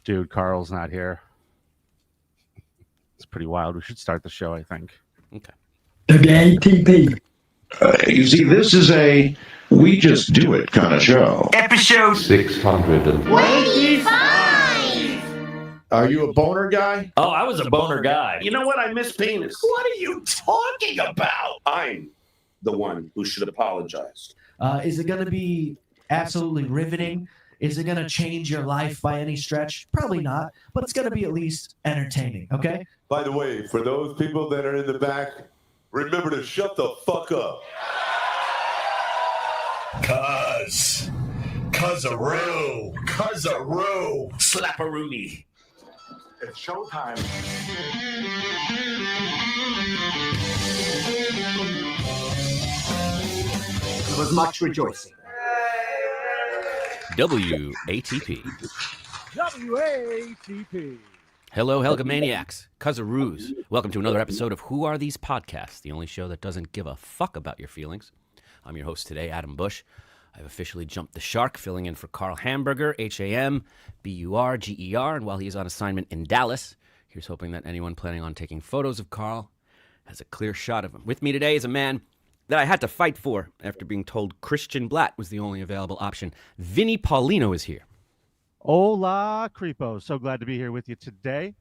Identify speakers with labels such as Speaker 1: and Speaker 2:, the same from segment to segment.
Speaker 1: Dude, Carl's not here. It's pretty wild. We should start the show, I think.
Speaker 2: Okay.
Speaker 3: WATP.
Speaker 4: You see, this is a we just do it kind of show.
Speaker 5: Episode
Speaker 6: 625.
Speaker 4: Are you a boner guy?
Speaker 5: Oh, I was a boner guy.
Speaker 6: You know what? I miss penis.
Speaker 5: What are you talking about?
Speaker 6: I'm the one who should apologize.
Speaker 7: Is it going to be absolutely riveting? Is it going to change your life by any stretch? Probably not, but it's going to be at least entertaining, okay?
Speaker 8: By the way, for those people that are in the back, remember to shut the fuck up.
Speaker 5: Cuz-a-roo, slap-a-rooney.
Speaker 6: It's showtime.
Speaker 3: There was much rejoicing.
Speaker 2: WATP.
Speaker 1: WATP.
Speaker 2: Hello, Helga Maniacs, Cuz-a-roos. Welcome to another episode of Who Are These Podcasts, the only show that doesn't give a fuck about your feelings. I'm your host today, Adam Busch. I've officially jumped the shark, filling in for Carl Hamburger, Hamburger, and while he is on assignment in Dallas, here's hoping that anyone planning on taking photos of Carl has a clear shot of him. With me today is a man that I had to fight for after being told Christian Blatt was the only available option. Vinnie Paulino is here.
Speaker 1: Hola, creepos. So glad to be here with you today.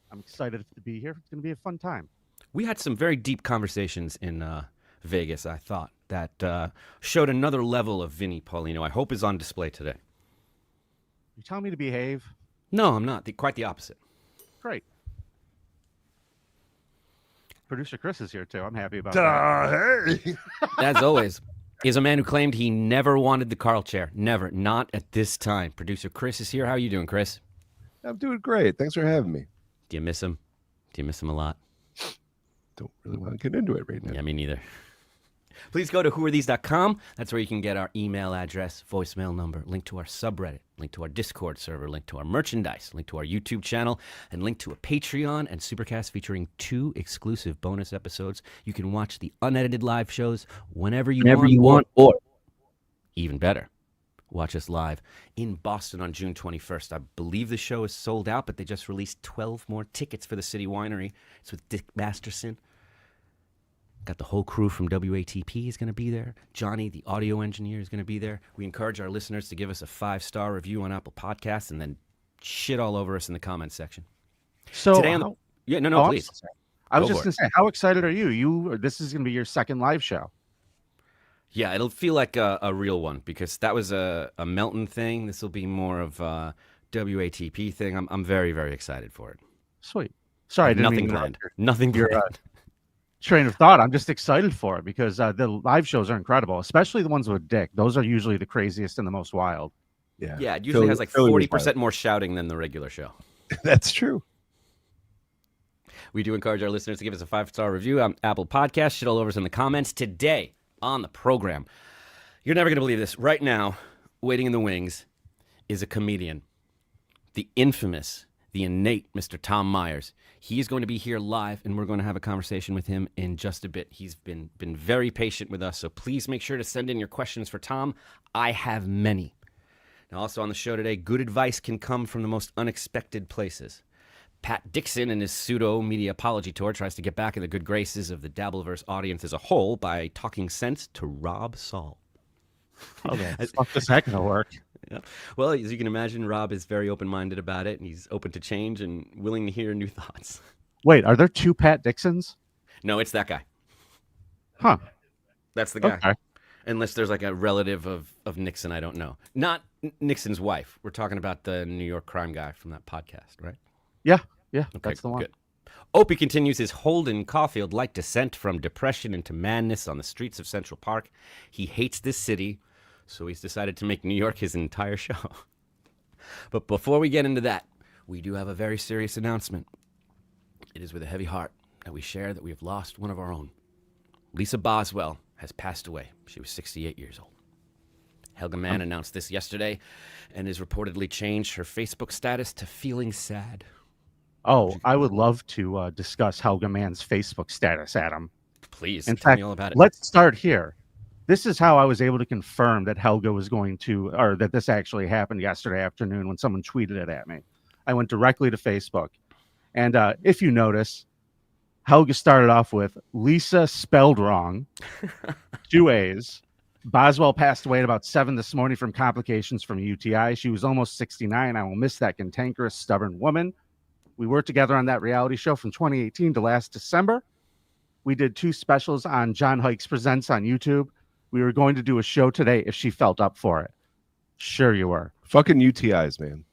Speaker 1: I'm excited to be here. It's going to be a fun time.
Speaker 2: We had some very deep conversations in Vegas, I thought, that showed another level of Vinnie Paulino. I hope is on display today.
Speaker 1: You telling me to behave?
Speaker 2: No, I'm not. Quite the opposite.
Speaker 1: Great. Producer Chris is here, too. I'm happy about that.
Speaker 9: Hey.
Speaker 2: As always, is a man who claimed he never wanted the Carl chair. Never. Not at this time. Producer Chris is here. How are you doing, Chris?
Speaker 9: I'm doing great. Thanks for having me.
Speaker 2: Do you miss him? Do you miss him a lot?
Speaker 9: Don't really want to get into it right now.
Speaker 2: Yeah, me neither. Please go to whoarethese.com. That's where you can get our email address, voicemail number, link to our subreddit, link to our Discord server, link to our merchandise, link to our YouTube channel, and link to a Patreon and Supercast featuring 2 exclusive bonus episodes. You can watch the unedited live shows whenever you want, or even better, watch us live in Boston on June 21st. I believe the show is sold out, but they just released 12 more tickets for the City Winery. It's with Dick Masterson. Got the whole crew from WATP is going to be there. Johnny, the audio engineer, is going to be there. We encourage our listeners to give us a 5-star review on Apple Podcasts and then shit all over us in the comments section.
Speaker 1: So,
Speaker 2: Today on please.
Speaker 1: I was just going to say, how excited are you? This is going to be your second live show.
Speaker 2: Yeah, it'll feel like a real one because that was a Melton thing. This will be more of a WATP thing. I'm very, very excited for it.
Speaker 1: Sweet. Sorry, I didn't
Speaker 2: Nothing planned. Nothing planned.
Speaker 1: Train of thought. I'm just excited for it because the live shows are incredible, especially the ones with Dick. Those are usually the craziest and the most wild.
Speaker 2: Yeah, it usually has like 40% more shouting than the regular show.
Speaker 9: That's true.
Speaker 2: We do encourage our listeners to give us a 5-star review on Apple Podcasts. Shit all over us in the comments. Today on the program, you're never going to believe this. Right now, waiting in the wings is a comedian, the infamous, the innate Mr. Tom Myers. He's going to be here live, and we're going to have a conversation with him in just a bit. He's been very patient with us, so please make sure to send in your questions for Tom. I have many. Now, also on the show today, good advice can come from the most unexpected places. Pat Dixon and his pseudo-media apology tour tries to get back in the good graces of the Dabbleverse audience as a whole by talking sense to Rob Saul.
Speaker 1: Okay, fuck this heck gonna work.
Speaker 2: Yeah. Well, as you can imagine, Rob is very open-minded about it, and he's open to change and willing to hear new thoughts.
Speaker 1: Wait, are there 2 Pat Dixons?
Speaker 2: No, it's that guy.
Speaker 1: Huh.
Speaker 2: That's the guy.
Speaker 1: Okay.
Speaker 2: Unless there's like a relative of Nixon, I don't know. Not Nixon's wife. We're talking about the New York crime guy from that podcast, right?
Speaker 1: Yeah,
Speaker 2: okay,
Speaker 1: that's the one.
Speaker 2: Good. Opie continues his Holden Caulfield-like descent from depression into madness on the streets of Central Park. He hates this city, so he's decided to make New York his entire show. But before we get into that, we do have a very serious announcement. It is with a heavy heart that we share that we have lost one of our own. Lisa Boswell has passed away. She was 68 years old. Helga Mann announced this yesterday and has reportedly changed her Facebook status to feeling sad.
Speaker 1: Oh, I would love to discuss Helga Mann's Facebook status, Adam.
Speaker 2: Please,
Speaker 1: In
Speaker 2: tell
Speaker 1: fact,
Speaker 2: me all about it.
Speaker 1: Let's start here. This is how I was able to confirm that Helga was going to, or that this actually happened yesterday afternoon when someone tweeted it at me. I went directly to Facebook. And if you notice, Helga started off with Lisa spelled wrong, 2 A's. Boswell passed away at about 7 this morning from complications from a UTI. She was almost 69. I will miss that cantankerous, stubborn woman. We worked together on that reality show from 2018 to last December. We did 2 specials on John Hikes Presents on YouTube. We were going to do a show today if she felt up for it. Sure you were.
Speaker 9: Fucking UTIs, man.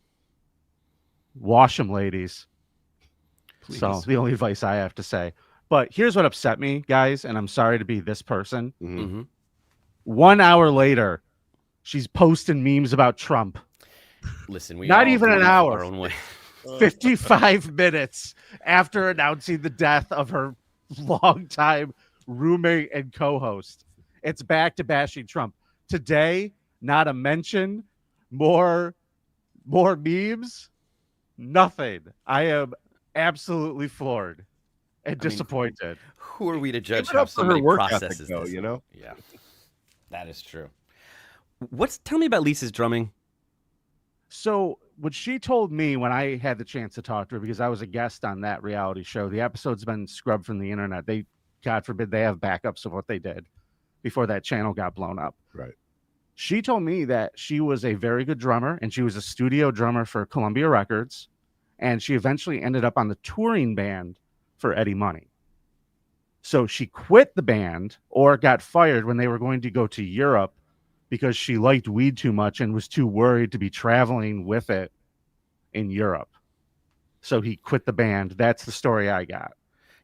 Speaker 1: Wash them, ladies.
Speaker 9: Please.
Speaker 1: So the only advice I have to say. But here's what upset me, guys, and I'm sorry to be this person.
Speaker 2: Mm-hmm.
Speaker 1: 1 hour later, she's posting memes about Trump.
Speaker 2: Listen, we
Speaker 1: Not
Speaker 2: all
Speaker 1: even an
Speaker 2: grieve
Speaker 1: hour.
Speaker 2: our own way.
Speaker 1: 55 minutes after announcing the death of her longtime roommate and co-host. It's back to bashing Trump. Today, not a mention, more memes, nothing. I am absolutely floored and disappointed.
Speaker 2: Who are we to judge
Speaker 9: Give it
Speaker 2: how
Speaker 9: up for her
Speaker 2: somebody
Speaker 9: work ethic,
Speaker 2: processes
Speaker 9: though,
Speaker 2: this?
Speaker 9: you know?
Speaker 2: Yeah, that is true. Tell me about Lisa's drumming.
Speaker 1: So what she told me when I had the chance to talk to her, because I was a guest on that reality show, the episode's been scrubbed from the internet. They, God forbid, they have backups of what they did before that channel got blown up.
Speaker 9: Right.
Speaker 1: She told me that she was a very good drummer and she was a studio drummer for Columbia Records. And she eventually ended up on the touring band for Eddie Money. So she quit the band or got fired when they were going to go to Europe because she liked weed too much and was too worried to be traveling with it in Europe. So he quit the band. That's the story I got.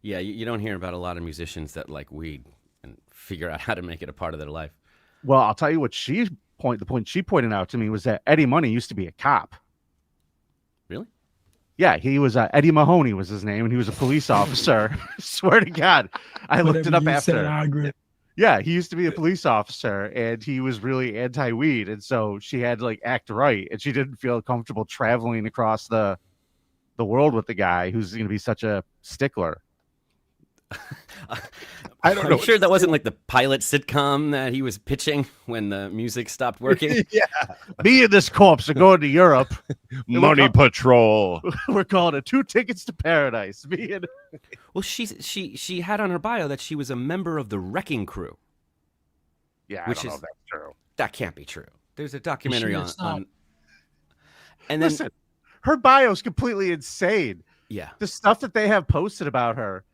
Speaker 2: Yeah, you don't hear about a lot of musicians that like weed and figure out how to make it a part of their life.
Speaker 1: Well, I'll tell you what the point she pointed out to me was that Eddie Money used to be a cop.
Speaker 2: Really?
Speaker 1: Yeah, he was Eddie Mahoney was his name, and he was a police officer. Swear to God, I looked it up after. Yeah, he used to be a police officer, and he was really anti-weed, and so she had to like act right, and she didn't feel comfortable traveling across the world with the guy who's going to be such a stickler.
Speaker 9: I don't know.
Speaker 2: I'm sure that wasn't like the pilot sitcom that he was pitching when the music stopped working.
Speaker 9: Yeah.
Speaker 1: Me and this corpse are going to Europe.
Speaker 9: Money Patrol.
Speaker 1: We're calling it 2 Tickets to Paradise. Me and
Speaker 2: Well, she had on her bio that she was a member of the Wrecking Crew.
Speaker 1: yeah,
Speaker 2: Which
Speaker 1: I don't know
Speaker 2: is-
Speaker 1: if that's true.
Speaker 2: That can't be true. There's a documentary
Speaker 7: Sure
Speaker 2: on,
Speaker 7: it's not.
Speaker 2: and then
Speaker 1: Listen, her bio's completely insane.
Speaker 2: yeah,
Speaker 1: The stuff that they have posted about her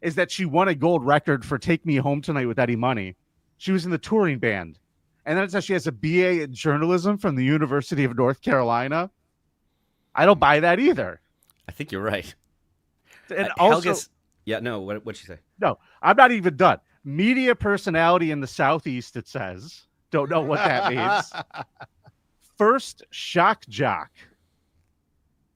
Speaker 1: is that she won a gold record for Take Me Home Tonight with Eddie Money. She was in the touring band. And then it says she has a BA in journalism from the University of North Carolina. I don't buy that either.
Speaker 2: I think you're right.
Speaker 1: And also,
Speaker 2: Helga's, yeah, no, what'd she say?
Speaker 1: no, I'm not even done. Media personality in the Southeast, it says. Don't know what that means. First shock jock.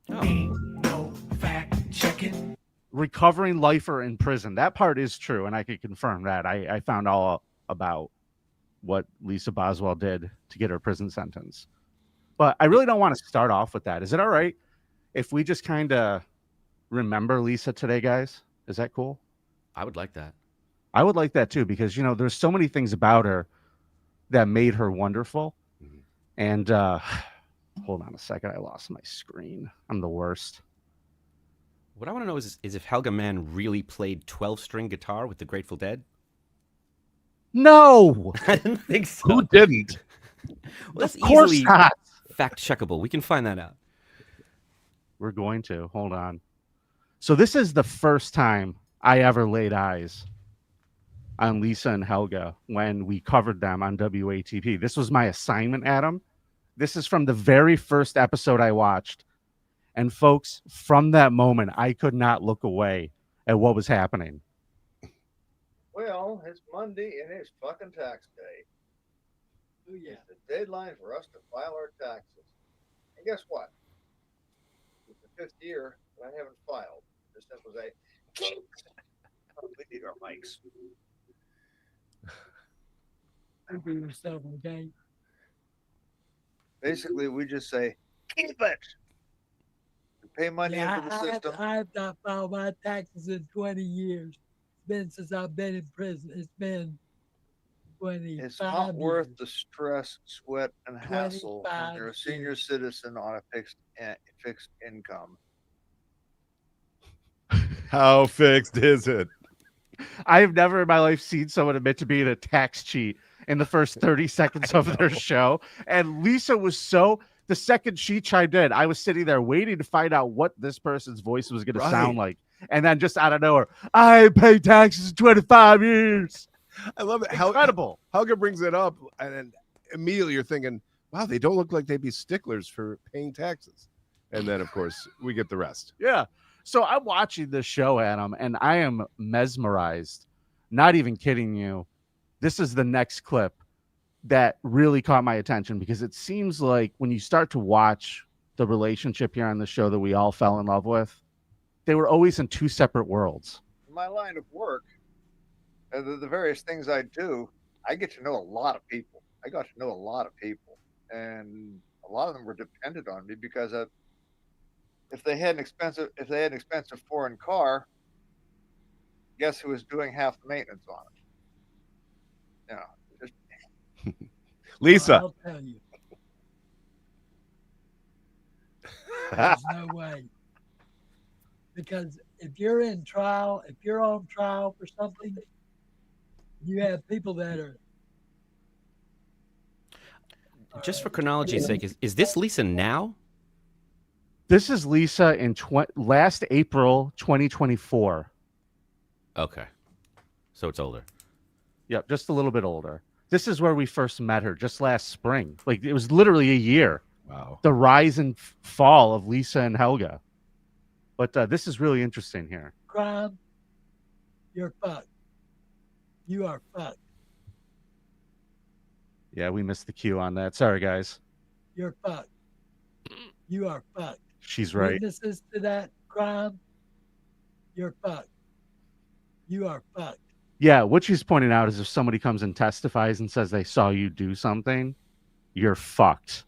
Speaker 2: Oh,
Speaker 7: No fact checking.
Speaker 1: Recovering lifer in prison. That part is true, and I can confirm that. I found all about what Lisa Boswell did to get her prison sentence. But I really don't want to start off with that. Is it all right if we just kind of remember Lisa today, guys? Is that cool?
Speaker 2: I would like that.
Speaker 1: I would like that too, because there's so many things about her that made her wonderful. And hold on a second, I lost my screen. I'm the worst.
Speaker 2: What I want to know is if Helga Mann really played 12-string guitar with the Grateful Dead?
Speaker 1: No,
Speaker 2: I didn't think so.
Speaker 9: Who didn't?
Speaker 2: Well, that's
Speaker 1: of course
Speaker 2: easily
Speaker 1: not.
Speaker 2: fact checkable. We can find that out.
Speaker 1: We're going to. Hold on. So this is the first time I ever laid eyes on Lisa and Helga when we covered them on WATP. This was my assignment, Adam. This is from the very first episode I watched. And folks, from that moment, I could not look away at what was happening.
Speaker 10: Well, it's Monday and it's fucking tax day.
Speaker 7: Oh, yeah.
Speaker 10: It's the deadline for us to file our taxes. And guess what? It's the 5th year and I haven't filed. This was a we need our mics.
Speaker 7: Be yourself, okay?
Speaker 10: Basically, we just say, keep it. We pay money
Speaker 7: Yeah,
Speaker 10: into the system.
Speaker 7: I have not filed my taxes in 20 years. It's been since I've been in prison. It's been
Speaker 10: It's not worth the stress, sweat, and hassle when you're a senior citizen on a fixed income.
Speaker 9: How fixed is it?
Speaker 1: I have never in my life seen someone admit to being a tax cheat in the first 30 seconds of their show. And Lisa was the second she chimed in, I was sitting there waiting to find out what this person's voice was going to sound like. And then just out of nowhere, I paid taxes in 25 years.
Speaker 9: I love it.
Speaker 1: Incredible.
Speaker 9: Helga brings it up, and then immediately you're thinking, wow, they don't look like they'd be sticklers for paying taxes. And then, of course, we get the rest.
Speaker 1: Yeah. So I'm watching this show, Adam, and I am mesmerized. Not even kidding you. This is the next clip that really caught my attention because it seems like when you start to watch the relationship here on the show that we all fell in love with, they were always in two separate worlds.
Speaker 10: In my line of work, the various things I do, I get to know a lot of people. I got to know a lot of people, and a lot of them were dependent on me because if they had an expensive foreign car, guess who was doing half the maintenance on it?
Speaker 9: Lisa.
Speaker 11: I'll tell you. There's no way. Because if you're on trial for something, you have people that are.
Speaker 2: Just for chronology's sake, is this Lisa now?
Speaker 1: This is Lisa in last April 2024.
Speaker 2: Okay. So it's older.
Speaker 1: Yep, just a little bit older. This is where we first met her, just last spring. Like, it was literally a year.
Speaker 9: Wow.
Speaker 1: The rise and fall of Lisa and Helga. But this is really interesting here.
Speaker 11: Crime, you're fucked. You are fucked.
Speaker 1: Yeah, we missed the cue on that. Sorry, guys.
Speaker 11: You're fucked. You are fucked.
Speaker 1: She's right.
Speaker 11: Witnesses to that crime, you're fucked. You are fucked.
Speaker 1: Yeah, what she's pointing out is if somebody comes and testifies and says they saw you do something, you're fucked.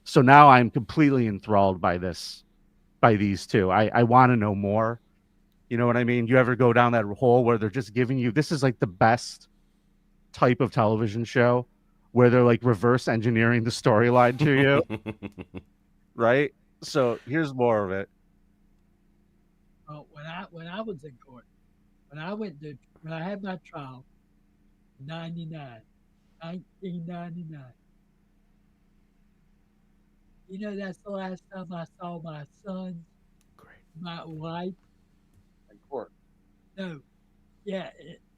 Speaker 1: So now I'm completely enthralled by these two. I want to know more. You know what I mean? You ever go down that hole where they're just giving you, this is like the best type of television show where they're like reverse engineering the storyline to you. Right? So here's more of it.
Speaker 11: Oh, when I was in court, when I had my trial in 1999, you know, that's the last time I saw my son, my wife.
Speaker 10: In court.
Speaker 11: No, yeah,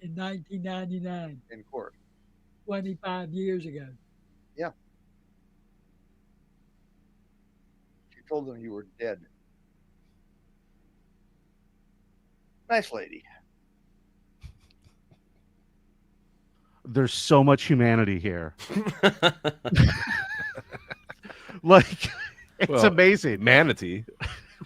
Speaker 11: in 1999.
Speaker 10: In court.
Speaker 11: 25 years ago.
Speaker 10: Yeah. She told them you were dead. Nice lady.
Speaker 1: There's so much humanity here. Like, it's amazing.
Speaker 9: Manatee.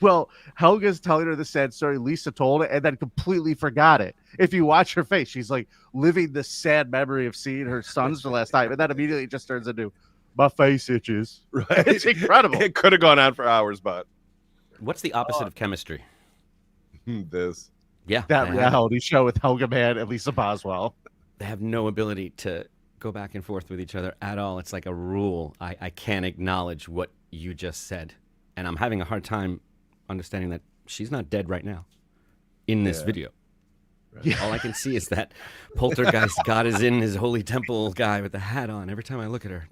Speaker 1: Well, Helga's telling her the sad story. Lisa told it and then completely forgot it. If you watch her face, she's like living this sad memory of seeing her sons for the last time. And that immediately just turns into, my face itches.
Speaker 9: Right.
Speaker 1: It's incredible.
Speaker 9: It could have gone on for hours, but.
Speaker 2: What's the opposite of chemistry?
Speaker 9: This.
Speaker 2: Yeah.
Speaker 1: That reality show with Helga Man and Lisa Boswell.
Speaker 2: They have no ability to go back and forth with each other at all. It's like a rule. I can't acknowledge what you just said. And I'm having a hard time understanding that she's not dead right now in this video. Right. Yeah. All I can see is that poltergeist God is in his holy temple guy with the hat on every time I look at her.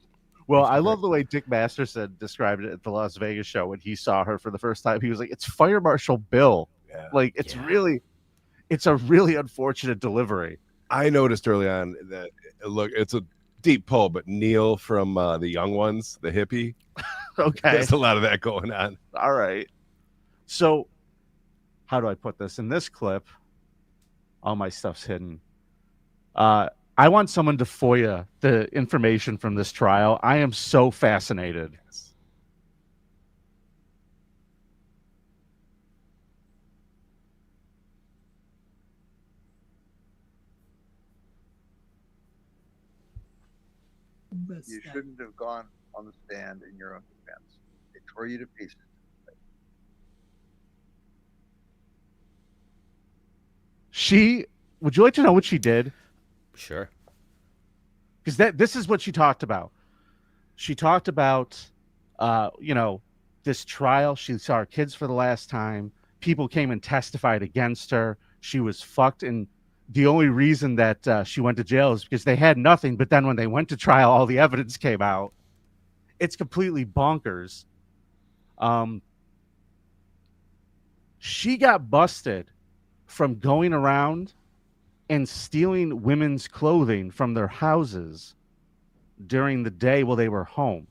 Speaker 1: Well, I love the way Dick Masterson described it at the Las Vegas show when he saw her for the first time. He was like, it's Fire Marshal Bill. Yeah. Like, it's a really unfortunate delivery.
Speaker 9: I noticed early on that, look, it's a deep pull, but Neil from The Young Ones, the hippie.
Speaker 1: Okay.
Speaker 9: There's a lot of that going on.
Speaker 1: All right. So, how do I put this? In this clip, all my stuff's hidden. I want someone to FOIA the information from this trial. I am so fascinated. Yes.
Speaker 10: You shouldn't have gone on the stand in your own defense. They tore you to pieces.
Speaker 1: Would you like to know what she did?
Speaker 2: Sure.
Speaker 1: because this is what she talked about. She talked about, this trial. She saw her kids for the last time. People came and testified against her. She was fucked, and the only reason that she went to jail is because they had nothing. But then when they went to trial, all the evidence came out. It's completely bonkers. She got busted from going around and stealing women's clothing from their houses during the day while they were home.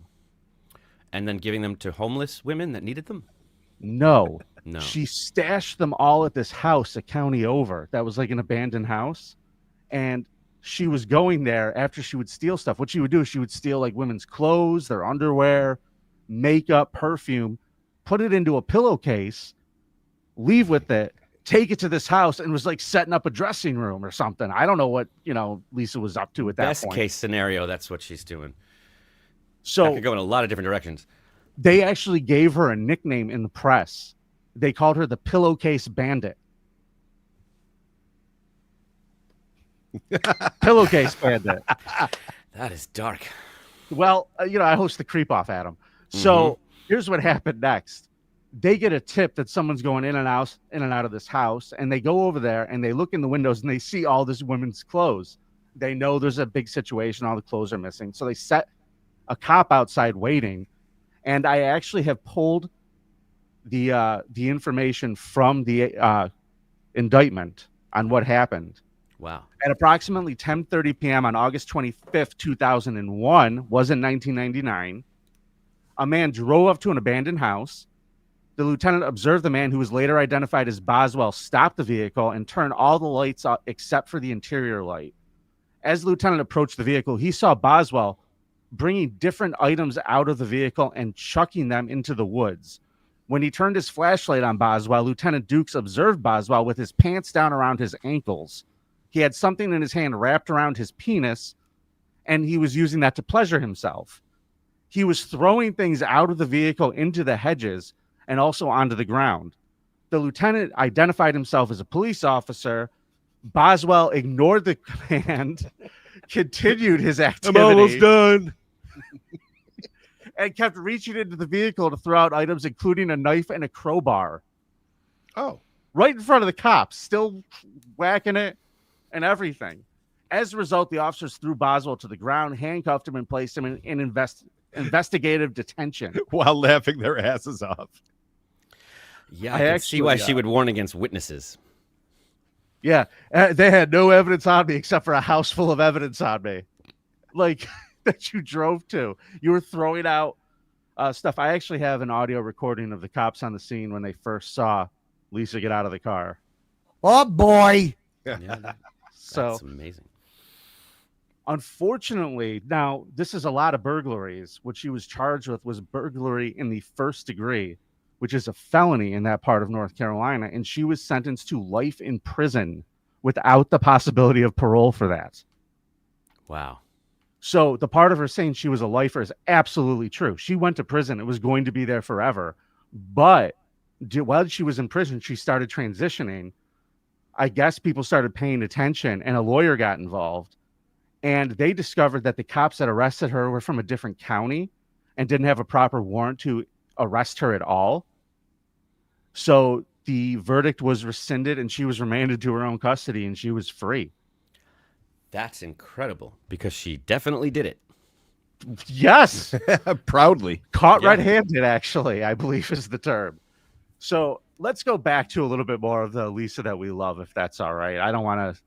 Speaker 2: And then giving them to homeless women that needed them?
Speaker 1: No.
Speaker 2: No.
Speaker 1: She stashed them all at this house a county over that was like an abandoned house. And she was going there after she would steal stuff. What she would do is she would steal like women's clothes, their underwear, makeup, perfume, put it into a pillowcase, leave with it, take it to this house, and was like setting up a dressing room or something. I don't know what, Lisa was up to at that
Speaker 2: Best
Speaker 1: point.
Speaker 2: case scenario, that's what she's doing.
Speaker 1: So
Speaker 2: that could go in a lot of different directions.
Speaker 1: They actually gave her a nickname in the press. They called her the Pillowcase Bandit. Pillowcase Bandit.
Speaker 2: That is dark.
Speaker 1: Well, I host the Creep Off, Adam. So here's what happened next. They get a tip that someone's going in and out of this house, and they go over there and they look in the windows and they see all this women's clothes. They know there's a big situation. All the clothes are missing. So they set a cop outside waiting. And I actually have pulled the information from the indictment on what happened.
Speaker 2: Wow.
Speaker 1: At approximately 10:30 p.m. on August 25th, 2001, was in 1999, a man drove up to an abandoned house. The lieutenant observed the man, who was later identified as Boswell, stop the vehicle and turn all the lights off except for the interior light. As the lieutenant approached the vehicle, he saw Boswell bringing different items out of the vehicle and chucking them into the woods. When he turned his flashlight on Boswell, Lieutenant Dukes observed Boswell with his pants down around his ankles. He had something in his hand wrapped around his penis, and he was using that to pleasure himself. He was throwing things out of the vehicle into the hedges and also onto the ground. The lieutenant identified himself as a police officer. Boswell ignored the command, continued his activity.
Speaker 9: I'm almost done.
Speaker 1: And kept reaching into the vehicle to throw out items, including a knife and a crowbar.
Speaker 9: Oh.
Speaker 1: Right in front of the cops, still whacking it and everything. As a result, the officers threw Boswell to the ground, handcuffed him, and placed him in investigative detention.
Speaker 9: While laughing their asses off.
Speaker 2: Yeah, I can see why she would warn against witnesses.
Speaker 1: Yeah, they had no evidence on me except for a house full of evidence on me. Like, that you drove to. You were throwing out stuff. I actually have an audio recording of the cops on the scene when they first saw Lisa get out of the car.
Speaker 7: Oh, boy.
Speaker 2: Yeah,
Speaker 1: that's
Speaker 2: amazing.
Speaker 1: Unfortunately, now, this is a lot of burglaries. What she was charged with was burglary in the first degree, which is a felony in that part of North Carolina, and she was sentenced to life in prison without the possibility of parole for that.
Speaker 2: Wow.
Speaker 1: So the part of her saying she was a lifer is absolutely true. She went to prison. It was going to be there forever. But while she was in prison, she started transitioning. I guess people started paying attention, and a lawyer got involved. And they discovered that the cops that arrested her were from a different county and didn't have a proper warrant to arrest her at all. So the verdict was rescinded, and she was remanded to her own custody, and she was free.
Speaker 2: That's incredible, because she definitely did it.
Speaker 1: Yes.
Speaker 9: Proudly.
Speaker 1: Caught red-handed, actually, I believe is the term. So let's go back to a little bit more of the Lisa that we love, if that's all right. I don't want to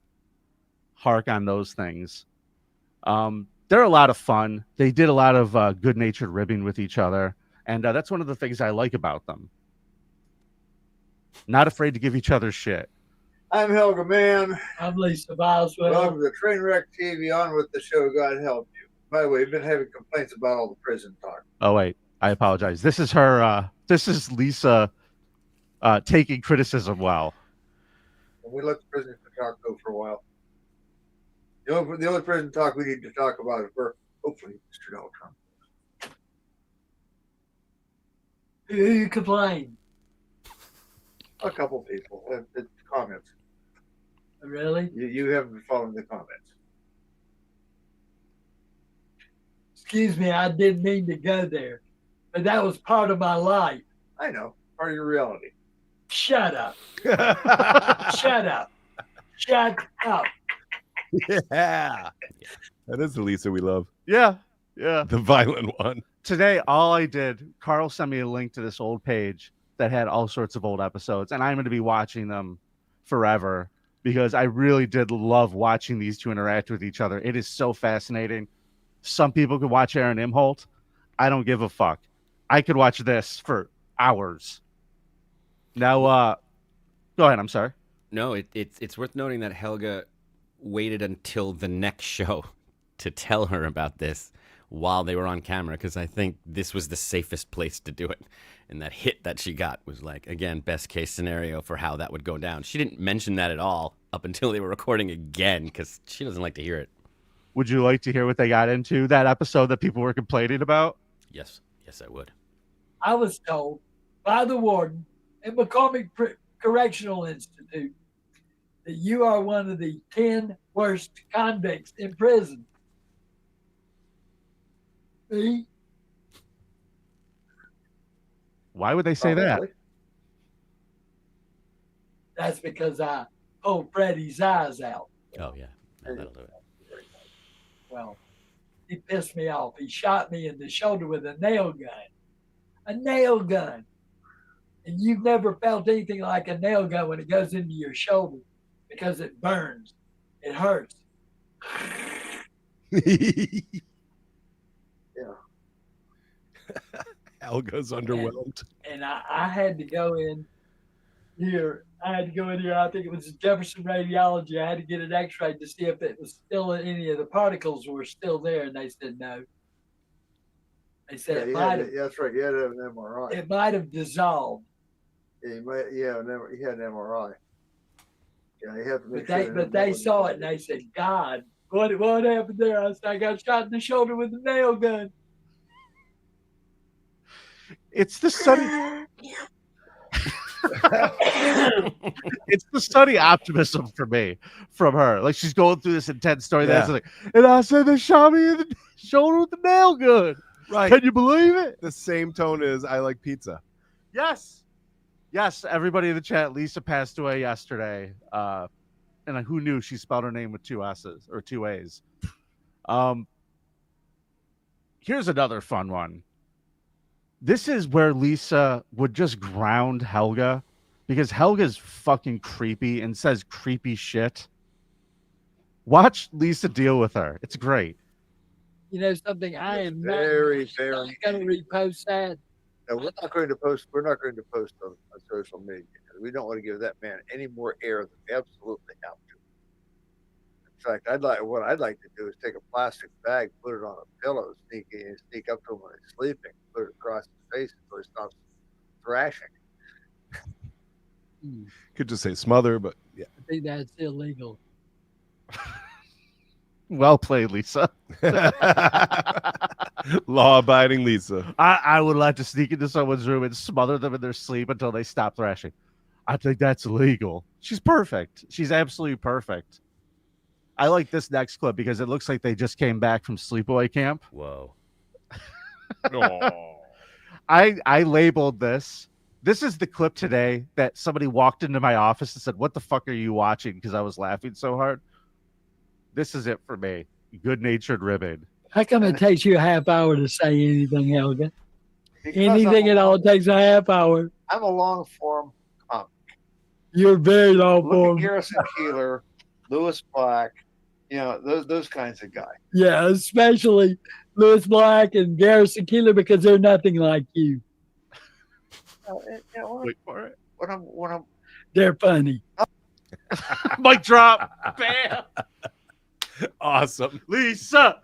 Speaker 1: hark on those things. They're a lot of fun. They did a lot of good-natured ribbing with each other, and that's one of the things I like about them. Not afraid to give each other shit.
Speaker 10: I'm Helga Mann.
Speaker 11: I'm Lisa Boswell.
Speaker 10: Welcome to Trainwreck TV, on with the show. God help you. By the way, we've been having complaints about all the prison talk.
Speaker 1: Oh, wait. I apologize. This is her. This is Lisa taking criticism well.
Speaker 10: And we let the prison talk go for a while. The only prison talk we need to talk about is for, hopefully, Mr. Donald Trump.
Speaker 11: Who you complain?
Speaker 10: A couple people. The comments.
Speaker 11: Really?
Speaker 10: You haven't been following the comments.
Speaker 11: Excuse me, I didn't mean to go there, but that was part of my life.
Speaker 10: I know. Part of your reality.
Speaker 11: Shut up. Shut up. Shut up.
Speaker 9: Yeah. That is the Lisa we love.
Speaker 1: Yeah. Yeah.
Speaker 9: The violent one.
Speaker 1: Today, all I did, Carl sent me a link to this old page that had all sorts of old episodes, and I'm going to be watching them forever because I really did love watching these two interact with each other. It is so fascinating. Some people could watch Aaron Imholt. I don't give a fuck. I could watch this for hours. Now, go ahead. I'm sorry.
Speaker 2: No, it's worth noting that Helga waited until the next show to tell her about this while they were on camera, because I think this was the safest place to do it. And that hit that she got was like, again, best case scenario for how that would go down. She didn't mention that at all up until they were recording again, because she doesn't like to hear it.
Speaker 1: Would you like to hear what they got into that episode that people were complaining about?
Speaker 2: Yes, I would.
Speaker 11: I was told by the warden at McCormick Correctional Institute that you are one of the 10 worst convicts in prison. Me?
Speaker 1: Why would they say that?
Speaker 11: That's because I pulled Freddie's eyes out.
Speaker 2: Oh, yeah. No, that'll do it.
Speaker 11: Well, he pissed me off. He shot me in the shoulder with a nail gun. A nail gun. And you've never felt anything like a nail gun when it goes into your shoulder because it burns. It hurts.
Speaker 10: Yeah.
Speaker 9: Helga's underwhelmed.
Speaker 11: And I had to go in here. I think it was Jefferson Radiology. I had to get an x-ray to see if it was still any of the particles were still there. And they said no. They said
Speaker 10: that's right. You had to have an MRI.
Speaker 11: It might have dissolved.
Speaker 10: Yeah, he had an MRI. Yeah, you have to make
Speaker 11: But they saw it and they said, God, what happened there? I said, I got shot in the shoulder with a nail gun.
Speaker 1: It's the sunny. It's the sunny optimism for me from her. Like she's going through this intense story.
Speaker 9: Yeah.
Speaker 1: That's like, and I said they shot me in the shoulder with the nail gun.
Speaker 9: Right.
Speaker 1: Can you believe it?
Speaker 9: The same tone as I like pizza.
Speaker 1: Yes. Yes. Everybody in the chat, Lisa passed away yesterday. And who knew she spelled her name with 2 S's or 2 A's. Here's another fun one. This is where Lisa would just ground Helga because Helga's fucking creepy and says creepy shit. Watch Lisa deal with her. It's great.
Speaker 11: You know something? I am
Speaker 10: very
Speaker 11: not going to repost that.
Speaker 10: No, we're not going to post on social media because we don't want to give that man any more air than we absolutely have to. In fact, what I'd like to do is take a plastic bag, put it on a pillow, sneak up to him when he's sleeping, put it across his face until he stops thrashing.
Speaker 9: Could just say smother, but yeah.
Speaker 11: I think that's illegal.
Speaker 1: Well played, Lisa.
Speaker 9: Law-abiding Lisa.
Speaker 1: I would like to sneak into someone's room and smother them in their sleep until they stop thrashing. I think that's illegal. She's perfect. She's absolutely perfect. I like this next clip because it looks like they just came back from sleepaway camp.
Speaker 2: Whoa.
Speaker 1: I labeled this. This is the clip today that somebody walked into my office and said, "What the fuck are you watching?" Because I was laughing so hard. This is it for me. Good-natured ribbon.
Speaker 11: How come it takes you a half hour to say anything, Helga? Anything at all takes a half hour.
Speaker 10: I'm a long-form comic.
Speaker 11: You're very long
Speaker 10: Look
Speaker 11: form.
Speaker 10: at Garrison Keillor, Lewis Black, those kinds of guys.
Speaker 11: Yeah, especially Lewis Black and Garrison Keillor because they're nothing like you.
Speaker 1: Wait for it.
Speaker 10: When I'm
Speaker 11: They're funny.
Speaker 1: Mic drop. Bam.
Speaker 9: Awesome.
Speaker 1: Lisa.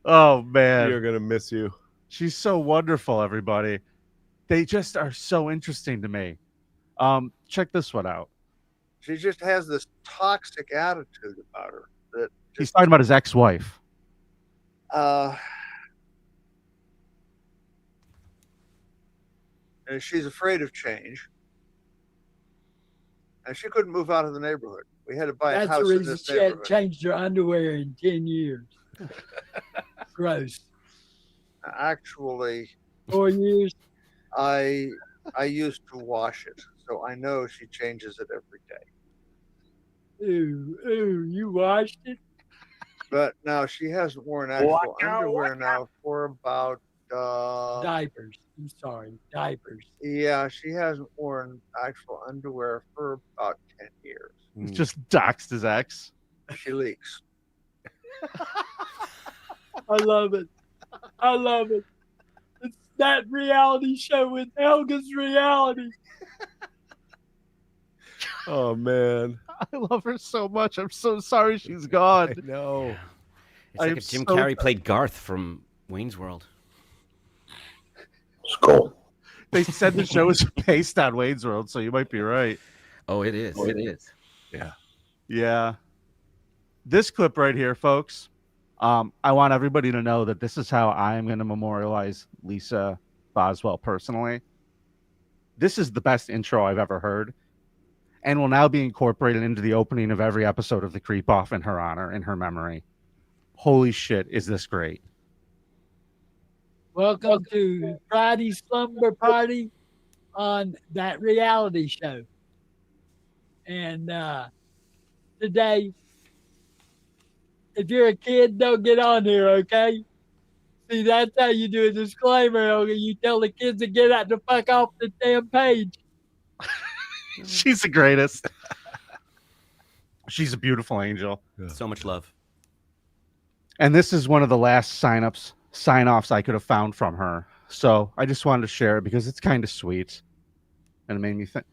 Speaker 1: Oh, man.
Speaker 9: We're going to miss you.
Speaker 1: She's so wonderful, everybody. They just are so interesting to me. Check this one out.
Speaker 10: She just has this toxic attitude about her. That
Speaker 1: He's talking about his ex-wife.
Speaker 10: And she's afraid of change. And she couldn't move out of the neighborhood. We had to buy a
Speaker 11: That's
Speaker 10: house
Speaker 11: the
Speaker 10: in
Speaker 11: reason
Speaker 10: this
Speaker 11: she
Speaker 10: neighborhood.
Speaker 11: hadn't changed her underwear in 10 years. Gross.
Speaker 10: Actually,
Speaker 11: 4 years.
Speaker 10: I used to wash it, so I know she changes it every day.
Speaker 11: Ooh, you washed it?
Speaker 10: But now she hasn't worn actual underwear now for about
Speaker 11: Diapers. I'm sorry, diapers.
Speaker 10: yeah, she hasn't worn actual underwear for about 10 years.
Speaker 1: It's just doxed his ex.
Speaker 10: She leaks.
Speaker 11: I love it. I love it. It's that reality show with Helga's reality.
Speaker 9: Oh man,
Speaker 1: I love her so much. I'm so sorry she's gone.
Speaker 9: I know.
Speaker 2: It's like
Speaker 1: I'm
Speaker 2: if Jim
Speaker 1: so
Speaker 2: Carrey played Garth from Wayne's World.
Speaker 4: Skull.
Speaker 1: They said the show is based on Wayne's World, so you might be right.
Speaker 2: Oh, it is.
Speaker 5: It is.
Speaker 1: Yeah. This clip right here, folks. I want everybody to know that this is how I am going to memorialize Lisa Boswell personally. This is the best intro I've ever heard, and will now be incorporated into the opening of every episode of The Creep Off in her honor, in her memory. Holy shit, is this great?
Speaker 11: Welcome to Friday Slumber Party on That Reality Show. And today, if you're a kid, don't get on here, okay? See, that's how you do a disclaimer. Okay? You tell the kids to get out the fuck off the damn page.
Speaker 1: She's the greatest. She's a beautiful angel.
Speaker 2: So much love.
Speaker 1: And this is one of the last sign-offs I could have found from her. So I just wanted to share it because it's kind of sweet. And it made me think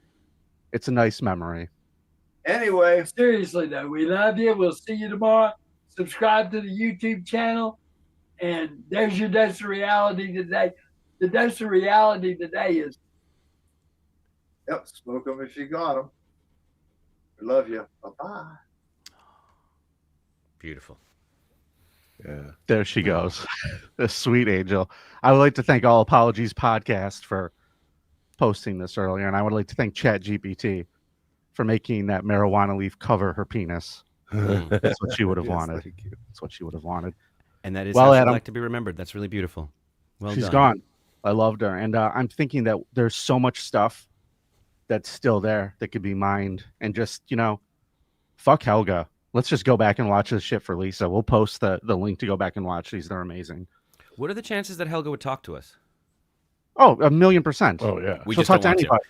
Speaker 1: it's a nice memory.
Speaker 10: Anyway,
Speaker 11: Seriously, though, we love you. We'll see you tomorrow. Subscribe to the YouTube channel. And there's your dose of reality today. The dose of reality today is
Speaker 10: yep, smoke them if you got them. We love you. Bye-bye.
Speaker 2: Beautiful.
Speaker 9: Yeah.
Speaker 1: There she goes. The sweet angel. I would like to thank All Apologies Podcast for posting this earlier. And I would like to thank ChatGPT for making that marijuana leaf cover her penis. That's what she would have
Speaker 9: Yes,
Speaker 1: wanted.
Speaker 9: thank you.
Speaker 1: That's what she would have wanted.
Speaker 2: And that is
Speaker 1: Well,
Speaker 2: how she'd
Speaker 1: Adam,
Speaker 2: like to be remembered. That's really beautiful. Well
Speaker 1: she's
Speaker 2: done.
Speaker 1: gone. I loved her. And I'm thinking that there's so much stuff that's still there that could be mined. And just, fuck Helga. Let's just go back and watch this shit for Lisa. We'll post the link to go back and watch these. They're amazing.
Speaker 2: What are the chances that Helga would talk to us?
Speaker 1: Oh, 1,000,000%.
Speaker 9: Oh yeah.
Speaker 2: We
Speaker 1: She'll
Speaker 2: just
Speaker 1: talk
Speaker 2: don't
Speaker 1: to
Speaker 2: want
Speaker 1: anybody.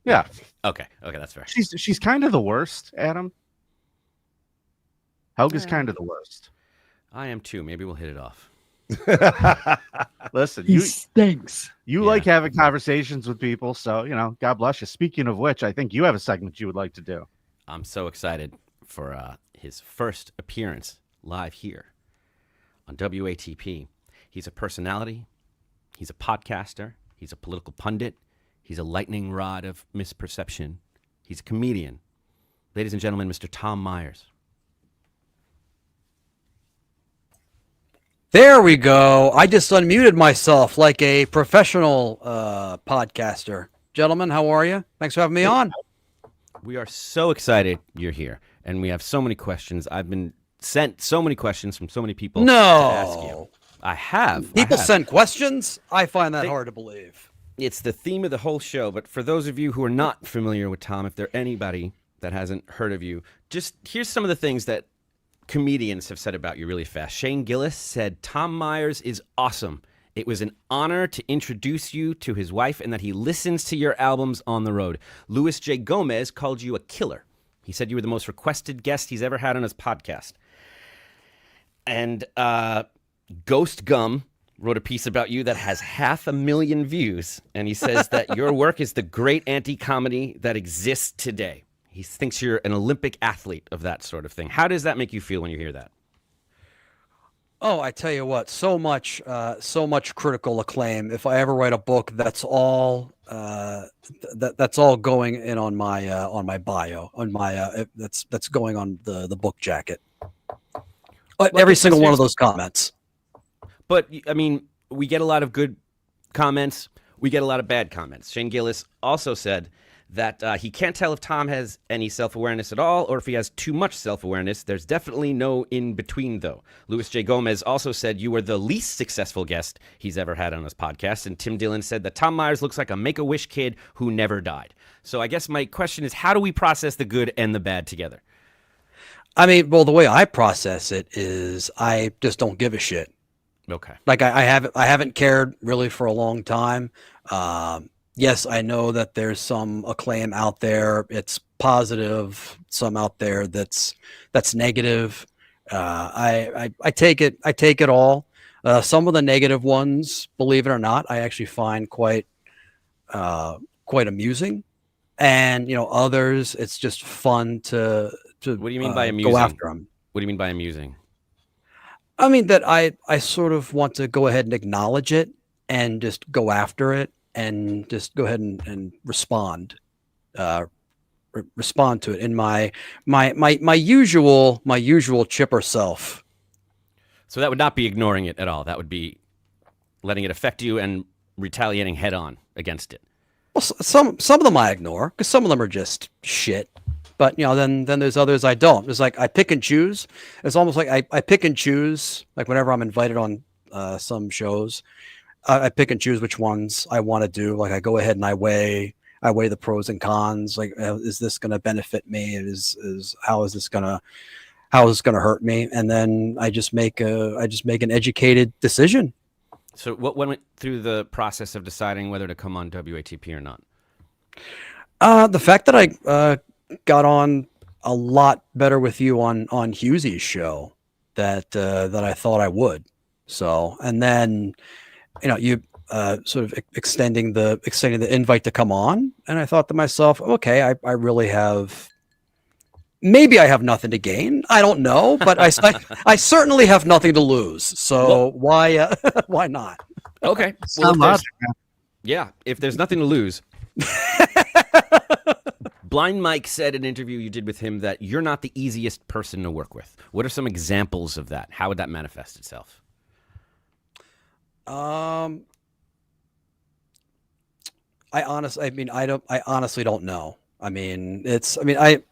Speaker 1: Yeah.
Speaker 2: Okay, that's fair.
Speaker 1: She's kind of the worst, Adam. Helga's kind of the worst.
Speaker 2: I am too. Maybe we'll hit it off.
Speaker 1: Listen,
Speaker 11: he
Speaker 1: you
Speaker 11: stinks.
Speaker 1: you like having conversations with people, so God bless you. Speaking of which, I think you have a segment you would like to do.
Speaker 2: I'm so excited for his first appearance live here on WATP. He's a personality. He's a podcaster. He's a political pundit. He's a lightning rod of misperception. He's a comedian. Ladies and gentlemen, Mr. Tom Myers.
Speaker 12: There we go. I just unmuted myself like a professional podcaster. Gentlemen, how are you? Thanks for having me on.
Speaker 2: We are so excited you're here, and we have so many questions. I've been sent so many questions from so many people to ask you. I have.
Speaker 12: People send questions? I find that hard to believe.
Speaker 2: It's the theme of the whole show, but for those of you who are not familiar with Tom, if there anybody that hasn't heard of you, just here's some of the things that comedians have said about you really fast. Shane Gillis said, Tom Myers is awesome. It was an honor to introduce you to his wife and that he listens to your albums on the road. Louis J. Gomez called you a killer. He said you were the most requested guest he's ever had on his podcast. And Ghost Gum wrote a piece about you that has 500,000 views. And he says that your work is the great anti-comedy that exists today. He thinks you're an Olympic athlete of that sort of thing. How does that make you feel when you hear that?
Speaker 12: Oh, I tell you what, so much critical acclaim. If I ever write a book, that's all that's all going in on my bio, on my that's going on the book jacket. Every single one of those comments.
Speaker 2: But I mean, we get a lot of good comments. We get a lot of bad comments. Shane Gillis also said that he can't tell if Tom has any self-awareness at all or if he has too much self-awareness. There's definitely no in-between, though. Louis J. Gomez also said you were the least successful guest he's ever had on his podcast. And Tim Dillon said that Tom Myers looks like a Make-A-Wish kid who never died. So I guess my question is, how do we process the good and the bad together?
Speaker 12: I mean, well, the way I process it is I just don't give a shit.
Speaker 2: Okay.
Speaker 12: Like I haven't cared really for a long time. Yes, I know that there's some acclaim out there. It's positive. Some out there that's negative. I take it all. Some of the negative ones, believe it or not, I actually find quite amusing, and others, it's just fun to.
Speaker 2: What do you mean by amusing?
Speaker 12: Go after them.
Speaker 2: What do you mean by amusing?
Speaker 12: I mean that I sort of want to go ahead and acknowledge it and just go after it and just go ahead and respond to it in my usual chipper self.
Speaker 2: So that would not be ignoring it at all. That would be letting it affect you and retaliating head on against it.
Speaker 12: Well, some of them I ignore because some of them are just shit. But then there's others I don't. It's like I pick and choose. It's almost like I pick and choose. Like whenever I'm invited on some shows, I pick and choose which ones I want to do. Like I go ahead and I weigh the pros and cons. Like, is this going to benefit me? How is this going to hurt me? And then I just make an educated decision.
Speaker 2: So what went through the process of deciding whether to come on WATP or not?
Speaker 12: The fact that I got on a lot better with you on Hughesy's show that I thought I would. So, and then you sort of extending the invite to come on, and I thought to myself, okay, I really have. Maybe I have nothing to gain. I don't know, but I certainly have nothing to lose. So why not?
Speaker 2: Okay. Well, if there's nothing to lose. Blind Mike said in an interview you did with him that you're not the easiest person to work with. What are some examples of that? How would that manifest itself?
Speaker 12: I honestly don't know. I mean, I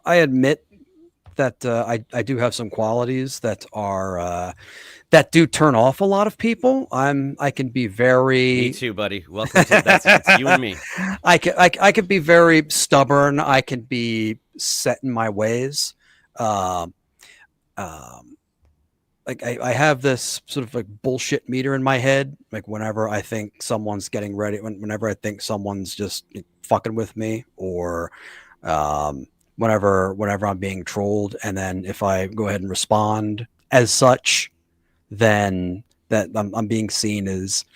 Speaker 12: admit that I do have some qualities that are that do turn off a lot of people. I can be very.
Speaker 2: Me too, buddy. Welcome to that's you and me.
Speaker 12: I can be very stubborn. I can be set in my ways. Like I have this sort of like bullshit meter in my head. Like whenever I think someone's getting ready, whenever I think someone's just fucking with me, or whenever I'm being trolled, and then if I go ahead and respond as such, then that I'm being seen as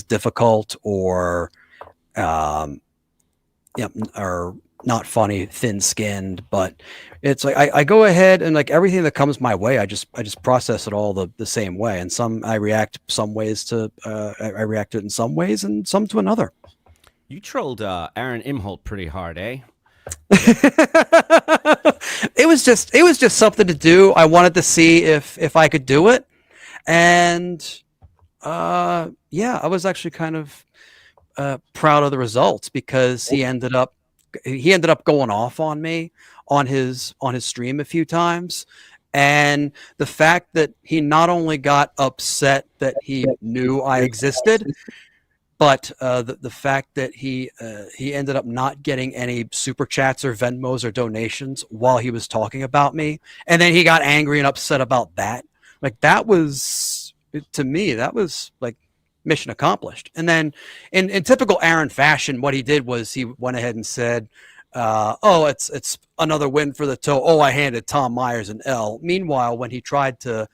Speaker 12: difficult or or not funny, thin-skinned. But it's like I go ahead and like everything that comes my way, I just process it all the same way. And I react some ways to I react to it in some ways and some to another.
Speaker 2: You trolled Aaron Imholt pretty hard, eh?
Speaker 12: It was just something to do. I wanted to see if I could do it. And I was actually kind of proud of the results because he ended up going off on me on his stream a few times. And the fact that he not only got upset that he knew I existed, but the fact that he ended up not getting any super chats or Venmos or donations while he was talking about me, and then he got angry and upset about that. Like that was, to me, that was like mission accomplished. And then in typical Aaron fashion, what he did was he went ahead and said, "Oh, it's another win for the toe. Oh, I handed Tom Myers an L." Meanwhile, when he tried to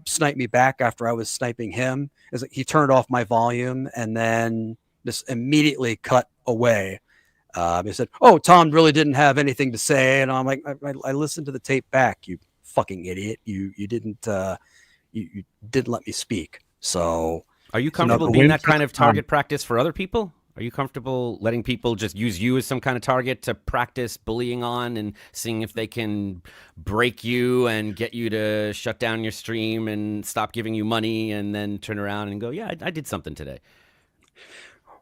Speaker 12: snipe me back after I was sniping him, he turned off my volume and then just immediately cut away. He said, "Oh, Tom really didn't have anything to say," and I'm like, "I listened to the tape back, you fucking idiot. You didn't you didn't let me speak." So,
Speaker 2: are you comfortable being that kind of target practice for other people? Are you comfortable letting people just use you as some kind of target to practice bullying on and seeing if they can break you and get you to shut down your stream and stop giving you money and then turn around and go, "Yeah, I did something today"?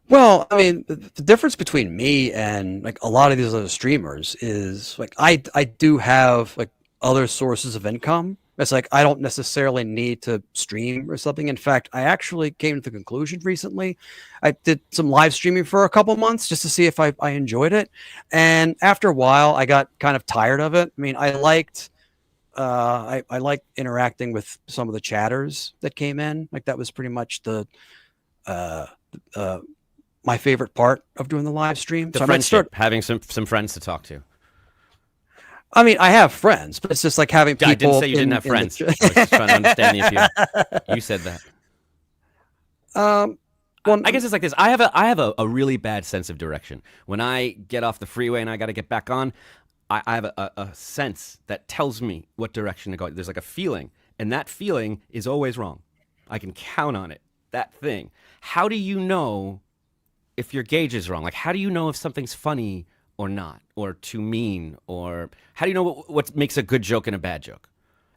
Speaker 12: Well, I mean, the difference between me and like a lot of these other streamers is like I do have like other sources of income. It's like I don't necessarily need to stream or something. In fact, I actually came to the conclusion recently. I did some live streaming for a couple months just to see if I enjoyed it. And after a while, I got kind of tired of it. I mean, I liked interacting with some of the chatters that came in. Like that was pretty much the uh, my favorite part of doing the live stream.
Speaker 2: The
Speaker 12: So I might
Speaker 2: friendship,
Speaker 12: start.
Speaker 2: having some friends to talk to.
Speaker 12: I mean, I have friends, but it's just like having people.
Speaker 2: I didn't say you didn't have friends. I was just trying to understand the appeal. You said that.
Speaker 12: Well,
Speaker 2: I guess it's like this. I have a really bad sense of direction. When I get off the freeway and I got to get back on, I have a sense that tells me what direction to go. There's like a feeling, and that feeling is always wrong. I can count on it. That thing. How do you know if your gauge is wrong? Like, how do you know if something's funny or not, or too mean, or how do you know what makes a good joke and a bad joke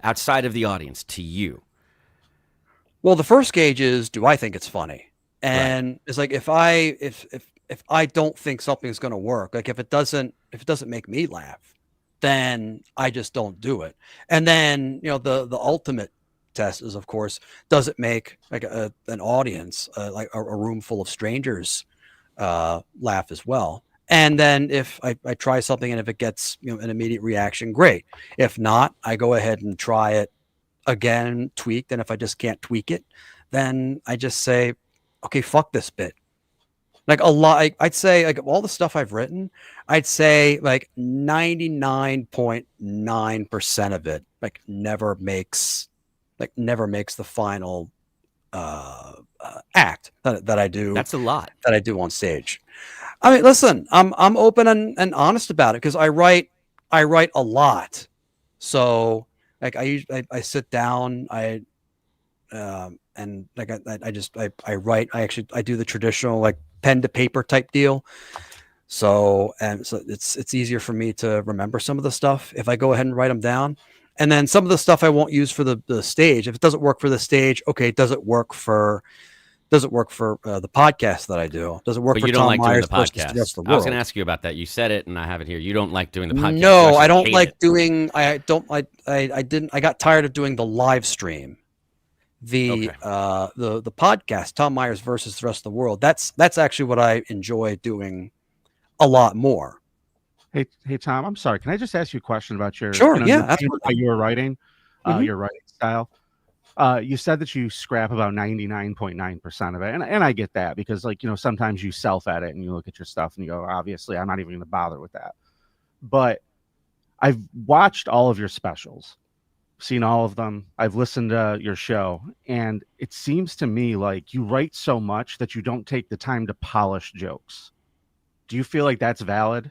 Speaker 2: outside of the audience to you?
Speaker 12: Well, the first gauge is, do I think it's funny? And it's like if I don't think something's going to work, like if it doesn't make me laugh, then I just don't do it. And then the ultimate test is, of course, does it make like an audience, like a room full of strangers, laugh as well? And then if I try something and if it gets an immediate reaction, great. If not, I go ahead and try it again, tweaked. And if I just can't tweak it, then I just say, okay, fuck this bit. Like a lot, I'd say like all the stuff I've written, I'd say like 99.9% of it like never makes the final act that I do.
Speaker 2: That's a lot
Speaker 12: that I do on stage. I mean, listen, I'm open and honest about it because I write a lot. So like I sit down, and like I write. I do the traditional like pen to paper type deal. So it's easier for me to remember some of the stuff if I go ahead and write them down. And then some of the stuff I won't use for the stage. If it doesn't work for the stage, okay, does it work for the podcast that I do? Does it work
Speaker 2: But
Speaker 12: for
Speaker 2: you don't
Speaker 12: Tom
Speaker 2: like doing
Speaker 12: Myers
Speaker 2: the
Speaker 12: versus
Speaker 2: podcast.
Speaker 12: the rest of the
Speaker 2: I was
Speaker 12: world?
Speaker 2: going to ask you about that. You said it, and I have it here. You don't like doing the podcast.
Speaker 12: No,
Speaker 2: You
Speaker 12: I don't
Speaker 2: hate
Speaker 12: like
Speaker 2: it.
Speaker 12: doing. I don't. I didn't. I got tired of doing the live stream. The podcast, Tom Myers versus the rest of the world. That's actually what I enjoy doing a lot more.
Speaker 1: Hey, Tom. I'm sorry. Can I just ask you a question about your
Speaker 12: Sure, yeah,
Speaker 1: your,
Speaker 12: absolutely.
Speaker 1: how you were writing,
Speaker 12: Mhm.
Speaker 1: your writing style? You said that you scrap about 99.9% of it, and I get that because sometimes you self-edit and you look at your stuff and you go, obviously, I'm not even going to bother with that. But I've watched all of your specials, seen all of them. I've listened to your show, and it seems to me like you write so much that you don't take the time to polish jokes. Do you feel like that's valid?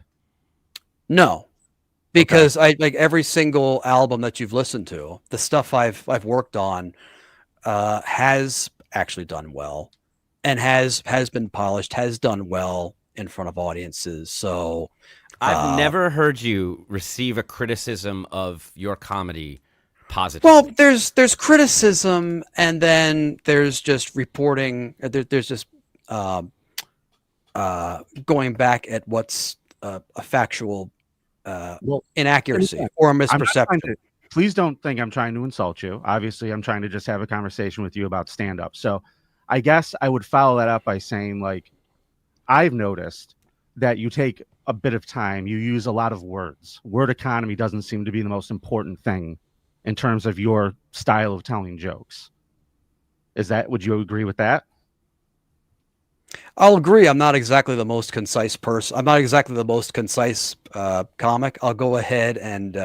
Speaker 12: No, because I like every single album that you've listened to, the stuff I've worked on has actually done well, and has been polished, has done well in front of audiences. So
Speaker 2: I've never heard you receive a criticism of your comedy positively.
Speaker 12: well, there's criticism, and then there's just reporting. There's just going back at what's a factual inaccuracy or a misperception.
Speaker 1: Please don't think I'm trying to insult you. Obviously, I'm trying to just have a conversation with you about stand-up. So I guess I would follow that up by saying, like, I've noticed that you take a bit of time. You use a lot of words. Word economy doesn't seem to be the most important thing in terms of your style of telling jokes. Would you agree with that?
Speaker 12: I'll agree. I'm not exactly the most concise person. I'm not exactly the most concise comic. I'll go ahead and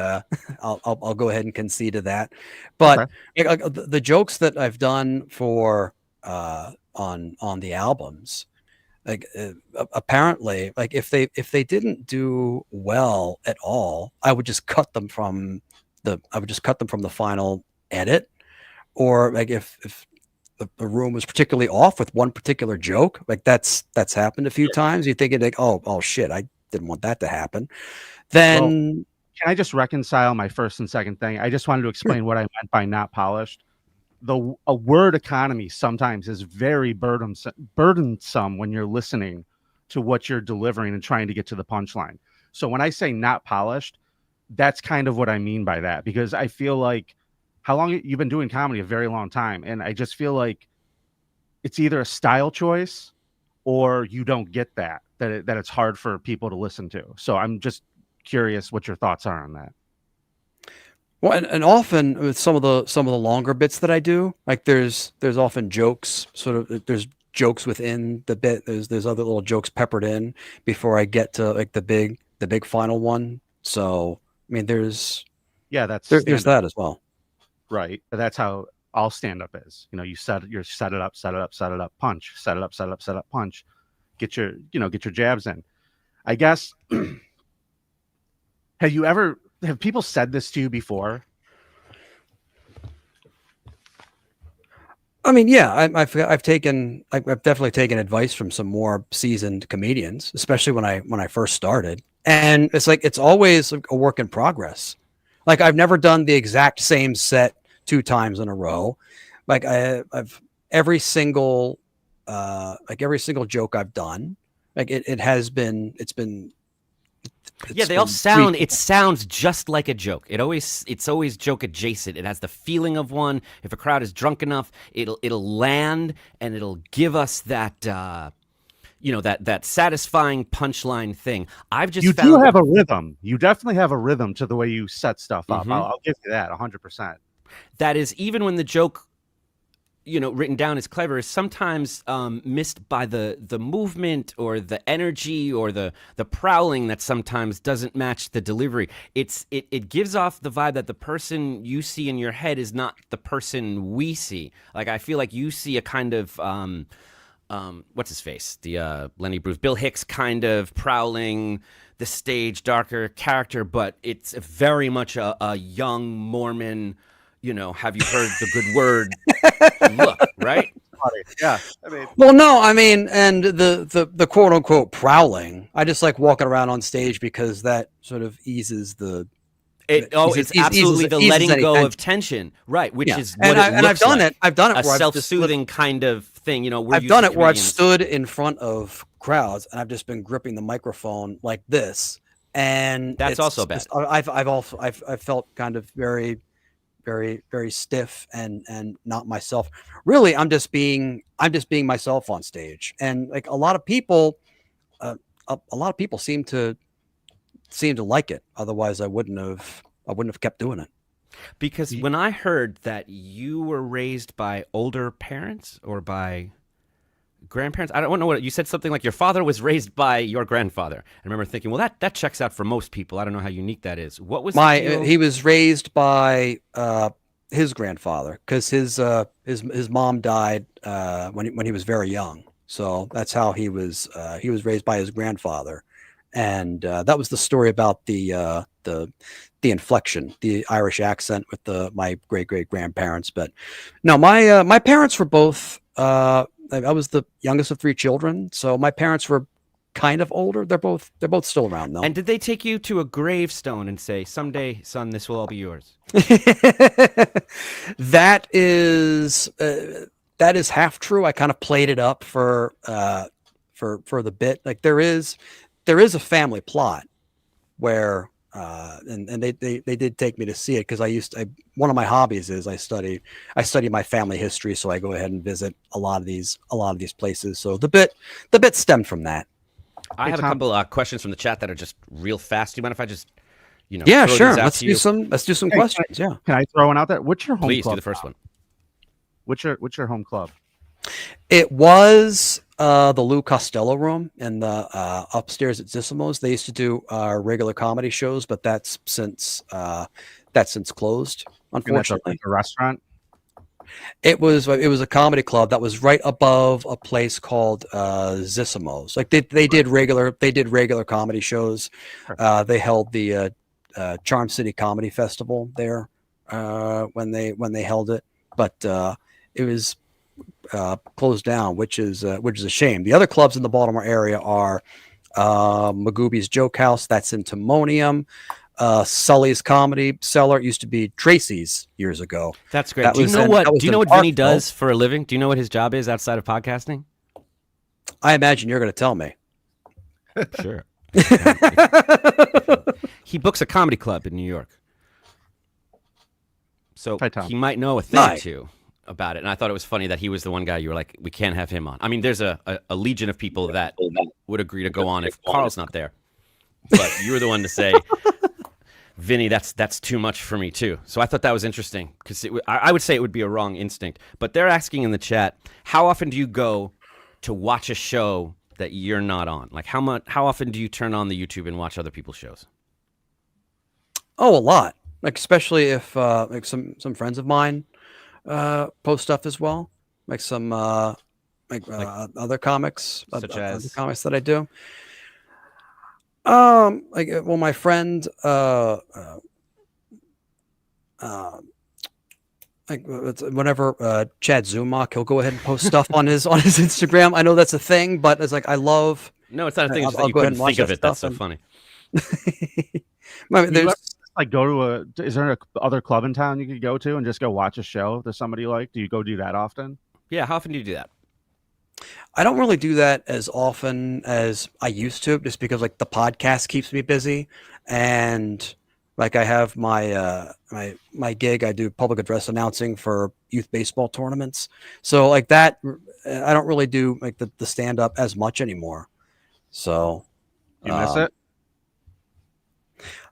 Speaker 12: I'll go ahead and concede to that. But the jokes that I've done for on the albums, like apparently, like if they didn't do well at all, I would just cut them from the final edit, or like if the room was particularly off with one particular joke, like that's happened a few times. You think like, oh shit, I didn't want that to happen. Then
Speaker 1: can I just reconcile my first and second thing? I just wanted to explain what I meant by not polished. a word economy sometimes is very burdensome when you're listening to what you're delivering and trying to get to the punchline. So when I say not polished, that's kind of what I mean by that, because I feel like how long you've been doing comedy, a very long time, and I just feel like it's either a style choice or you don't get that it's hard for people to listen to. So I'm just curious what your thoughts are on that.
Speaker 12: Well, and often with some of the longer bits that I do, like there's often jokes, sort of there's jokes within the bit. There's other little jokes peppered in before I get to like the big final one. So I mean, there's that as well.
Speaker 1: Right. That's how all stand up is. You know, you set it up, punch, set it up, punch. Get your jabs in. I guess have people said this to you before?
Speaker 12: I mean, yeah, I've definitely taken advice from some more seasoned comedians, especially when I first started. And it's like, it's always a work in progress. Like I've never done the exact same set 2 times in a row. Like I've every single joke I've done, like
Speaker 2: they all sound. It sounds just like a joke. It's always joke adjacent. It has the feeling of one. If a crowd is drunk enough, it'll land and it'll give us that that satisfying punchline thing. You do
Speaker 1: have a rhythm. You definitely have a rhythm to the way you set stuff up. Mm-hmm. I'll give you that 100%.
Speaker 2: That is, even when the joke, written down is clever, is sometimes missed by the movement or the energy or the prowling that sometimes doesn't match the delivery. It gives off the vibe that the person you see in your head is not the person we see. Like I feel like you see a kind of what's his face? The Lenny Bruce, Bill Hicks kind of prowling the stage, darker character, but it's very much a young Mormon. Have you heard the good word? Look, right?
Speaker 1: Yeah.
Speaker 12: And the quote unquote prowling, I just like walking around on stage because that sort of eases the.
Speaker 2: It's absolutely the letting go of tension, right? Which is what
Speaker 12: I've done it. I've done it.
Speaker 2: A self-soothing kind of thing.
Speaker 12: I've done it where I've stood in front of crowds and I've just been gripping the microphone like this, and
Speaker 2: that's also bad.
Speaker 12: I've felt kind of very, very, very stiff and not myself. Really, I'm just being myself on stage, and like a lot of people seem to like it. Otherwise, I wouldn't have kept doing it.
Speaker 2: Because when I heard that you were raised by older parents or by grandparents, I don't know what you said. Something like your father was raised by your grandfather. I remember thinking, well, that checks out for most people. I don't know how unique that is. What was
Speaker 12: he was raised by his grandfather, because his mom died when he was very young. So that's how he was raised by his grandfather. And that was the story about the inflection, the Irish accent with my great grandparents. But no, my parents were both. I was the youngest of 3 children, so my parents were kind of older. They're both still around though.
Speaker 2: And did they take you to a gravestone and say, "Someday, son, this will all be yours"?
Speaker 12: That is half true. I kind of played it up for the bit. Like there is a family plot where and they did take me to see it, because one of my hobbies is I study my family history, so I go ahead and visit a lot of these places. So the bit stemmed from that.
Speaker 2: I have a couple questions from the chat that are just real fast. Do you mind if I just
Speaker 12: yeah, sure. Let's do some questions.
Speaker 1: Can I throw one out there? What's your home
Speaker 2: Please
Speaker 1: club?
Speaker 2: do the first one.
Speaker 1: What's your home club?
Speaker 12: It was the Lou Costello room in the upstairs at Zissimo's. They used to do regular comedy shows, but that's since closed, unfortunately.
Speaker 1: Like a restaurant?
Speaker 12: It was a comedy club that was right above a place called Zissimo's. Like they did regular comedy shows. They held the Charm City Comedy Festival there when they held it, but it was closed down, which is a shame. The other clubs in the Baltimore area are Magooby's Joke House, that's in Timonium. Sully's Comedy Cellar. It used to be Tracy's years ago.
Speaker 2: That's great. Do you know what Vinnie does for a living? Do you know what his job is outside of podcasting?
Speaker 12: I imagine you're going to tell me.
Speaker 2: Sure. He books a comedy club in New York. So he might know a thing or two about it. And I thought it was funny that he was the one guy you were like, we can't have him on. I mean, there's a legion of people that would agree to go on if Carl's not there. But you were the one to say, Vinny, that's too much for me too. So I thought that was interesting because I would say it would be a wrong instinct. But they're asking in the chat, how often do you go to watch a show that you're not on? Like how often do you turn on the YouTube and watch other people's shows?
Speaker 12: Oh, a lot. Like especially if like some friends of mine post stuff as well. Like some other comics,
Speaker 2: such as
Speaker 12: other comics that I do. My friend whenever Chad Zumach, he'll go ahead and post stuff on his Instagram. I know that's a thing, but it's like I love.
Speaker 2: No, it's not a thing. It's that you couldn't think of it. That's so funny.
Speaker 1: Like go to is there a other club in town you could go to and just go watch a show if there's somebody you like? Do you go do that often?
Speaker 2: Yeah, how often do you do that?
Speaker 12: I don't really do that as often as I used to, just because like the podcast keeps me busy, and like I have my my gig. I do public address announcing for youth baseball tournaments, so like that I don't really do like the stand up as much anymore. So
Speaker 1: you miss it?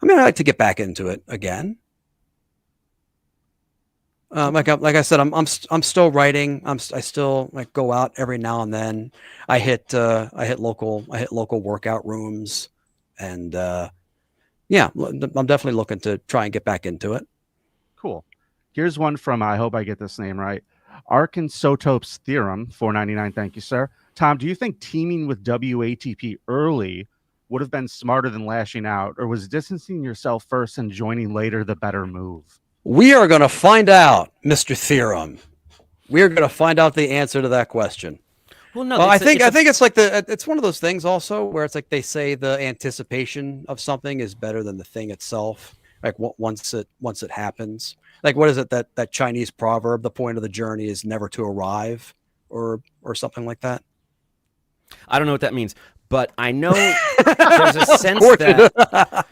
Speaker 12: I mean, I like to get back into it again. Like I said, I'm still writing. I still like go out every now and then. I hit local workout rooms, and yeah, I'm definitely looking to try and get back into it.
Speaker 1: Cool. Here's one from I hope I get this name right. Arkansotopes Theorem, $4.99. Thank you, sir. Tom, do you think teaming with WATP early would have been smarter than lashing out, or was distancing yourself first and joining later the better move?
Speaker 12: We are going to find out, Mr. Theorem. We are going to find out the answer to that question.
Speaker 2: Well, no,
Speaker 12: I think it's like it's one of those things also where it's like they say the anticipation of something is better than the thing itself. Like once it happens, like what is it that Chinese proverb? The point of the journey is never to arrive, or something like that.
Speaker 2: I don't know what that means, but I know there's a sense that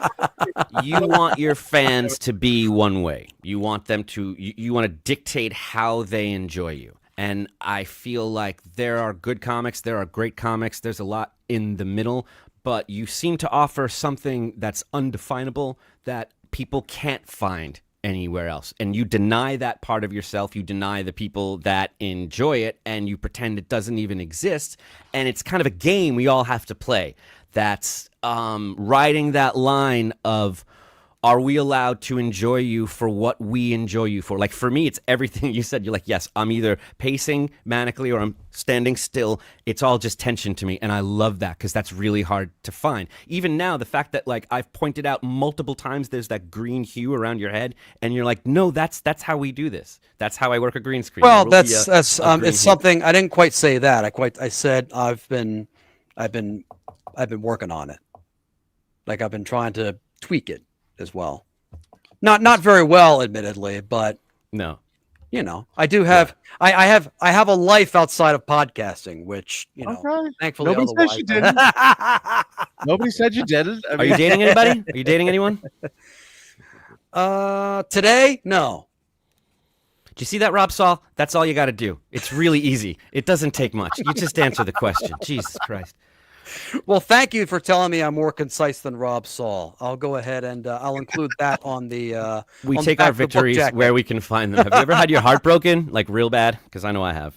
Speaker 2: you want your fans to be one way. You want them to, you want to dictate how they enjoy you. And I feel like there are good comics, there are great comics, there's a lot in the middle, but you seem to offer something that's undefinable that people can't find anywhere else. And you deny that part of yourself, you deny the people that enjoy it, and you pretend it doesn't even exist. And it's kind of a game we all have to play. That's riding that line of, are we allowed to enjoy you for what we enjoy you for? Like for me, it's everything you said. You're like, yes, I'm either pacing manically or I'm standing still. It's all just tension to me. And I love that because that's really hard to find. Even now, the fact that like I've pointed out multiple times there's that green hue around your head and you're like, no, that's how we do this. That's how I work a green screen.
Speaker 12: Well, that's it's something I didn't quite say that. I said I've been working on it. Like I've been trying to tweak it as well. Not very well, admittedly, but
Speaker 2: no,
Speaker 12: you know, I do have I have a life outside of podcasting, which, you know, thankfully
Speaker 1: nobody said you didn't. Nobody said you didn't.
Speaker 2: Are you dating anybody? Are you dating anyone?
Speaker 12: Today? No.
Speaker 2: Do you see that, Rob Saul? That's all you got to do. It's really easy. It doesn't take much. You just answer the question. Jesus Christ.
Speaker 12: Well, thank you for telling me I'm more concise than Rob Saul. I'll go ahead and I'll include that on the.
Speaker 2: We take our victories where we can find them. Have you ever had your heart broken, like real bad? Because I know I have.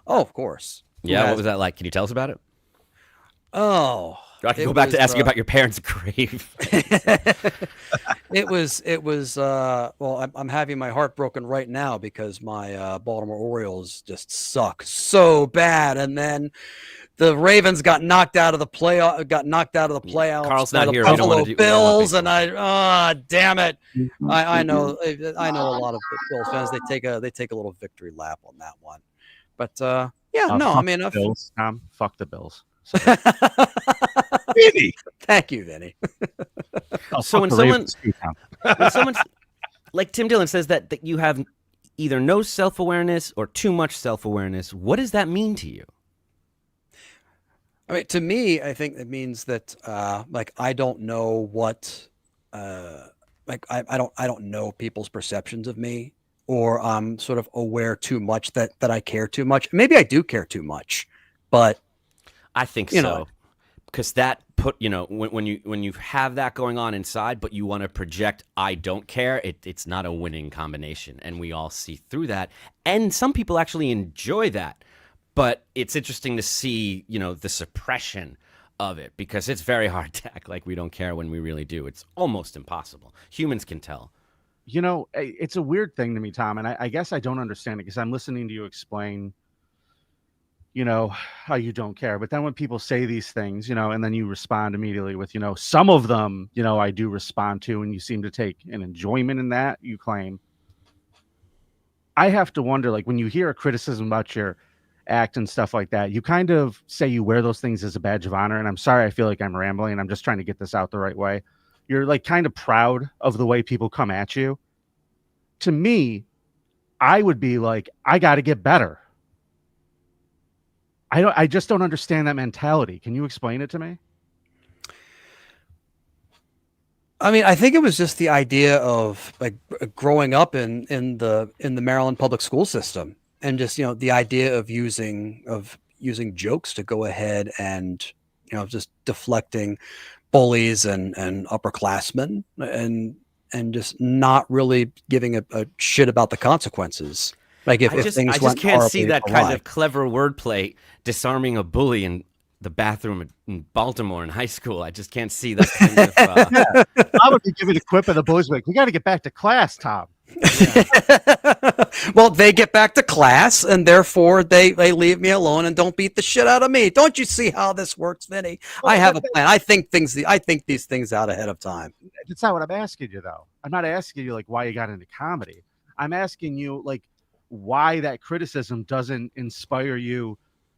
Speaker 12: Oh, of course.
Speaker 2: Yeah, what was that like? Can you tell us about it?
Speaker 12: Oh,
Speaker 2: I can go back to asking about your parents' grave.
Speaker 12: It was. Well, I'm having my heart broken right now because my Baltimore Orioles just suck so bad, and then the Ravens got knocked out of the playoffs.
Speaker 2: Carl's not here.
Speaker 12: We don't want to do Bills, and damn it! I know a lot of Bills fans. They take a little victory lap on that one, but I mean,
Speaker 1: Bills, Tom, fuck the Bills.
Speaker 12: Vinnie. Thank you, Vinnie.
Speaker 2: So when
Speaker 1: the
Speaker 2: someone,
Speaker 1: Ravens too, Tom.
Speaker 2: when someone like Tim Dillon says that you have either no self-awareness or too much self-awareness, what does that mean to you?
Speaker 12: I mean, to me, I think it means that like I don't know what like I don't know people's perceptions of me, or I'm sort of aware too much that I care too much. Maybe I do care too much, but
Speaker 2: I think
Speaker 12: you
Speaker 2: so.
Speaker 12: know.
Speaker 2: Because that when you have that going on inside, but you want to project I don't care, it's not a winning combination, and we all see through that. And some people actually enjoy that, but it's interesting to see the suppression of it, because it's very hard to act like we don't care when we really do. It's almost impossible. Humans can tell.
Speaker 1: It's a weird thing to me, Tom, and I guess I don't understand it because I'm listening to you explain how you don't care. But then when people say these things, and then you respond immediately with, some of them, I do respond to, and you seem to take an enjoyment in that, you claim. I have to wonder, like, when you hear a criticism about your act and stuff like that, you kind of say you wear those things as a badge of honor. And I'm sorry, I feel like I'm rambling, and I'm just trying to get this out the right way. You're like kind of proud of the way people come at you. To me, I would be like, I got to get better. I just don't understand that mentality. Can you explain it to me?
Speaker 12: I mean, I think it was just the idea of like growing up in the Maryland public school system, and just the idea of using jokes to go ahead and just deflecting bullies and upperclassmen, and just not really giving a shit about the consequences. Like if things
Speaker 2: I just
Speaker 12: went
Speaker 2: can't see
Speaker 12: horribly
Speaker 2: that
Speaker 12: awry.
Speaker 2: kind of clever wordplay disarming a bully in the bathroom in Baltimore in high school. I just can't see that kind of.
Speaker 1: I would be giving a quip of the boys like, we got to get back to class, Tom.
Speaker 12: Well, they get back to class, and therefore they leave me alone and don't beat the shit out of me. Don't you see how this works, Vinny? I have a plan. I think these things out ahead of time.
Speaker 1: That's not what I'm asking you, though. I'm not asking you like why you got into comedy. I'm asking you like why that criticism doesn't inspire you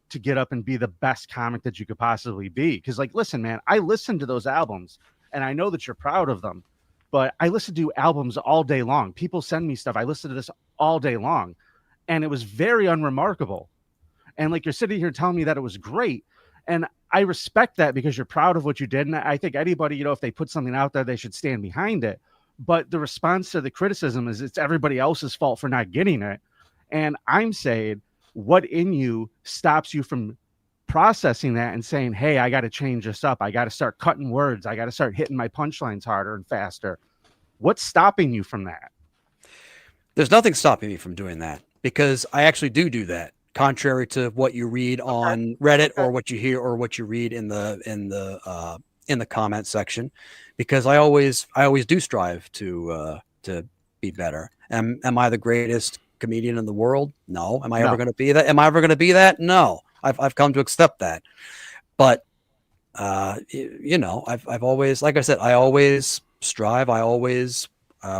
Speaker 1: to get up and be the best comic that you could possibly be. Because, like, listen, man, I listened to those albums, and I know that you're proud of them, but I listen to albums all day long. People send me stuff. I listen to this all day long, and it was very unremarkable. And like, you're sitting here telling me that it was great, and I respect that because you're proud of what you did. And I think anybody, if they put something out there, they should stand behind it. But the response to the criticism is it's everybody else's fault for not getting it. And I'm saying, what in you stops you from processing that and saying, hey, I got to change this up. I got to start cutting words. I got to start hitting my punchlines harder and faster. What's stopping you from that?
Speaker 12: There's nothing stopping me from doing that, because I actually do that, contrary to what you read on Reddit or what you hear or what you read in the comment section, because I always do strive to be better. Am I the greatest comedian in the world? No. Am I ever going to be that? Am I ever going to be that? No. I've come to accept that. But I've always, like I said, I always strive. I always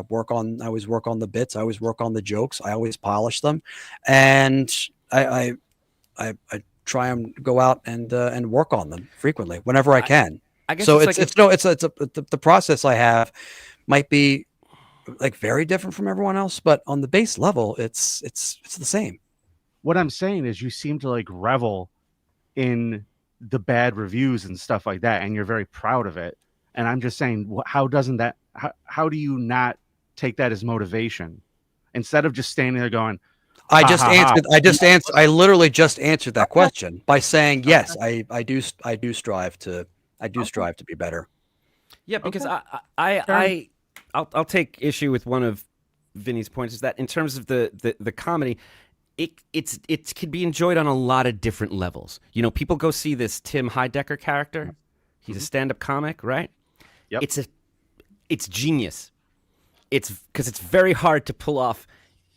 Speaker 12: work on the bits. I always work on the jokes. I always polish them, and I try and go out and work on them frequently whenever I can.
Speaker 2: I guess
Speaker 12: so
Speaker 2: it's
Speaker 12: the process I have might be like very different from everyone else, but on the base level, it's the same.
Speaker 1: What I'm saying is you seem to like revel in the bad reviews and stuff like that, and you're very proud of it. And I'm just saying, how do you not take that as motivation instead of just standing there going,
Speaker 12: I literally just answered that question by saying, yes, I do strive to be better.
Speaker 2: Yeah, because I'll take issue with one of Vinny's points, is that in terms of the comedy, it can be enjoyed on a lot of different levels. People go see this Tim Heidecker character. He's a stand-up comic, right?
Speaker 1: Yep.
Speaker 2: It's genius. It's because it's very hard to pull off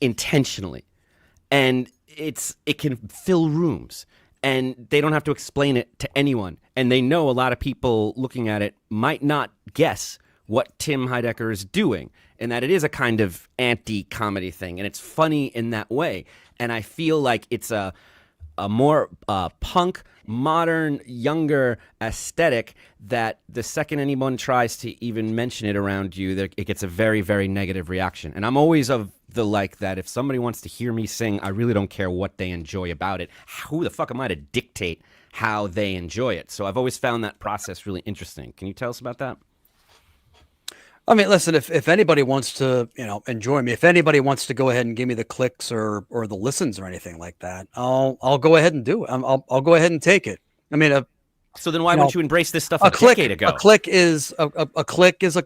Speaker 2: intentionally, and it can fill rooms, and they don't have to explain it to anyone, and they know a lot of people looking at it might not guess what Tim Heidecker is doing, and that it is a kind of anti-comedy thing, and it's funny in that way. And I feel like it's a a more punk, modern, younger aesthetic that the second anyone tries to even mention it around you, it gets a very, very negative reaction. And I'm always of the like that if somebody wants to hear me sing, I really don't care what they enjoy about it. Who the fuck am I to dictate how they enjoy it? So I've always found that process really interesting. Can you tell us about that?
Speaker 12: I mean, listen, if anybody wants to, enjoy me, if anybody wants to go ahead and give me the clicks or the listens or anything like that, I'll go ahead and do it. I'll go ahead and take it. I mean,
Speaker 2: so then why wouldn't you embrace this stuff a decade ago?
Speaker 12: A click is a click is a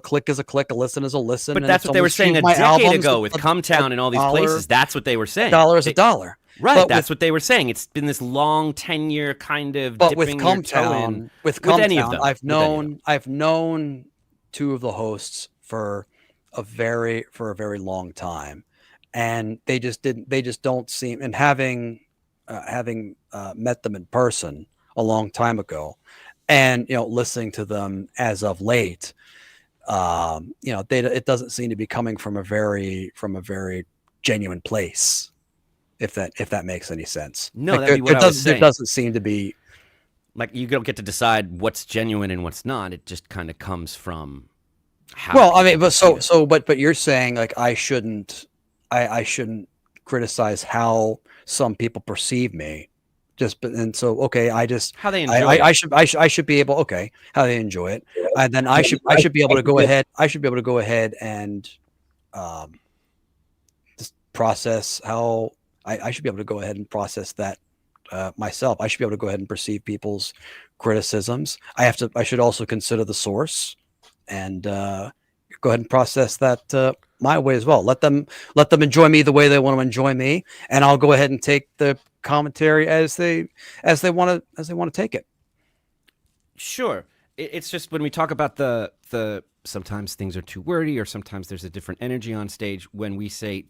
Speaker 12: click is a click. A listen is a listen.
Speaker 2: But that's what they were saying a decade ago with Cumtown and all these places. That's what they were saying.
Speaker 12: $1 is a dollar.
Speaker 2: Right, that's what they were saying. It's been this long 10-year kind of.
Speaker 12: But with Cumtown, I've known two of the hosts for a very long time, and they just don't seem. And having met them in person a long time ago, and listening to them as of late, it doesn't seem to be coming from a very genuine place. If that makes any sense.
Speaker 2: No, that'd be what I was saying.
Speaker 12: There doesn't seem to be.
Speaker 2: Like, you don't get to decide what's genuine and what's not. It just kind of comes from how.
Speaker 12: Well, I mean, but you're saying like I shouldn't criticize how some people perceive me. Okay,
Speaker 2: how they enjoy it.
Speaker 12: I should be able, okay, how they enjoy it, and then I should be able to go ahead. I should be able to go ahead and just process how I should be able to go ahead and process that myself. I should be able to go ahead and perceive people's criticisms. I should also consider the source and go ahead and process that my way as well. Let them enjoy me the way they want to enjoy me, and I'll go ahead and take the commentary as they want to take it.
Speaker 2: Sure. It's just when we talk about the sometimes things are too wordy or sometimes there's a different energy on stage. When we say,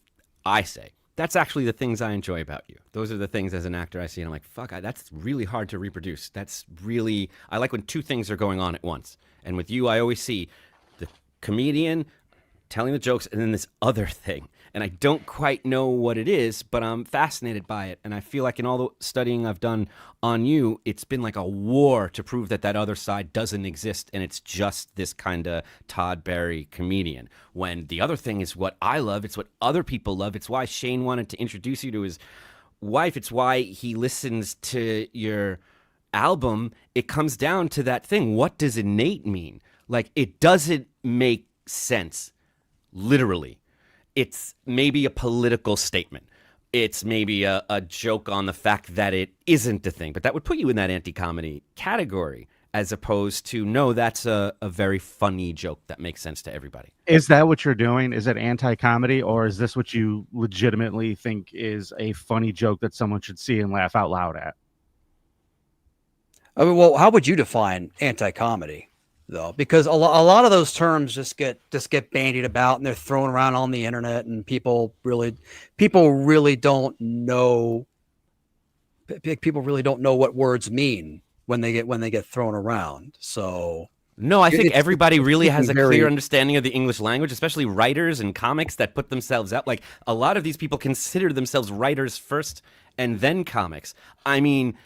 Speaker 2: I say, that's actually the things I enjoy about you. Those are the things as an actor I see, and I'm like, fuck, that's really hard to reproduce. I like when two things are going on at once. And with you, I always see the comedian telling the jokes and then this other thing. And I don't quite know what it is, but I'm fascinated by it. And I feel like in all the studying I've done on you, it's been like a war to prove that other side doesn't exist. And it's just this kind of Todd Barry comedian. When the other thing is what I love. It's what other people love. It's why Shane wanted to introduce you to his wife. It's why he listens to your album. It comes down to that thing. What does innate mean? Like, it doesn't make sense, literally. It's maybe a political statement. It's maybe a joke on the fact that it isn't a thing. But that would put you in that anti-comedy category, as opposed to, no, that's a very funny joke that makes sense to everybody.
Speaker 1: Is that what you're doing? Is it anti-comedy, or is this what you legitimately think is a funny joke that someone should see and laugh out loud at?
Speaker 12: I mean, well, how would you define anti-comedy? Though, because a lot of those terms just get bandied about and they're thrown around on the internet, and people really don't know. People really don't know what words mean when they get thrown around. So
Speaker 2: no, I think everybody really has a clear understanding of the English language, especially writers and comics that put themselves out. Like, a lot of these people consider themselves writers first and then comics. I mean,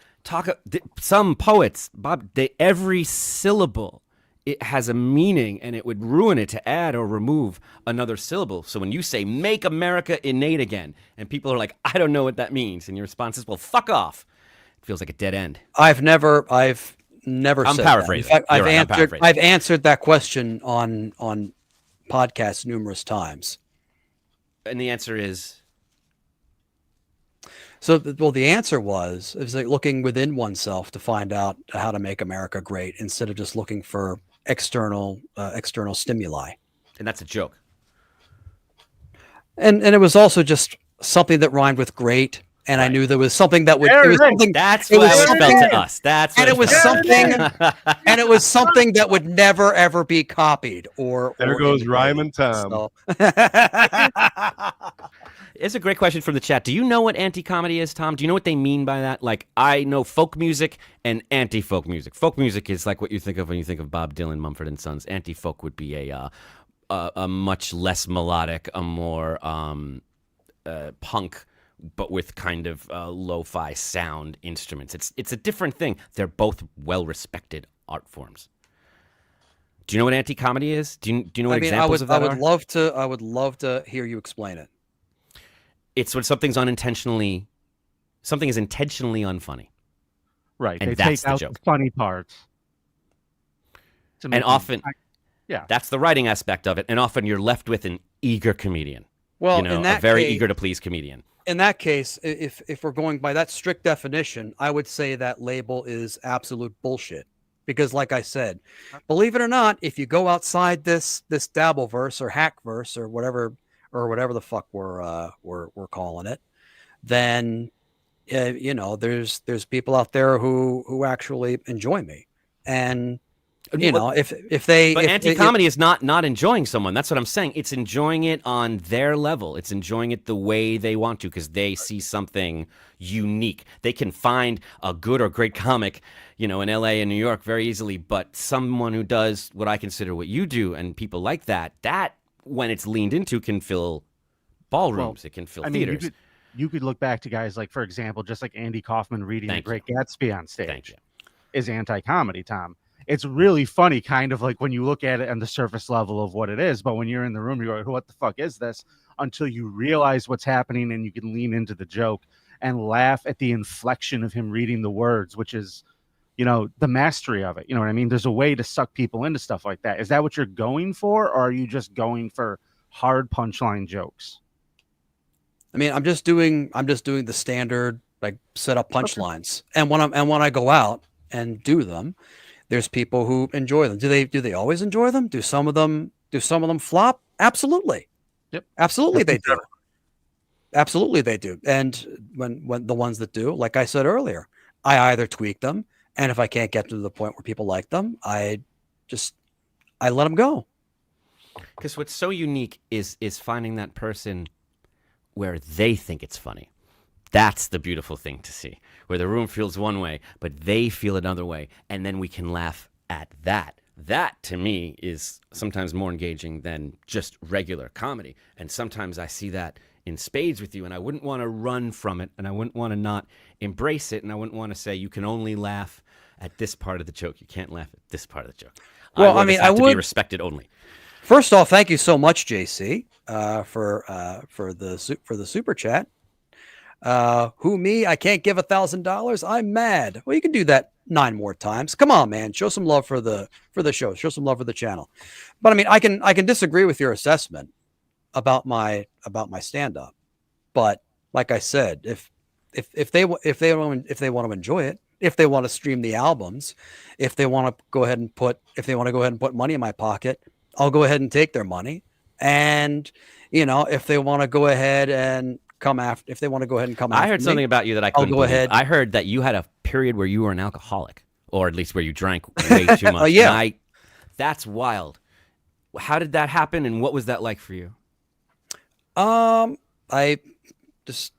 Speaker 2: some poets, Bob, every syllable, it has a meaning, and it would ruin it to add or remove another syllable. So when you say, make America innate again, and people are like, I don't know what that means, and your response is, well, fuck off. It feels like a dead end.
Speaker 12: I've never
Speaker 2: I'm
Speaker 12: said
Speaker 2: paraphrasing.
Speaker 12: That. In fact, I've answered that question on podcasts numerous times.
Speaker 2: And the answer is?
Speaker 12: So, the answer was, it was like looking within oneself to find out how to make America great, instead of just looking for external stimuli.
Speaker 2: And that's a joke.
Speaker 12: And it was also just something that rhymed with great. And right. I knew there was something that would.
Speaker 2: That's what it was spelled to us. And
Speaker 12: it was something that would never ever be copied.
Speaker 9: There goes Ryman Tom.
Speaker 12: So.
Speaker 2: It's a great question from the chat. Do you know what anti-comedy is, Tom? Do you know what they mean by that? Like, I know folk music and anti-folk music. Folk music is like what you think of when you think of Bob Dylan, Mumford & Sons. Anti-folk would be a much less melodic, a more punk but with kind of lo-fi sound instruments. It's a different thing. They're both well-respected art forms. Do you know what anti-comedy is? Do you know what examples of that are?
Speaker 12: I would love to hear you explain it.
Speaker 2: It's when something is intentionally unfunny.
Speaker 1: Right.
Speaker 2: And
Speaker 1: they
Speaker 2: that's
Speaker 1: take out
Speaker 2: the joke.
Speaker 1: the funny parts.
Speaker 2: And often, that's the writing aspect of it. And often you're left with an eager comedian.
Speaker 12: Well,
Speaker 2: you know,
Speaker 12: in that
Speaker 2: a very
Speaker 12: case,
Speaker 2: eager to please comedian.
Speaker 12: In that case, if we're going by that strict definition, I would say that label is absolute bullshit. Because, like I said, believe it or not, if you go outside this Dabbleverse or Hackverse or whatever the fuck we're calling it, then you know, there's people out there who actually enjoy me, and you know, but
Speaker 2: anti-comedy is not enjoying someone. That's what I'm saying. It's enjoying it on their level. It's enjoying it the way they want to because they see something unique. They can find a good or great comic, you know, in LA and New York very easily, but someone who does what I consider what you do and people like that when it's leaned into can fill ballrooms. It can fill theaters.
Speaker 1: You could look back to guys like, for example, just like Andy Kaufman reading The Great Gatsby on stage is anti-comedy, Tom. It's really funny, kind of like when you look at it on the surface level of what it is, but when you're in the room, you're like, what the fuck is this? Until you realize what's happening and you can lean into the joke and laugh at the inflection of him reading the words, which is, you know, the mastery of it. You know what I mean? There's a way to suck people into stuff like that. Is that what you're going for, or are you just going for hard punchline jokes?
Speaker 12: I mean, I'm just doing the standard like set up punchlines, and when I go out and do them, there's people who enjoy them. Do they always enjoy them? Do some of them flop? Absolutely.
Speaker 1: Yep.
Speaker 12: Absolutely they do. Absolutely they do. And when the ones that do, like I said earlier, I either tweak them, and if I can't get to the point where people like them, I let them go.
Speaker 2: Because what's so unique is finding that person where they think it's funny. That's the beautiful thing to see, where the room feels one way, but they feel another way, and then we can laugh at that. That, to me, is sometimes more engaging than just regular comedy. And sometimes I see that in spades with you, and I wouldn't want to run from it, and I wouldn't want to not embrace it, and I wouldn't want to say you can only laugh at this part of the joke. You can't laugh at this part of the joke.
Speaker 12: Well, I mean, I would
Speaker 2: be respected only.
Speaker 12: First off, thank you so much, JC, for the super chat. Who me? I can't give $1,000. I'm mad. Well, you can do that 9 more times. Come on, man. Show some love for the show. Show some love for the channel. But I mean, I can disagree with your assessment about my stand-up. But like I said, if they want to enjoy it, if they want to stream the albums, if they want to go ahead and put money in my pocket, I'll go ahead and take their money. And you know, if they want to go ahead and come after,
Speaker 2: I heard something about you that I couldn't
Speaker 12: go
Speaker 2: believe.
Speaker 12: ahead.
Speaker 2: I heard that you had a period where you were an alcoholic, or at least where you drank way too much.
Speaker 12: Yeah.
Speaker 2: That's wild. How did that happen, and what was that like for you?
Speaker 12: I just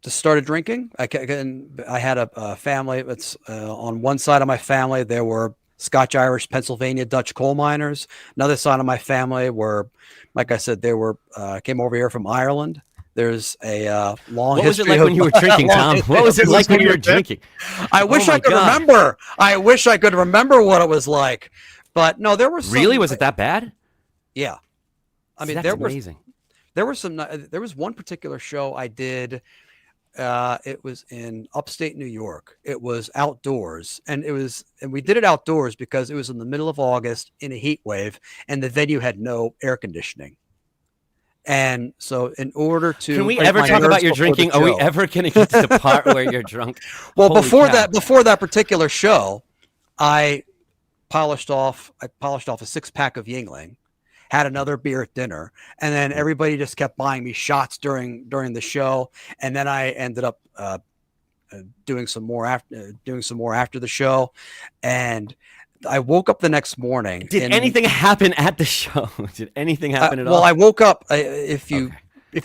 Speaker 12: started drinking. I had a family. It's on one side of my family there were Scotch, Irish, Pennsylvania, Dutch coal miners. Another side of my family were, like I said, they were came over here from Ireland. There's a long history.
Speaker 2: What was it like when you were drinking, Tom? What was it like when you were drinking?
Speaker 12: I wish I could remember. I wish I could remember what it was like. But no, there were some,
Speaker 2: really? Was it that bad?
Speaker 12: Yeah. I mean,
Speaker 2: that's amazing.
Speaker 12: There was one particular show I did. It was in upstate New York. It was outdoors, and we did it outdoors because it was in the middle of August in a heat wave, and the venue had no air conditioning. And so, in order to,
Speaker 2: can we ever talk about your drinking? Are we ever going to get to the part where you're drunk?
Speaker 12: Well, before that particular show, I polished off a 6-pack of Yingling. Had another beer at dinner, and then everybody just kept buying me shots during the show, and then I ended up doing some more after the show, and I woke up the next morning.
Speaker 2: Did anything happen at the show? Did anything happen at all?
Speaker 12: Well, I woke up. If you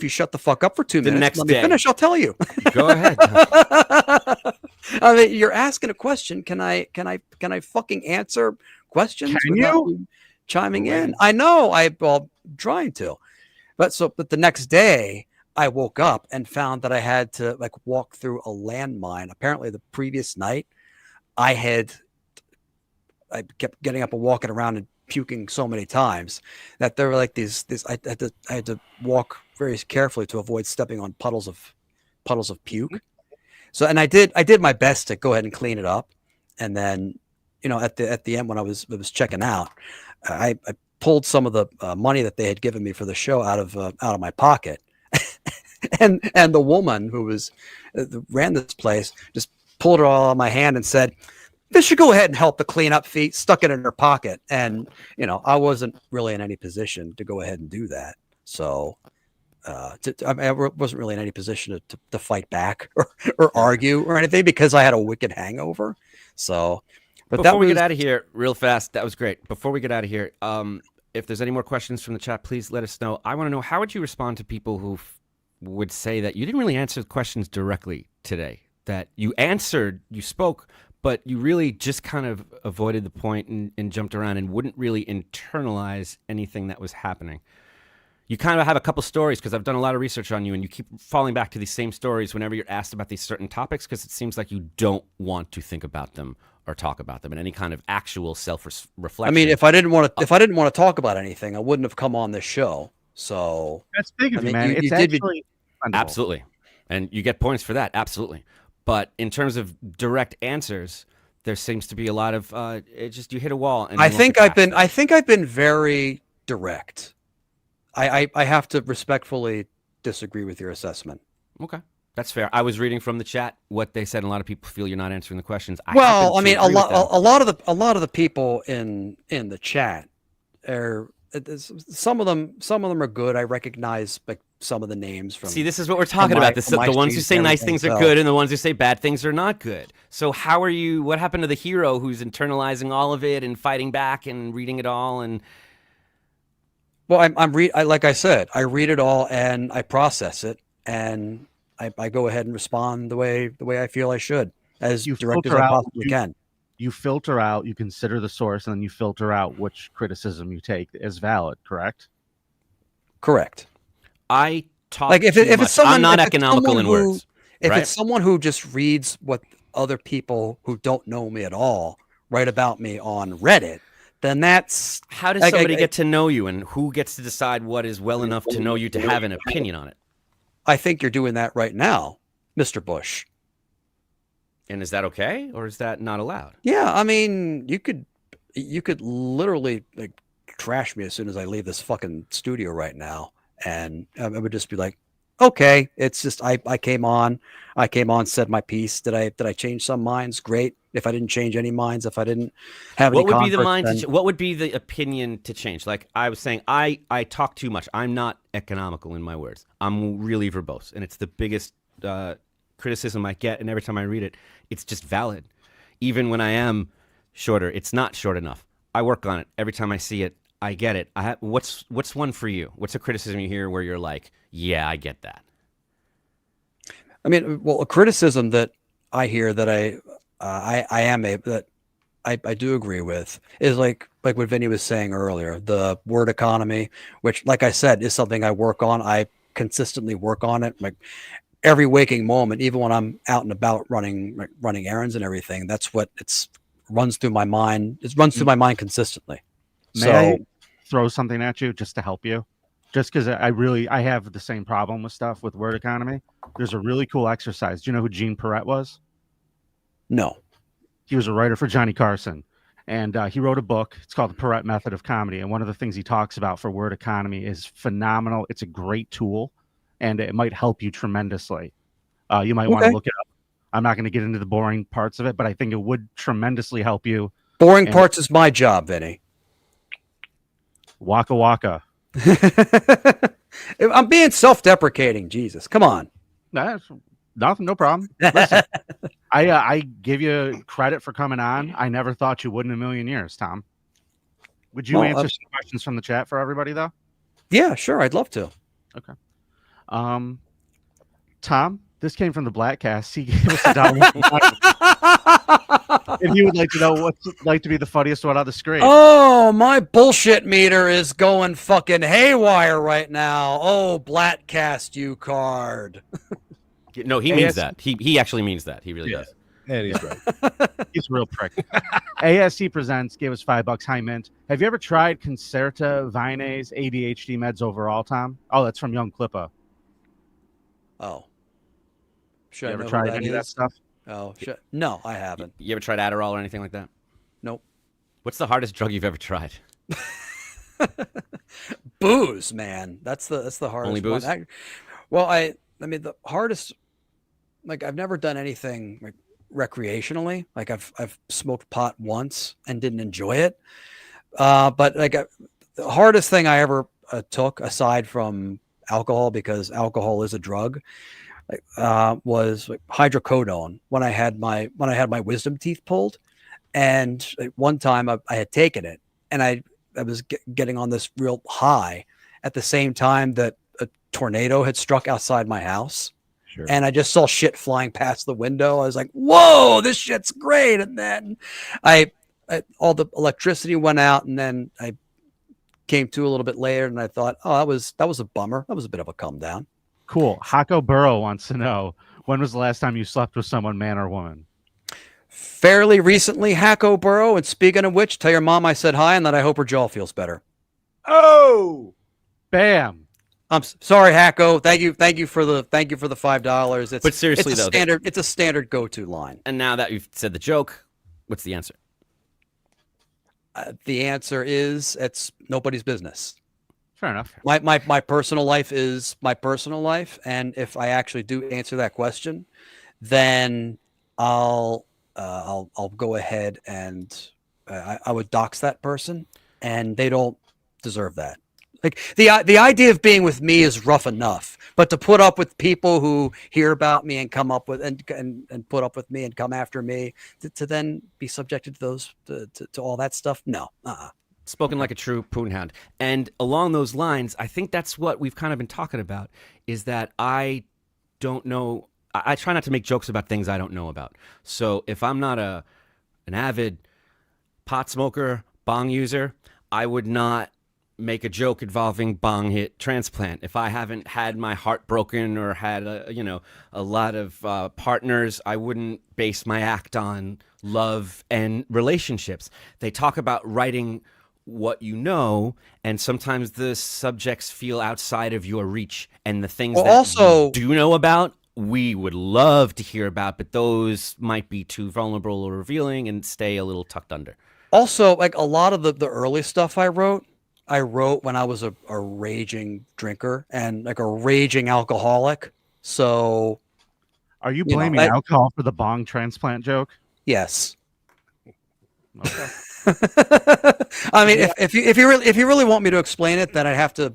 Speaker 12: shut the fuck up for 2 minutes,
Speaker 2: next
Speaker 12: let me
Speaker 2: day.
Speaker 12: finish. I'll tell you.
Speaker 2: Go ahead.
Speaker 12: I mean, you're asking a question. Can I fucking answer questions?
Speaker 1: Can you?
Speaker 12: Chiming in. I know. I'm trying to, But the next day I woke up and found that I had to like walk through a landmine. Apparently the previous night I kept getting up and walking around and puking so many times that there were like these I had to walk very carefully to avoid stepping on puddles of puke. So, and I did my best to go ahead and clean it up. And then, at the end when I was checking out, I pulled some of the money that they had given me for the show out of my pocket. and the woman who ran this place just pulled it all out of my hand and said, "This should go ahead and help the cleanup fee." Stuck it in her pocket. And, I wasn't really in any position to go ahead and do that. So I wasn't really in any position to fight back or argue or anything because I had a wicked hangover. So, but
Speaker 2: before we get out of here real fast, that was great. Before we get out of here, if there's any more questions from the chat, please let us know. I want to know, how would you respond to people who would say that you didn't really answer the questions directly today, that you answered, you spoke, but you really just kind of avoided the point and jumped around and wouldn't really internalize anything that was happening? You kind of have a couple stories, because I've done a lot of research on you, and you keep falling back to these same stories whenever you're asked about these certain topics, because it seems like you don't want to think about them or talk about them in any kind of actual self-reflection.
Speaker 12: I mean, if I didn't want to talk about anything, I wouldn't have come on this show. So
Speaker 1: that's big of you, man. It's actually
Speaker 2: absolutely, and you get points for that, absolutely. But in terms of direct answers, there seems to be a lot of you hit a wall. And
Speaker 12: I think I've been very direct. I have to respectfully disagree with your assessment.
Speaker 2: Okay, that's fair. I was reading from the chat what they said, and a lot of people feel you're not answering the questions.
Speaker 12: A lot of the people in the chat are, some of them are good. I recognize like some of the names from.
Speaker 2: See, this is what we're talking about. The ones who say nice things are good, and the ones who say bad things are not good. So how are you? What happened to the hero who's internalizing all of it and fighting back and reading it all and?
Speaker 12: Well, like I said, I read it all and I process it, and I go ahead and respond the way I feel I should, as direct as I possibly can.
Speaker 1: You filter out, you consider the source, and then you filter out which criticism you take as valid. Correct.
Speaker 12: Correct.
Speaker 2: I talk
Speaker 12: like if it's someone,
Speaker 2: I'm not economical in words.
Speaker 12: If it's someone who just reads what other people who don't know me at all write about me on Reddit, then that's
Speaker 2: how does somebody get to know you, and who gets to decide what is well enough to know you to have an opinion on it?
Speaker 12: I think you're doing that right now, Mr. Busch.
Speaker 2: And is that okay, or is that not allowed?
Speaker 12: Yeah, I mean, you could literally like trash me as soon as I leave this fucking studio right now, and I would just be like, okay, it's just I came on, said my piece. Did I change some minds? Great. If I didn't change any minds, if I didn't have any,
Speaker 2: what would be the mind? What would be the opinion to change? Like I was saying, I talk too much. I'm not economical in my words. I'm really verbose, and it's the biggest criticism I get. And every time I read it, it's just valid. Even when I am shorter, it's not short enough. I work on it. Every time I see it, I get it. What's one for you? What's a criticism you hear where you're like, yeah, I get that?
Speaker 12: I mean, well, a criticism that I hear that I do agree with is like what Vinnie was saying earlier, the word economy, which, like I said, is something I work on. I consistently work on it, like every waking moment, even when I'm out and about running errands and everything. That's what runs through my mind. It runs through my mind consistently.
Speaker 1: May I throw something at you just to help you? Just because I have the same problem with stuff with word economy. There's a really cool exercise. Do you know who Gene Perrette was?
Speaker 12: No.
Speaker 1: He was a writer for Johnny Carson, and he wrote a book. It's called The Perrette Method of Comedy, and one of the things he talks about for word economy is phenomenal. It's a great tool, and it might help you tremendously. You might want to look it up. I'm not going to get into the boring parts of it, but I think it would tremendously help you.
Speaker 12: Boring parts is my job, Vinny.
Speaker 1: Waka waka.
Speaker 12: I'm being self-deprecating. Jesus, come on.
Speaker 1: That's nothing, no problem. Listen, I give you credit for coming on. I never thought you would in a million years, Tom. Would you answer some questions from the chat for everybody, though?
Speaker 12: Yeah, sure. I'd love to.
Speaker 1: Okay. Tom, This came from the Blackcast. He gave us $1. If you would like to know what's like to be the funniest one on the screen.
Speaker 12: Oh, my bullshit meter is going fucking haywire right now. Oh, Blackcast, you card.
Speaker 2: No, he means that. He actually means that. He really does.
Speaker 9: And he's right.
Speaker 1: He's a real prick. ASC Presents gave us $5. Hi, Mint. Have you ever tried Concerta Vine's ADHD meds overall, Tom? Oh, that's from Young Clippa.
Speaker 12: Oh. Should
Speaker 1: You
Speaker 12: I
Speaker 1: ever
Speaker 12: know
Speaker 1: tried
Speaker 12: who
Speaker 1: any of
Speaker 12: that
Speaker 1: that
Speaker 12: is?
Speaker 1: stuff?
Speaker 12: Oh, no, I haven't.
Speaker 2: You ever tried Adderall or anything like that?
Speaker 12: Nope.
Speaker 2: What's the hardest drug you've ever tried?
Speaker 12: Booze, man. That's the hardest.
Speaker 2: Only booze?
Speaker 12: One. I mean, the hardest. Like, I've never done anything like recreationally. Like, I've smoked pot once and didn't enjoy it. But like the hardest thing I ever took, aside from alcohol, because alcohol is a drug, was like hydrocodone when I had my wisdom teeth pulled. And one time I had taken it, and I was getting on this real high at the same time that a tornado had struck outside my house.
Speaker 9: Sure.
Speaker 12: And I just saw shit flying past the window. I was like, whoa, this shit's great. And then all the electricity went out, and then I came to a little bit later, and I thought, oh, that was a bummer. That was a bit of a come down.
Speaker 1: Cool. Hako Burrow wants to know, when was the last time you slept with someone, man or woman?
Speaker 12: Fairly recently, Hako Burrow. And speaking of which, tell your mom I said hi and that I hope her jaw feels better.
Speaker 9: Oh,
Speaker 1: bam.
Speaker 12: I'm sorry, Hako. Thank you for the $5.
Speaker 2: But seriously, though,
Speaker 12: it's a standard go-to line.
Speaker 2: And now that you've said the joke, what's the answer?
Speaker 12: The answer is it's nobody's business.
Speaker 1: Fair enough.
Speaker 12: My personal life is my personal life, and if I actually do answer that question, then I'll go ahead and I would dox that person, and they don't deserve that. Like the idea of being with me is rough enough, but to put up with people who hear about me and come up with and put up with me and come after me to then be subjected to those to all that stuff, no.
Speaker 2: Spoken like a true poonhound. And along those lines, I think that's what we've kind of been talking about, is that I don't know. I try not to make jokes about things I don't know about. So if I'm not an avid pot smoker, bong user, I would not make a joke involving bong hit transplant. If I haven't had my heart broken or had a lot of partners, I wouldn't base my act on love and relationships. They talk about writing what you know, and sometimes the subjects feel outside of your reach, and the things you do know about, we would love to hear about, but those might be too vulnerable or revealing and stay a little tucked under.
Speaker 12: Also, like a lot of the early stuff I wrote when I was a raging drinker and like a raging alcoholic. So
Speaker 1: are you blaming alcohol for the bong transplant joke?
Speaker 12: Yes.
Speaker 1: Okay.
Speaker 12: I mean, if you really want me to explain it, then I'd have to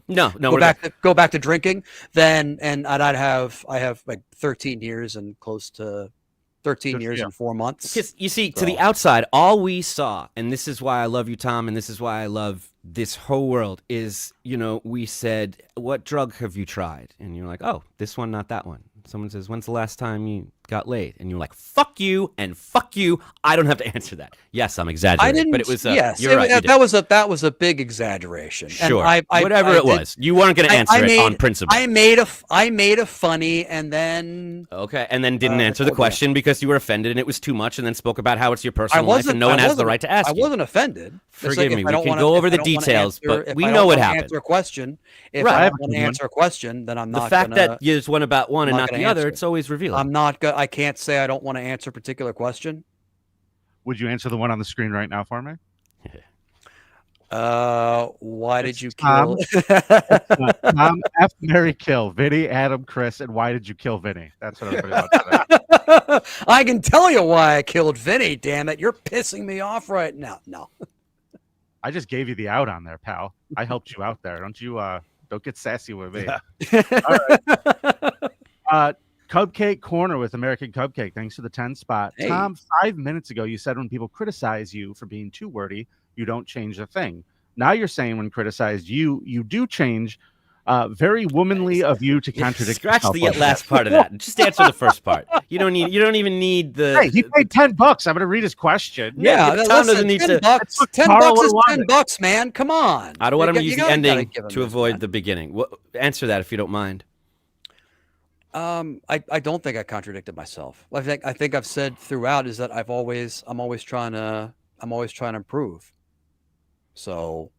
Speaker 12: go back to drinking. Then I have like 13 years and close to 13 years and 4 months.
Speaker 2: Because you see, to the outside, all we saw, and this is why I love you, Tom, and this is why I love this whole world, is, we said, what drug have you tried? And you're like, oh, this one, not that one. Someone says, when's the last time you got laid? And you're like, fuck you and fuck you. I don't have to answer that. Yes, I'm exaggerating, but it was
Speaker 12: yes,
Speaker 2: you're right,
Speaker 12: that was a big exaggeration.
Speaker 2: Sure,
Speaker 12: and
Speaker 2: whatever it was, you weren't going to answer it on principle.
Speaker 12: I made a funny, and then
Speaker 2: didn't answer the question because you were offended and it was too much, and then spoke about how it's your personal life and no one has the right to ask you.
Speaker 12: I wasn't offended.
Speaker 2: Forgive me. We can go over the details, but we know what happened.
Speaker 12: Answer a question. If I don't want to answer a question, then I'm not.
Speaker 2: The fact that you just one about one and not the other, it's always revealing.
Speaker 12: I'm not good. I can't say I don't want to answer a particular question.
Speaker 1: Would you answer the one on the screen right now for me?
Speaker 12: Why did you kill
Speaker 1: Tom, F, Mary, kill Vinnie, Adam, Chris, and why did you kill Vinnie? That's what everybody wants to know.
Speaker 12: I can tell you why I killed Vinnie. Damn it, you're pissing me off right now. No,
Speaker 1: I just gave you the out on there, pal. I helped you out there. Don't get sassy with me.
Speaker 9: Yeah.
Speaker 1: All right. Cupcake Corner with American Cupcake. Thanks for the 10 spot.
Speaker 12: Hey.
Speaker 1: Tom, 5 minutes ago, you said when people criticize you for being too wordy, you don't change a thing. Now you're saying when criticized, you do change Very womanly of you to contradict
Speaker 2: Scratch
Speaker 1: yourself
Speaker 2: the
Speaker 1: like
Speaker 2: last
Speaker 1: that.
Speaker 2: part of that. Just answer the first part. You don't even need the.
Speaker 1: Hey, he paid $10. I'm going to read his question.
Speaker 12: Yeah,
Speaker 2: Tom
Speaker 12: listen,
Speaker 2: doesn't need
Speaker 12: 10
Speaker 2: to-
Speaker 12: bucks.
Speaker 1: That's what
Speaker 12: 10
Speaker 1: Carl
Speaker 12: bucks is
Speaker 1: would've wanted.
Speaker 12: $10, man. Come on.
Speaker 2: I don't want him to
Speaker 12: You
Speaker 2: use the
Speaker 12: gotta
Speaker 2: ending
Speaker 12: give him
Speaker 2: to
Speaker 12: this,
Speaker 2: avoid
Speaker 12: man.
Speaker 2: the beginning. Answer that if you don't mind.
Speaker 12: I don't think I contradicted myself. I think I've said throughout is that I'm always trying to improve. So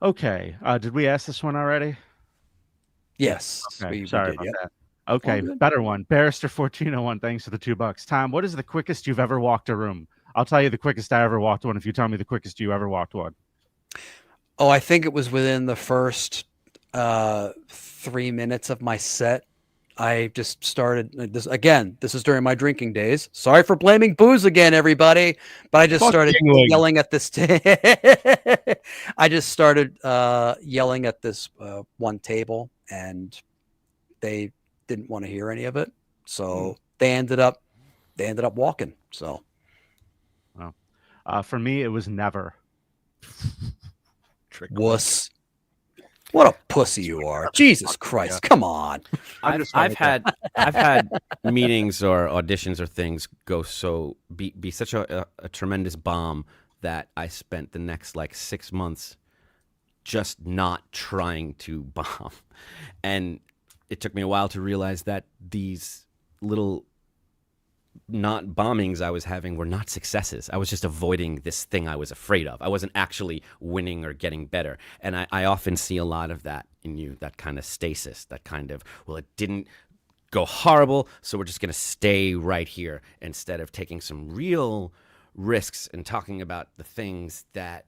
Speaker 1: Okay. Did we ask this one already?
Speaker 12: yes,
Speaker 1: Okay.
Speaker 12: we
Speaker 1: Sorry
Speaker 12: did,
Speaker 1: about
Speaker 12: yeah.
Speaker 1: that. Okay.
Speaker 12: good.
Speaker 1: Better one. Barrister 1401. Thanks for the $2. Tom, what is the quickest you've ever walked a room? I'll tell you the quickest I ever walked one if you tell me the quickest you ever walked one.
Speaker 12: Oh, I think it was within the first 3 minutes of my set. I just started this again. This is during my drinking days. Sorry for blaming booze again, everybody. But I just
Speaker 1: Fuck
Speaker 12: started
Speaker 1: Yingling.
Speaker 12: yelling at this. I just started yelling at this one table, and they didn't want to hear any of it. So they ended up walking. So
Speaker 1: For me, it was never.
Speaker 12: wuss. What a pussy you are. Jesus Christ. Come on.
Speaker 2: I've had meetings or auditions or things be such a tremendous bomb that I spent the next like 6 months just not trying to bomb. And it took me a while to realize that these little not bombings I was having were not successes. I was just avoiding this thing I was afraid of. I wasn't actually winning or getting better. And I often see a lot of that in you, that kind of stasis, that kind of, well, it didn't go horrible, so we're just going to stay right here instead of taking some real risks and talking about the things that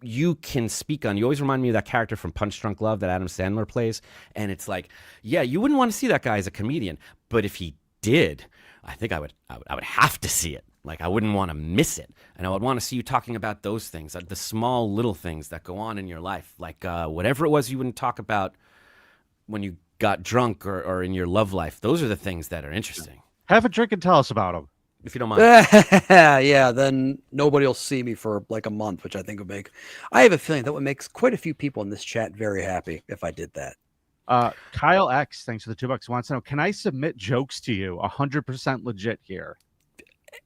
Speaker 2: you can speak on. You always remind me of that character from Punch Drunk Love that Adam Sandler plays. And it's like, yeah, you wouldn't want to see that guy as a comedian, but if he did, I think I would have to see it. Like, I wouldn't want to miss it. And I would want to see you talking about those things, the small little things that go on in your life. Like whatever it was you wouldn't talk about when you got drunk or in your love life. Those are the things that are interesting.
Speaker 1: Have a drink and tell us about them.
Speaker 2: If you don't mind.
Speaker 12: Yeah, then nobody will see me for like a month, which I think would make, I have a feeling that would make quite a few people in this chat very happy if I did that.
Speaker 1: Kyle X, thanks for the $2, wants to know, can I submit jokes to you? 100% legit here.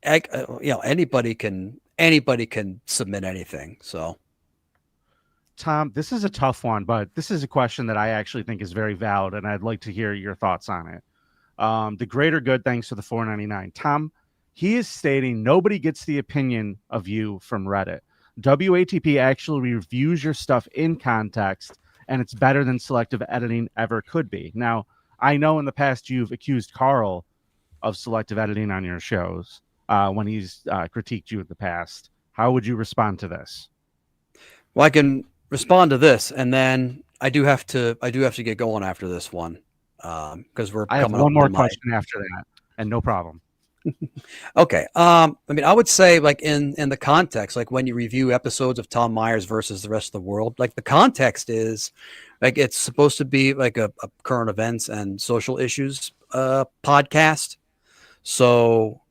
Speaker 12: Anybody can submit anything. So,
Speaker 1: Tom, this is a tough one, but this is a question that I actually think is very valid, and I'd like to hear your thoughts on it. The Greater Good, thanks for the $4.99. Tom, he is stating nobody gets the opinion of you from Reddit. WATP actually reviews your stuff in context, and it's better than selective editing ever could be. Now, I know in the past you've accused Carl of selective editing on your shows when he's critiqued you in the past. How would you respond to this?
Speaker 12: Well, I can respond to this, and then I do have to get going after this one because
Speaker 1: I have one more question after that, and no problem.
Speaker 12: Okay. I mean, I would say like in the context, like when you review episodes of Tom Myers versus the rest of the world, like the context is like it's supposed to be like a current events and social issues podcast. So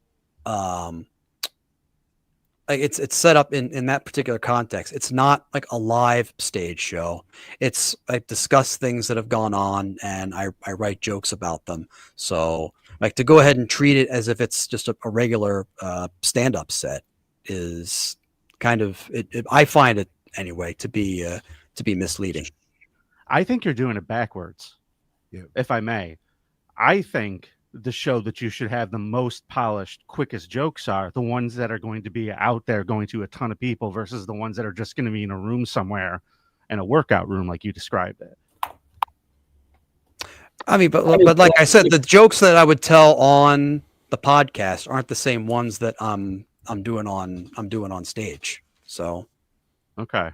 Speaker 12: like it's set up in that particular context. It's not like a live stage show. It's I discuss things that have gone on and I write jokes about them. So like to go ahead and treat it as if it's just a regular stand-up set is kind of I find it anyway to be misleading.
Speaker 1: I think you're doing it backwards.
Speaker 9: Yeah.
Speaker 1: If I may. I think the show that you should have the most polished, quickest jokes are the ones that are going to be out there going to a ton of people versus the ones that are just going to be in a room somewhere, in a workout room like you described it.
Speaker 12: I mean, but like I said, the jokes that I would tell on the podcast aren't the same ones that I'm doing on stage. So
Speaker 1: okay.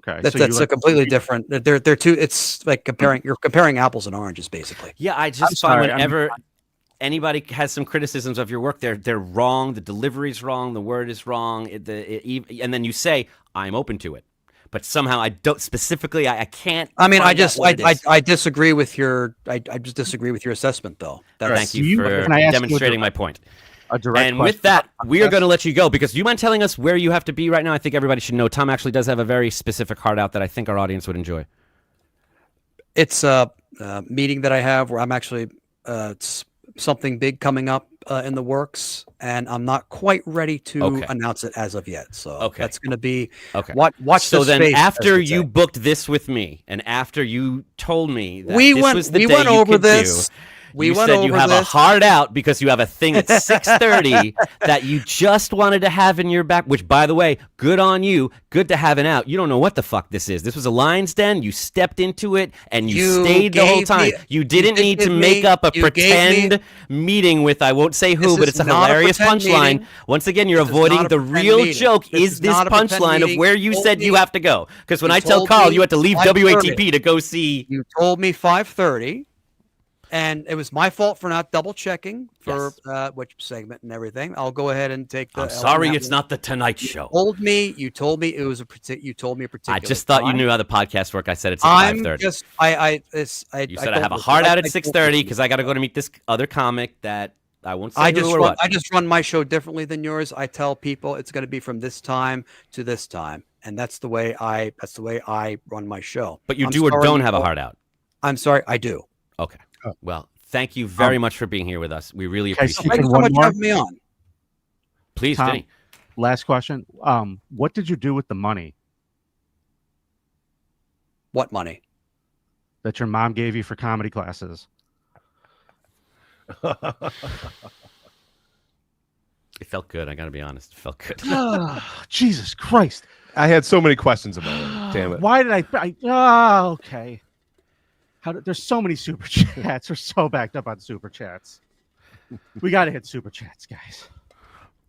Speaker 12: That's a completely different. They're two. It's like you're comparing apples and oranges, basically.
Speaker 2: Yeah, I just find whenever anybody has some criticisms of your work, they're wrong. The delivery's wrong. The word is wrong. And then you say, "I'm open to it," but somehow I don't specifically. I can't.
Speaker 12: I mean, I disagree with your. I just disagree with your assessment, though.
Speaker 2: Thank you for demonstrating my point.
Speaker 1: A direct
Speaker 2: And with that, we are going to let you go because do you mind telling us where you have to be right now? I think everybody should know. Tom actually does have a very specific heart out that I think our audience would enjoy.
Speaker 12: It's a meeting that I have where I'm actually something big coming up in the works, and I'm not quite ready to announce it as of yet. So that's going to be watch.
Speaker 2: So
Speaker 12: this
Speaker 2: then,
Speaker 12: space,
Speaker 2: after
Speaker 12: as they
Speaker 2: you
Speaker 12: say.
Speaker 2: booked this with me, and after you told me that
Speaker 12: We
Speaker 2: this
Speaker 12: went-
Speaker 2: was the
Speaker 12: we
Speaker 2: day
Speaker 12: went
Speaker 2: you
Speaker 12: over
Speaker 2: could
Speaker 12: this.
Speaker 2: do,
Speaker 12: We
Speaker 2: you
Speaker 12: went
Speaker 2: said you
Speaker 12: over
Speaker 2: have a
Speaker 12: this.
Speaker 2: hard out because you have a thing at 6:30 that you just wanted to have in your back. Which, by the way, good on you. Good to have it out. You don't know what the fuck this is. This was a lion's den. You stepped into it and you stayed the whole
Speaker 12: gave
Speaker 2: time.
Speaker 12: me-
Speaker 2: You didn't
Speaker 12: did
Speaker 2: need to
Speaker 12: give
Speaker 2: make
Speaker 12: me-
Speaker 2: up a
Speaker 12: you gave me-
Speaker 2: pretend meeting with I won't say who,
Speaker 12: This
Speaker 2: but
Speaker 12: is
Speaker 2: it's a
Speaker 12: not a
Speaker 2: hilarious
Speaker 12: pretend
Speaker 2: punchline.
Speaker 12: meeting.
Speaker 2: Once again, you're
Speaker 12: This is
Speaker 2: avoiding
Speaker 12: not a
Speaker 2: the
Speaker 12: pretend
Speaker 2: real
Speaker 12: meeting.
Speaker 2: joke.
Speaker 12: This
Speaker 2: Is
Speaker 12: is
Speaker 2: this
Speaker 12: not a pretend
Speaker 2: punchline of
Speaker 12: meeting.
Speaker 2: where you
Speaker 12: Told
Speaker 2: said you
Speaker 12: me-
Speaker 2: have to go? Because when
Speaker 12: you
Speaker 2: I tell
Speaker 12: told
Speaker 2: Carl
Speaker 12: me
Speaker 2: you had to leave
Speaker 12: 5:30.
Speaker 2: WATP to go see.
Speaker 12: You told me 5:30, and it was my fault for not double checking for which segment and everything. I'll go ahead and take the.
Speaker 2: I'm sorry, it's not the Tonight Show.
Speaker 12: You told me it was you told me a particular.
Speaker 2: I just thought you
Speaker 12: time.
Speaker 2: knew how the podcast worked. I said it's at
Speaker 12: I'm
Speaker 2: 5:30.
Speaker 12: just
Speaker 2: You said I have a hard out at 6:30 because I got to go to meet this other comic that I won't say who or what.
Speaker 12: I just run my show differently than yours. I tell people it's going to be from this time to this time, and that's the way I run my show.
Speaker 2: But you
Speaker 12: I'm
Speaker 2: do or
Speaker 12: sorry
Speaker 2: don't
Speaker 12: you
Speaker 2: have a
Speaker 12: don't-
Speaker 2: hard out.
Speaker 12: I'm sorry, I do.
Speaker 2: Okay. Well, thank you very much for being here with us. We really
Speaker 1: Can I
Speaker 2: appreciate
Speaker 1: sneak
Speaker 2: it.
Speaker 1: in
Speaker 12: Thank you so
Speaker 1: one
Speaker 12: much for
Speaker 1: more?
Speaker 12: having me on.
Speaker 2: Please,
Speaker 1: Tom,
Speaker 2: Vinny.
Speaker 1: last question. What did you do with the money
Speaker 12: What money?
Speaker 1: that your mom gave you for comedy classes?
Speaker 2: It felt good. I got to be honest. It felt good.
Speaker 1: Jesus Christ.
Speaker 9: I had so many questions about it. Damn it.
Speaker 1: Why did okay. There's so many super chats. We're so backed up on super chats. We got to hit super chats, guys.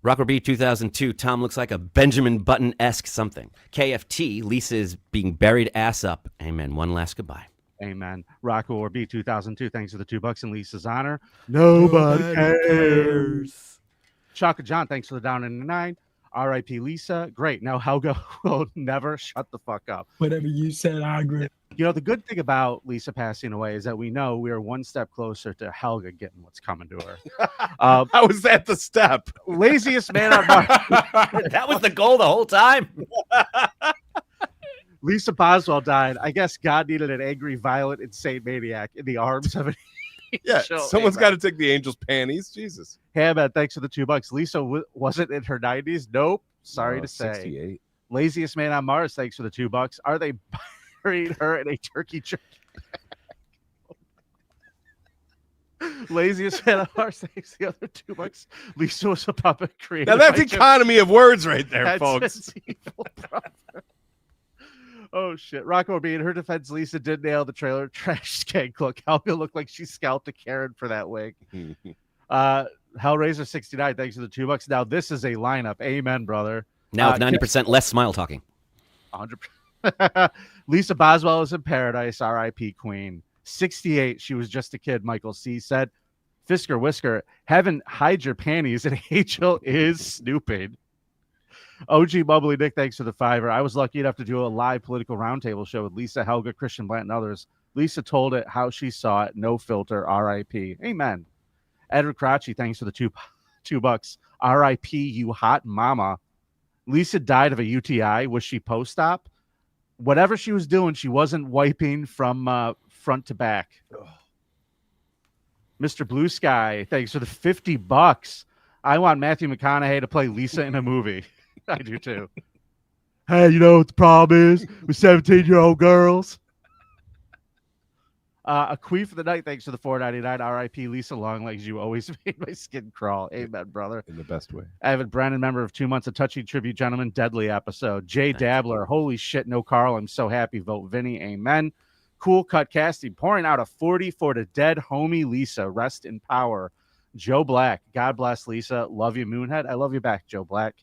Speaker 2: Rocker B 2002. Tom looks like a Benjamin Button-esque something. KFT. Lisa is being buried ass up. Amen. One last goodbye.
Speaker 1: Amen. Rocco or B 2002. Thanks for the $2 in Lisa's honor. Nobody cares. Chaka John. Thanks for the down in the 9. R.I.P. Lisa. Great. Now Helga will never shut the fuck up.
Speaker 11: Whatever you said, I agree.
Speaker 1: You know, the good thing about Lisa passing away is that we know we are one step closer to Helga getting what's coming to her.
Speaker 9: How was that the step?
Speaker 1: Laziest man on Mars.
Speaker 2: That was the goal the whole time.
Speaker 1: Lisa Boswell died. I guess God needed an angry, violent, insane maniac in the arms of an
Speaker 9: Yeah,
Speaker 1: angel.
Speaker 9: someone's
Speaker 1: Amen.
Speaker 9: got to take the angel's panties. Jesus.
Speaker 1: Hey, man, thanks for the $2. Lisa wasn't in her 90s. Nope. Sorry
Speaker 9: No,
Speaker 1: to say.
Speaker 9: 68.
Speaker 1: Laziest man on Mars. Thanks for the $2. Are they burying her in a turkey jerky? Laziest man on Mars. Thanks for the other $2. Lisa was a puppet created.
Speaker 9: Now that's
Speaker 1: by Jim-
Speaker 9: economy of words right there,
Speaker 1: That's
Speaker 9: folks.
Speaker 1: his evil brother. Oh shit! Rocco B. In her defense, Lisa did nail the trailer trash skank look. Helga looked like she scalped a Karen for that wig. Hellraiser 69. Thanks for the $2. Now this is a lineup. Amen, brother.
Speaker 2: Now with 90% less smile talking.
Speaker 1: 100%. Lisa Boswell is in paradise. R.I.P. Queen. 68. She was just a kid. Michael C. said. Fisker Whisker. Heaven, hide your panties. And Angel is snooping. OG Bubbly Dick, thanks for the $5. I was lucky enough to do a live political roundtable show with Lisa, Helga, Christian Blant, and others. Lisa told it how she saw it. No filter. R.I.P. Amen. Edward Crotchy, thanks for the $2. R.I.P. You hot mama. Lisa died of a UTI. Was she post-op? Whatever she was doing, she wasn't wiping from front to back. Mr. Blue Sky, thanks for the $50. I want Matthew McConaughey to play Lisa in a movie. I do too. Hey, you know what the problem is with 17-year-old girls? A queen for the night. Thanks for the $4.99. R.I.P. Lisa Longlegs. You always made my skin crawl. Amen, brother.
Speaker 9: In the best way.
Speaker 1: Avid Brennan, member of 2 months, a touchy tribute, gentlemen. Deadly episode. Jay Dabbler. Holy shit, no Carl. I'm so happy. Vote Vinny. Amen. Cool Cut Casting. Pouring out a 40 for the dead homie Lisa. Rest in power. Joe Black. God bless Lisa. Love you, Moonhead. I love you back, Joe Black.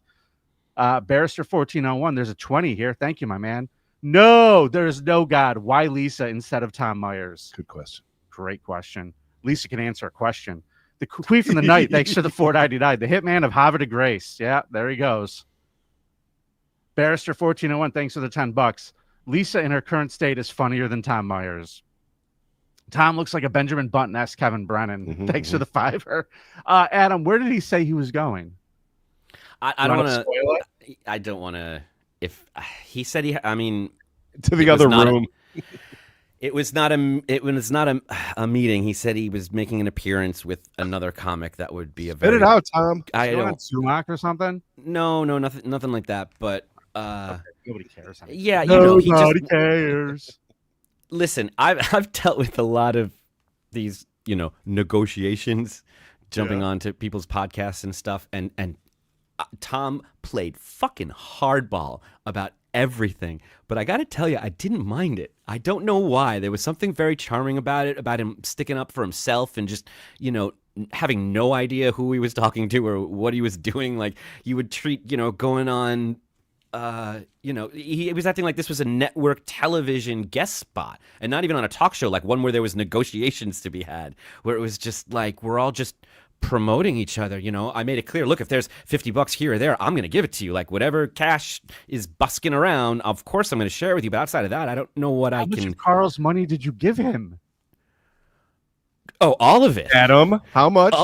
Speaker 1: Barrister 1401. There's a 20 here. Thank you, my man. No, there's no God. Why Lisa instead of Tom Myers?
Speaker 9: Good question.
Speaker 1: Great question. Lisa can answer a question. The Queen from the Night. Thanks for the $4.99. The Hitman of Havre de Grace. Yeah, there he goes. Barrister 1401. Thanks for the $10. Lisa in her current state is funnier than Tom Myers. Tom looks like a Benjamin Button-esque Kevin Brennan.
Speaker 9: Mhm,
Speaker 1: Thanks for the $5. Adam, where did he say he was going?
Speaker 2: I don't want to. I don't want to. If he said he, I mean,
Speaker 9: To the other room.
Speaker 2: It was not a meeting. He said he was making an appearance with another comic that would be a very.
Speaker 9: Spit it out, Tom.
Speaker 2: I
Speaker 1: You
Speaker 2: don't.
Speaker 1: on Sumac or something?
Speaker 2: No, nothing like that. But
Speaker 1: Nobody cares.
Speaker 2: yeah, you know, he
Speaker 1: Nobody
Speaker 2: just
Speaker 1: cares.
Speaker 2: listen. I've dealt with a lot of these, negotiations, jumping onto people's podcasts and stuff, and Tom played fucking hardball about everything, but I got to tell you, I didn't mind it. I don't know why. There was something very charming about it, about him sticking up for himself and just, having no idea who he was talking to or what he was doing. Like, you would treat, going on, he was acting like this was a network television guest spot and not even on a talk show, like one where there was negotiations to be had, where it was just like, we're all just promoting each other. I made it clear, look, if there's $50 here or there, I'm going to give it to you. Like, whatever cash is busking around, of course I'm going to share it with you. But outside of that, I don't know what
Speaker 1: How
Speaker 2: I
Speaker 1: much
Speaker 2: can.
Speaker 1: of Carl's money did you give him?
Speaker 2: Oh, all of it.
Speaker 9: Adam, how much?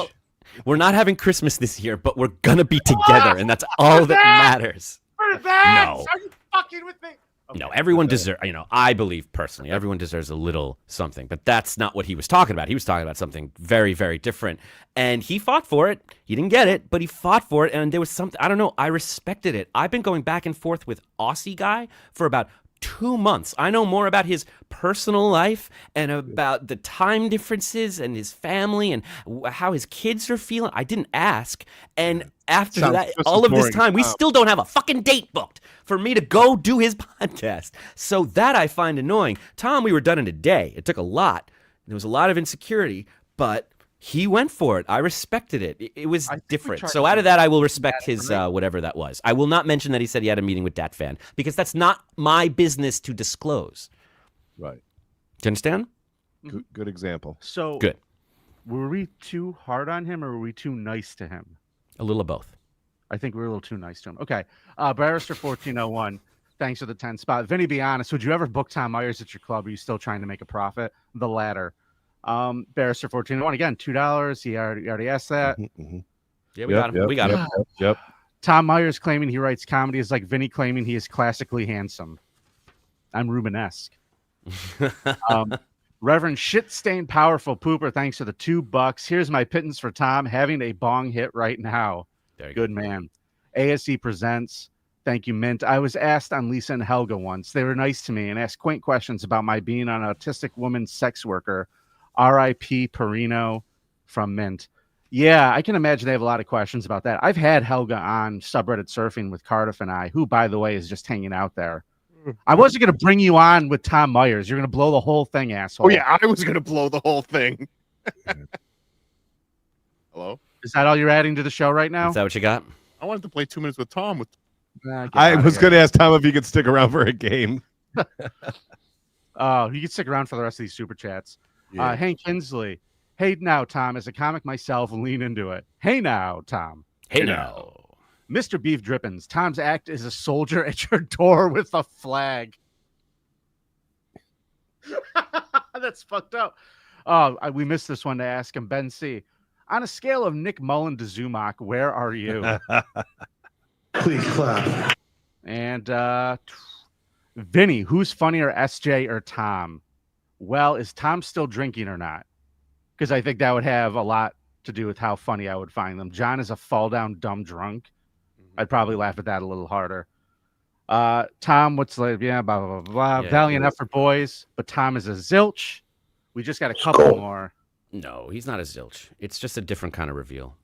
Speaker 2: We're not having Christmas this year, but we're going to be together. And that's all that matters.
Speaker 1: For that?
Speaker 2: No.
Speaker 1: Are you fucking with me?
Speaker 2: No, everyone deserves, I believe personally, everyone deserves a little something, but that's not what he was talking about. He was talking about something very, very different. And he fought for it. He didn't get it, but he fought for it. And there was something, I don't know, I respected it. I've been going back and forth with Aussie Guy for about 2 months. I know more about his personal life and about the time differences and his family and how his kids are feeling. I didn't ask. And after that, all of this time, we still don't have a fucking date booked for me to go do his podcast. So that I find annoying. Tom, we were done in a day. It took a lot. There was a lot of insecurity, but he went for it. I respected it. It was different. So out of that, I will respect his whatever that was. I will not mention that he said he had a meeting with Dat Fan because that's not my business to disclose.
Speaker 9: Right.
Speaker 2: Do you understand?
Speaker 9: Good example.
Speaker 1: So
Speaker 2: Good.
Speaker 1: Were we too hard on him or were we too nice to him?
Speaker 2: A little of both.
Speaker 1: I think we were a little too nice to him. Okay. Barrister 1401. Thanks for the 10 spot. Vinny, be honest. Would you ever book Tom Myers at your club? Are you still trying to make a profit? The latter. Barrister 1401 again, $2. He already asked that.
Speaker 2: Yeah, we got him. We got him.
Speaker 9: Yep.
Speaker 1: Tom Myers claiming he writes comedy is like Vinny claiming he is classically handsome. I'm Rubenesque. Reverend Shit-Stained Powerful Pooper, thanks for the $2. Here's my pittance for Tom having a bong hit right now. Good man. ASE presents. Thank you, Mint. I was asked on Lisa and Helga once. They were nice to me and asked quaint questions about my being an autistic woman sex worker. R.I.P. Paulino from Mint. Yeah, I can imagine they have a lot of questions about that. I've had Helga on subreddit surfing with Cardiff and I, who, by the way, is just hanging out there. I wasn't going to bring you on with Tom Myers. You're going to blow the whole thing, asshole.
Speaker 13: Oh, yeah, I was going to blow the whole thing. Hello?
Speaker 1: Is that all you're adding to the show right now?
Speaker 2: Is that what you got?
Speaker 13: I wanted to play 2 minutes with Tom.
Speaker 9: I was going to ask Tom if he could stick around for a game.
Speaker 1: Oh, you can stick around for the rest of these super chats.
Speaker 9: Yeah.
Speaker 1: Hank Kinsley. Hey now, Tom, as a comic myself, lean into it. Hey now, Tom.
Speaker 2: Hey now.
Speaker 1: Mr. Beef Drippins. Tom's act is a soldier at your door with a flag. That's fucked up. Oh, we missed this one to ask him. Ben C. On a scale of Nick Mullen to Zumock, where are you?
Speaker 4: Please clap.
Speaker 1: And Vinny, who's funnier, SJ or Tom? Well, is Tom still drinking or not? Because I think that would have a lot to do with how funny I would find them. John is a fall down dumb drunk. I'd probably laugh at that a little harder. Tom, what's like, blah, blah, blah, blah.
Speaker 2: Yeah,
Speaker 1: Valiant effort, boys. But Tom is a zilch. We just got a couple more.
Speaker 2: No, he's not a zilch. It's just a different kind of reveal.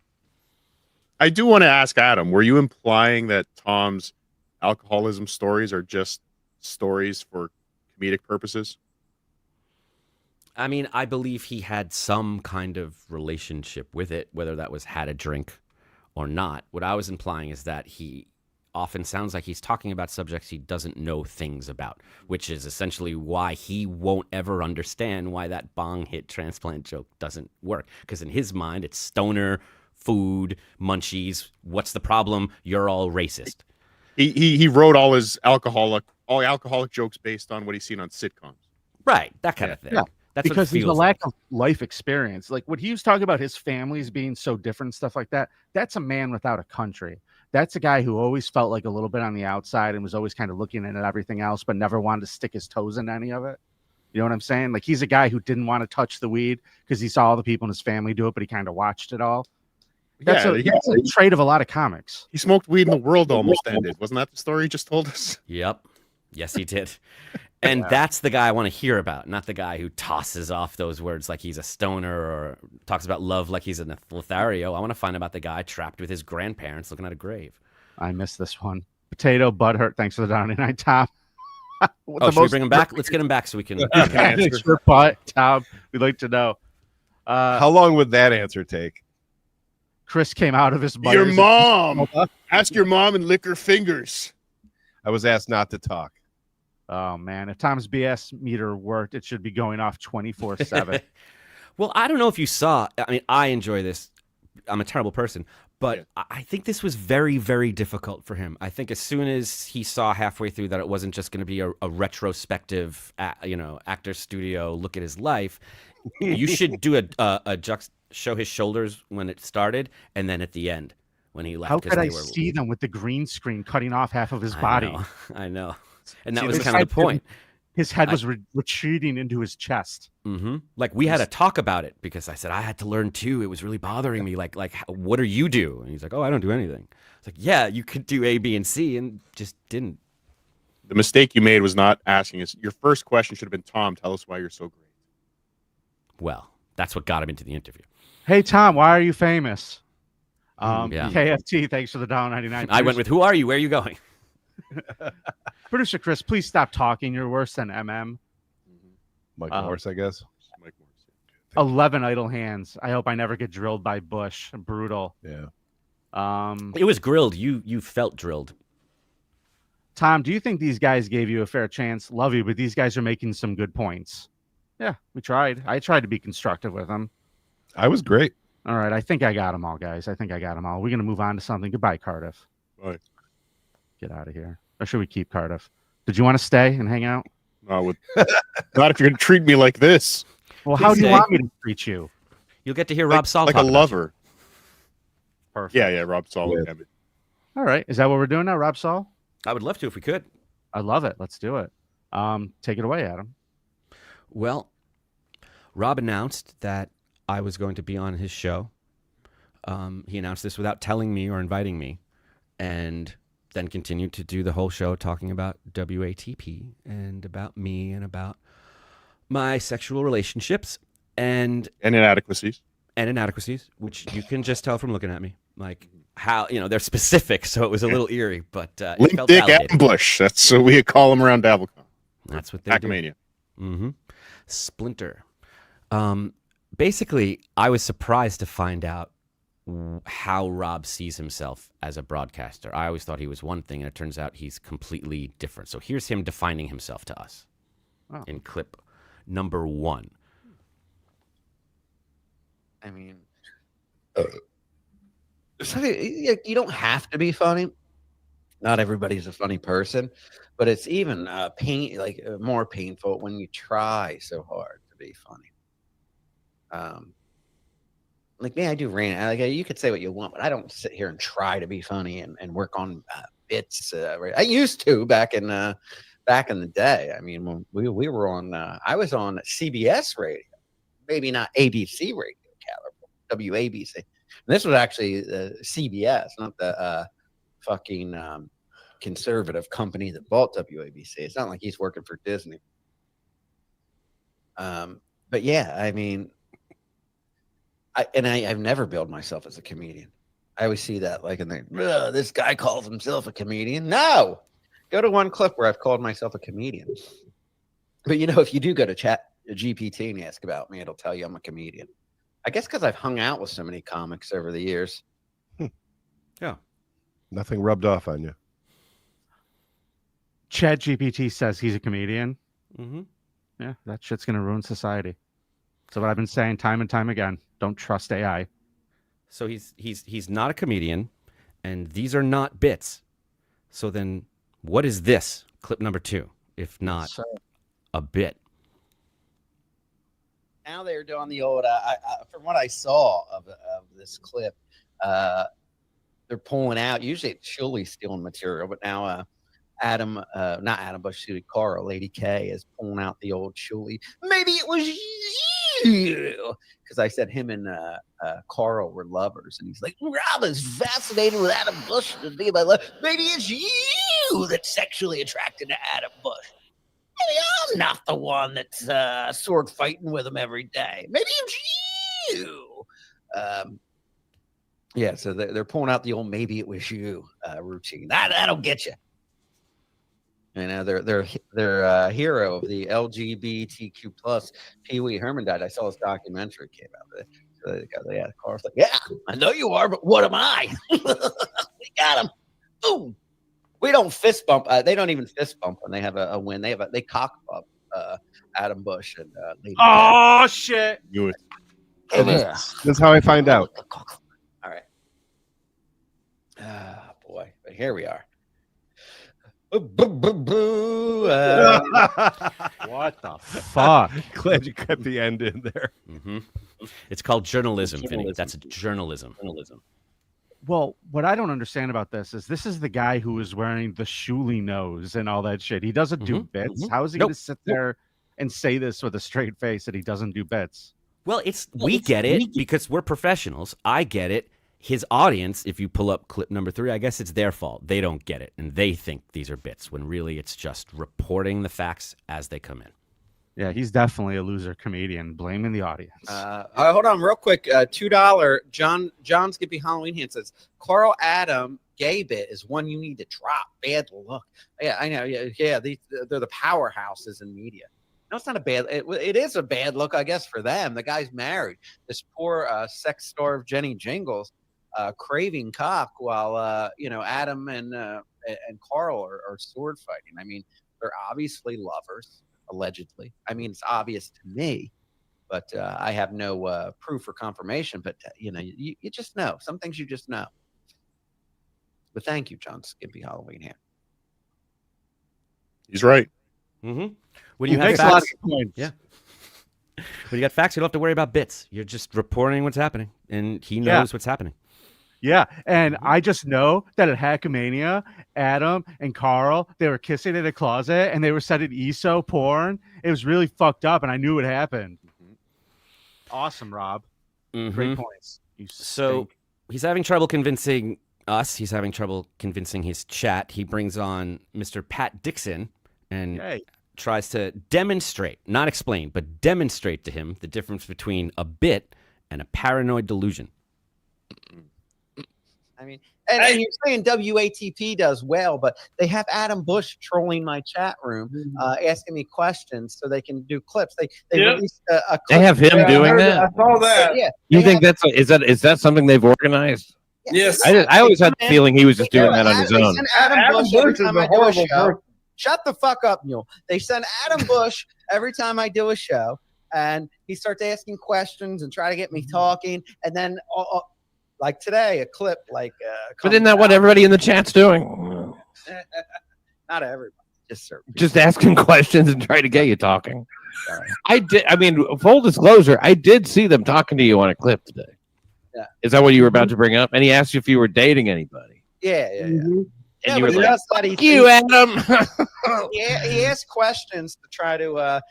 Speaker 13: I do want to ask Adam, were you implying that Tom's alcoholism stories are just stories for comedic purposes?
Speaker 2: I mean, I believe he had some kind of relationship with it, whether that was had a drink or not. What I was implying is that he often sounds like he's talking about subjects he doesn't know things about, which is essentially why he won't ever understand why that bong hit transplant joke doesn't work. Because in his mind, it's stoner, food, munchies. What's the problem? You're all racist.
Speaker 13: He wrote all alcoholic jokes based on what he's seen on sitcoms.
Speaker 2: Right, that kind of thing.
Speaker 1: Yeah.
Speaker 2: That's
Speaker 1: because
Speaker 2: what it
Speaker 1: there's a
Speaker 2: feels
Speaker 1: lack of life experience. Like what he was talking about, his families being so different, stuff like that. That's a man without a country. That's a guy who always felt like a little bit on the outside and was always kind of looking at everything else, but never wanted to stick his toes in any of it. You know what I'm saying? Like he's a guy who didn't want to touch the weed because he saw all the people in his family do it, but he kind of watched it all. That's a trait of a lot of comics.
Speaker 13: He smoked weed and the world almost ended. Wasn't that the story he just told us?
Speaker 2: Yep. Yes, he did. And that's the guy I want to hear about, not the guy who tosses off those words like he's a stoner or talks about love like he's a Lothario. I want to find about the guy trapped with his grandparents looking at a grave.
Speaker 1: I missed this one. Potato Butthurt. Thanks for the $99, Tom.
Speaker 2: Should we bring him back? Let's get him back so we can
Speaker 1: answer. Your butt, Tom. We'd like to know.
Speaker 9: How long would that answer take?
Speaker 1: Chris came out of his
Speaker 13: Your mom. Ask your mom and lick her fingers.
Speaker 9: I was asked not to talk.
Speaker 1: Oh, man. If Tom's BS meter worked, it should be going off 24/7.
Speaker 2: Well, I don't know if you saw. I mean, I enjoy this. I'm a terrible person. But I think this was very, very difficult for him. I think as soon as he saw halfway through that it wasn't just going to be a retrospective, actor studio look at his life, you should do show his shoulders when it started and then at the end when he left.
Speaker 1: How could I see them with the green screen cutting off half of his body?
Speaker 2: I know. And that was kind of the point.
Speaker 1: His head was retreating into his chest.
Speaker 2: Mm-hmm. Like we had to talk about it because I said I had to learn too. It was really bothering me. Like what do you do? And he's like, oh, I don't do anything. It's like, yeah, you could do A, B, and C, and just didn't.
Speaker 13: The mistake you made was not asking us. Your first question should have been, Tom, tell us why you're so great.
Speaker 2: Well, that's what got him into the interview.
Speaker 1: Hey, Tom, why are you famous?
Speaker 2: Yeah.
Speaker 1: KFT, thanks for the $1.99.
Speaker 2: I went with, who are you? Where are you going?
Speaker 1: Producer Chris, please stop talking. You're worse than MM.
Speaker 9: Mike Morse, I guess.
Speaker 1: 11 idle hands. I hope I never get drilled by Busch. Brutal.
Speaker 9: Yeah.
Speaker 2: It was grilled. You felt drilled.
Speaker 1: Tom, do you think these guys gave you a fair chance? Love you, but these guys are making some good points. Yeah, we tried. I tried to be constructive with them.
Speaker 9: I was great.
Speaker 1: All right, I think I got them all, guys. I think I got them all. We're going to move on to something. Goodbye, Cardiff.
Speaker 13: Bye.
Speaker 1: Get out of here. Or should we keep Cardiff? Did you want to stay and hang out?
Speaker 13: No, not if you're going to treat me like this.
Speaker 1: Well, how do you want me to treat you?
Speaker 2: You'll get to hear Rob Saul
Speaker 13: like
Speaker 2: talk
Speaker 13: a
Speaker 2: about
Speaker 13: lover.
Speaker 1: Perfect.
Speaker 13: Yeah, Rob Saul.
Speaker 9: Yeah.
Speaker 1: All right. Is that what we're doing now, Rob Saul?
Speaker 2: I would love to if we could.
Speaker 1: I love it. Let's do it. Take it away, Adam.
Speaker 2: Well, Rob announced that I was going to be on his show. He announced this without telling me or inviting me, and then continued to do the whole show talking about WATP and about me and about my sexual relationships and
Speaker 13: inadequacies.
Speaker 2: And inadequacies, which you can just tell from looking at me. Like how, they're specific, so it was a little eerie, but it
Speaker 13: Limp
Speaker 2: felt
Speaker 13: Dick
Speaker 2: validated.
Speaker 13: and Busch. That's what we call them around Dabblecon.
Speaker 2: That's what they
Speaker 13: Acmania.
Speaker 2: do. Mm-hmm. Splinter. Basically, I was surprised to find out how Rob sees himself as a broadcaster. I always thought he was one thing, and it turns out he's completely different. So here's him defining himself to us in clip number 1.
Speaker 14: I mean, you don't have to be funny. Not everybody's a funny person, but it's even more painful when you try so hard to be funny. Like me, I do rant. Like you could say what you want, but I don't sit here and try to be funny and work on bits. I used to back in the day. I mean, when we were on, I was on CBS radio, maybe not ABC radio caliber, WABC. And this was actually CBS, not the fucking conservative company that bought WABC. It's not like he's working for Disney. But yeah, I mean, I've never billed myself as a comedian. I always see that like in the this guy calls himself a comedian. No, go to one clip where I've called myself a comedian. But if you do go to Chat GPT and ask about me, it'll tell you I'm a comedian. I guess because I've hung out with so many comics over the years.
Speaker 2: Yeah,
Speaker 9: nothing rubbed off on you.
Speaker 1: Chat GPT says he's a comedian.
Speaker 2: Mm-hmm.
Speaker 1: Yeah, that shit's gonna ruin society. So what I've been saying time and time again: don't trust AI.
Speaker 2: So he's not a comedian, and these are not bits. So then, what is this clip number 2, if not a bit?
Speaker 14: now they're doing the old. From what I saw of this clip, they're pulling out. Usually, it's surely stealing material, but now not Adam Busch, Carl, Lady K is pulling out the old Shuley. Maybe it was you, because I said him and Carl were lovers, and he's like, Rob is fascinated with Adam Busch to be my love. Maybe it's you that's sexually attracted to Adam Busch. Maybe I'm not the one that's sword fighting with him every day. Maybe it's you. Yeah, so they're pulling out the old "maybe it was you" routine. That'll get you. You know, their hero of the LGBTQ plus, Pee Wee Herman died. I saw his documentary came out of it. So yeah, Carl's like, yeah, I know you are, but what am I? We got him. Boom. We don't fist bump. They don't even fist bump when they have a win. They cock bump Adam Busch and Lady
Speaker 1: Oh shit!
Speaker 13: Do it.
Speaker 9: That's how I find out.
Speaker 14: All right. Ah, boy. But here we are.
Speaker 1: What the fuck?
Speaker 9: Glad you kept the end in there.
Speaker 2: Mm-hmm. It's called journalism, Vinny. That's journalism.
Speaker 1: Well, what I don't understand about this is the guy who is wearing the Shuley nose and all that shit. He doesn't do bits. How is he going to sit there and say this with a straight face that he doesn't do bits?
Speaker 2: Well, we get it because we're professionals. I get it. His audience, if you pull up clip number 3, I guess it's their fault. They don't get it, and they think these are bits when really it's just reporting the facts as they come in.
Speaker 1: Yeah, he's definitely a loser comedian, blaming the audience.
Speaker 14: Hold on, real quick. $2. John's Skippy Halloween hand says Carl Adam gay bit is one you need to drop. Bad look. Yeah, I know. Yeah. They're the powerhouses in media. No, it's not a bad. It is a bad look, I guess, for them. The guy's married. This poor sex starved Jenny Jingles, craving cock, while Adam and Carl are sword fighting. I mean, they're obviously lovers. Allegedly. I mean, it's obvious to me, but I have no proof or confirmation. But you just know. Some things you just know. But thank you, John Skimpy Halloween Hand.
Speaker 13: He's right.
Speaker 2: Mm-hmm. When you have
Speaker 1: makes a lot
Speaker 2: facts,
Speaker 1: of points.
Speaker 2: yeah. When you got facts, you don't have to worry about bits. You're just reporting what's happening, and he knows what's happening.
Speaker 1: Yeah, and I just know that at Hackamania, Adam and Carl, they were kissing in a closet, and they were setting ESO porn. It was really fucked up, and I knew it happened. Awesome, Rob. Great points.
Speaker 2: So he's having trouble convincing us. He's having trouble convincing his chat. He brings on Mr. Pat Dixon and tries to demonstrate, not explain, but demonstrate to him the difference between a bit and a paranoid delusion.
Speaker 14: I mean, and you're saying WATP does well, but they have Adam Busch trolling my chat room, asking me questions so they can do clips. They released a clip.
Speaker 15: They have him doing that.
Speaker 10: I saw that.
Speaker 14: Yeah.
Speaker 15: You think is that something they've organized?
Speaker 10: Yes.
Speaker 15: I always had the feeling he was just doing that on his own.
Speaker 14: Adam Busch every
Speaker 10: Busch is
Speaker 14: time
Speaker 10: a
Speaker 14: I do a
Speaker 10: horrible
Speaker 14: show.
Speaker 10: person.
Speaker 14: Shut the fuck up, Mule. They send Adam Busch every time I do a show, and he starts asking questions and try to get me talking, and then like today, a clip like.
Speaker 15: But isn't that what everybody in the chat's doing?
Speaker 14: Not everybody, just certain.
Speaker 15: Just asking questions and trying to get you talking. I did. I mean, full disclosure, I did see them talking to you on a clip today.
Speaker 14: Yeah.
Speaker 15: Is that what you were about to bring up? And he asked you if you were dating anybody.
Speaker 14: Yeah.
Speaker 15: And
Speaker 14: Yeah,
Speaker 15: you were
Speaker 14: but
Speaker 15: like,
Speaker 14: that's not
Speaker 15: you, Adam.
Speaker 14: he asked questions to try to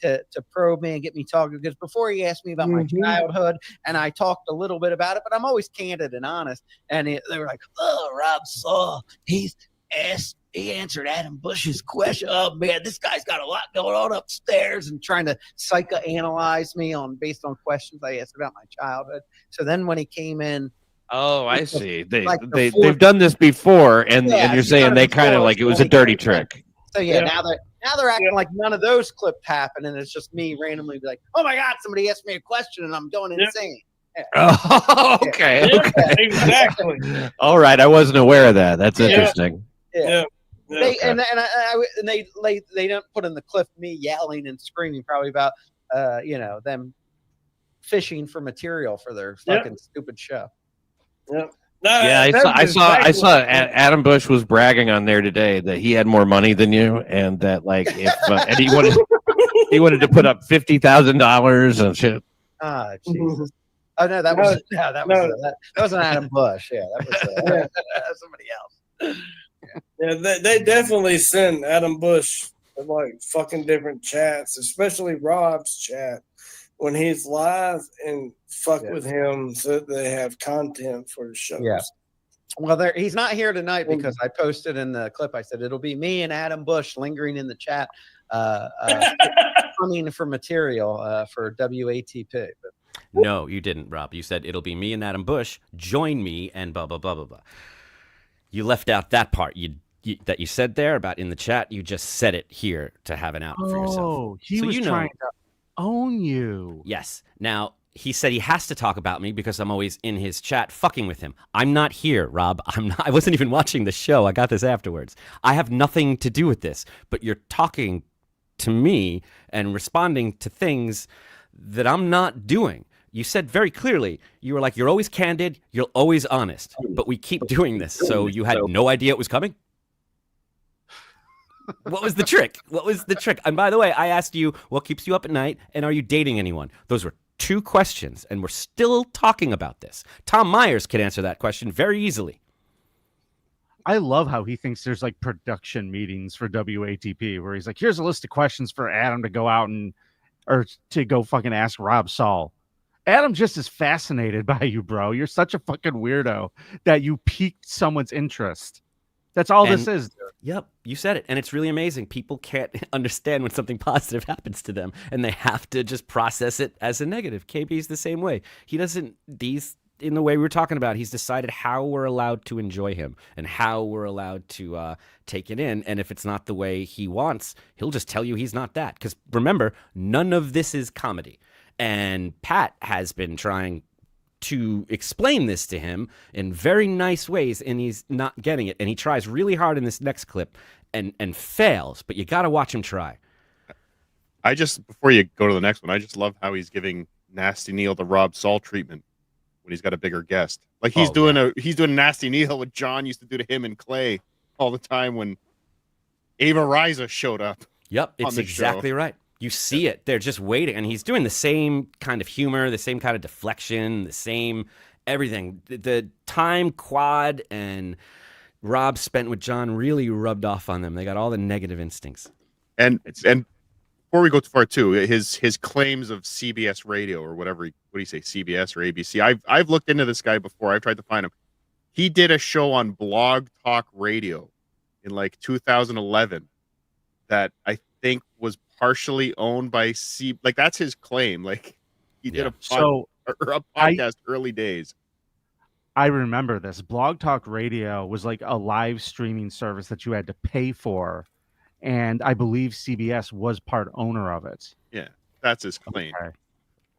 Speaker 14: to probe me and get me talking, because before he asked me about my childhood, and I talked a little bit about it, but I'm always candid and honest, and they were like, oh, Rob Saul, he answered Adam Busch's question. Oh man, this guy's got a lot going on upstairs, and trying to psychoanalyze me based on questions I asked about my childhood. So then when he came in,
Speaker 15: oh, I see.
Speaker 14: They've
Speaker 15: They've done this before, and you're saying they kind of like it was a dirty trick.
Speaker 14: So now they're acting like none of those clips happen, and it's just me randomly be like, oh my god, somebody asked me a question and I'm going insane. Yeah.
Speaker 15: Oh, okay.
Speaker 10: Exactly.
Speaker 15: All right, I wasn't aware of that. That's interesting.
Speaker 14: Yeah. They don't put in the clip me yelling and screaming probably about them fishing for material for their fucking stupid show.
Speaker 10: Yep.
Speaker 15: Yeah, I saw Adam Busch was bragging on there today that he had more money than you, and that like if and he wanted He wanted to put up $50,000 and shit.
Speaker 14: Ah, Jesus. Oh no, that wasn't Adam Busch. Yeah, that was somebody else.
Speaker 16: Yeah, they definitely send Adam Busch to like fucking different chats, especially Rob's chat when he's live, and fuck with him so that they have content for the shows.
Speaker 14: Yeah. Well, he's not here tonight because I posted in the clip. I said it'll be me and Adam Busch lingering in the chat, coming for material for WATP. But
Speaker 2: No, you didn't, Rob. You said it'll be me and Adam Busch. Join me and blah blah blah blah blah. You left out that part. That you said there about in the chat. You just said it here to have an out for yourself.
Speaker 1: Oh, he was trying to own you.
Speaker 2: Yes. Now, he said he has to talk about me because I'm always in his chat fucking with him. I'm not here, Rob. I wasn't even watching the show. I got this afterwards. I have nothing to do with this. But you're talking to me and responding to things that I'm not doing. You said very clearly, you were like, you're always candid, you're always honest. But we keep doing this. So you had no idea it was coming? What was the trick? What was the trick? And by the way, I asked you, what keeps you up at night? And are you dating anyone? Those were 2 questions, and we're still talking about this. Tom Myers could answer that question very easily.
Speaker 1: I love how he thinks there's like production meetings for WATP where he's like, here's a list of questions for Adam to go out or to go fucking ask Rob Saul. Adam just is fascinated by you, bro. You're such a fucking weirdo that you piqued someone's interest. That's all this is.
Speaker 2: Yep, you said it. And it's really amazing. People can't understand when something positive happens to them, and they have to just process it as a negative. KB's the same way. He doesn't, in the way we were talking about, he's decided how we're allowed to enjoy him and how we're allowed to take it in. And if it's not the way he wants, he'll just tell you he's not that. Because remember, none of this is comedy. And Pat has been trying to explain this to him in very nice ways, and he's not getting it. And he tries really hard in this next clip and fails, but you got to watch him try.
Speaker 13: Before you go to the next one, I just love how he's giving Nasty Neil the Rob Saul treatment when he's got a bigger guest. Like he's doing Nasty Neil what John used to do to him and Clay all the time when Ava Riza showed up.
Speaker 2: Yep, it's exactly right. You see it. They're just waiting. And he's doing the same kind of humor, the same kind of deflection, the same everything. The time Quad and Rob spent with John really rubbed off on them. They got all the negative instincts.
Speaker 13: And before we go too far, too, his claims of CBS radio or whatever, what do you say, CBS or ABC? I've looked into this guy before. I've tried to find him. He did a show on Blog Talk Radio in like 2011 that I think was partially owned by that's his claim. Like he did a podcast early days.
Speaker 1: I remember this. Blog Talk Radio was like a live streaming service that you had to pay for, and I believe CBS was part owner of it.
Speaker 13: Yeah, that's his claim.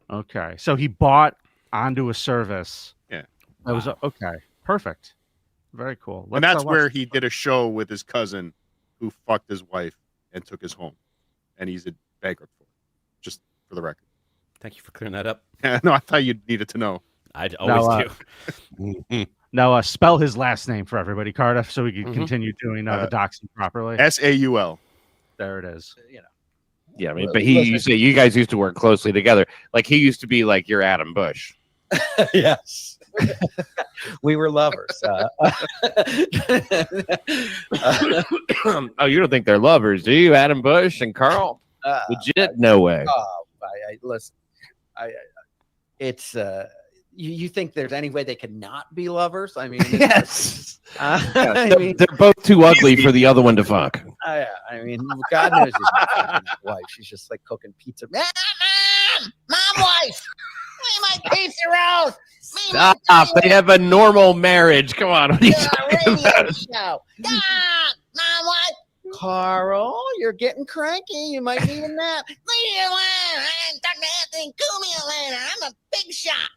Speaker 1: Okay. So he bought onto a service.
Speaker 13: Yeah.
Speaker 1: That was okay. Perfect. Very cool.
Speaker 13: And that's where he did a show with his cousin who fucked his wife and took his home. And he's a bankrupt for it, just for the record.
Speaker 2: Thank you for clearing that up.
Speaker 13: No, I thought you needed to know.
Speaker 2: I always do.
Speaker 1: Now, spell his last name for everybody, Cardiff, so we can continue doing the doxing properly.
Speaker 13: Saul.
Speaker 1: There it is.
Speaker 15: Yeah, I mean, but you guys used to work closely together. Like he used to be like your Adam Busch.
Speaker 14: Yes. We were lovers.
Speaker 15: Oh, you don't think they're lovers, do you, Adam Busch and Carl? Legit? No way.
Speaker 14: Listen, it's you think there's any way they could not be lovers? I mean,
Speaker 15: yes. They're both too ugly for the other one to fuck.
Speaker 14: I mean, God knows his wife. She's just like cooking pizza. Mom, wife, leave my pizza roll.
Speaker 15: Stop! They have a normal marriage. Come on, what are you talking about?
Speaker 14: Show. Mom, wife. Carl, you're getting cranky. You might need a nap. Leave me alone. I ain't talking to Anthony. Call me later. I'm a big shot.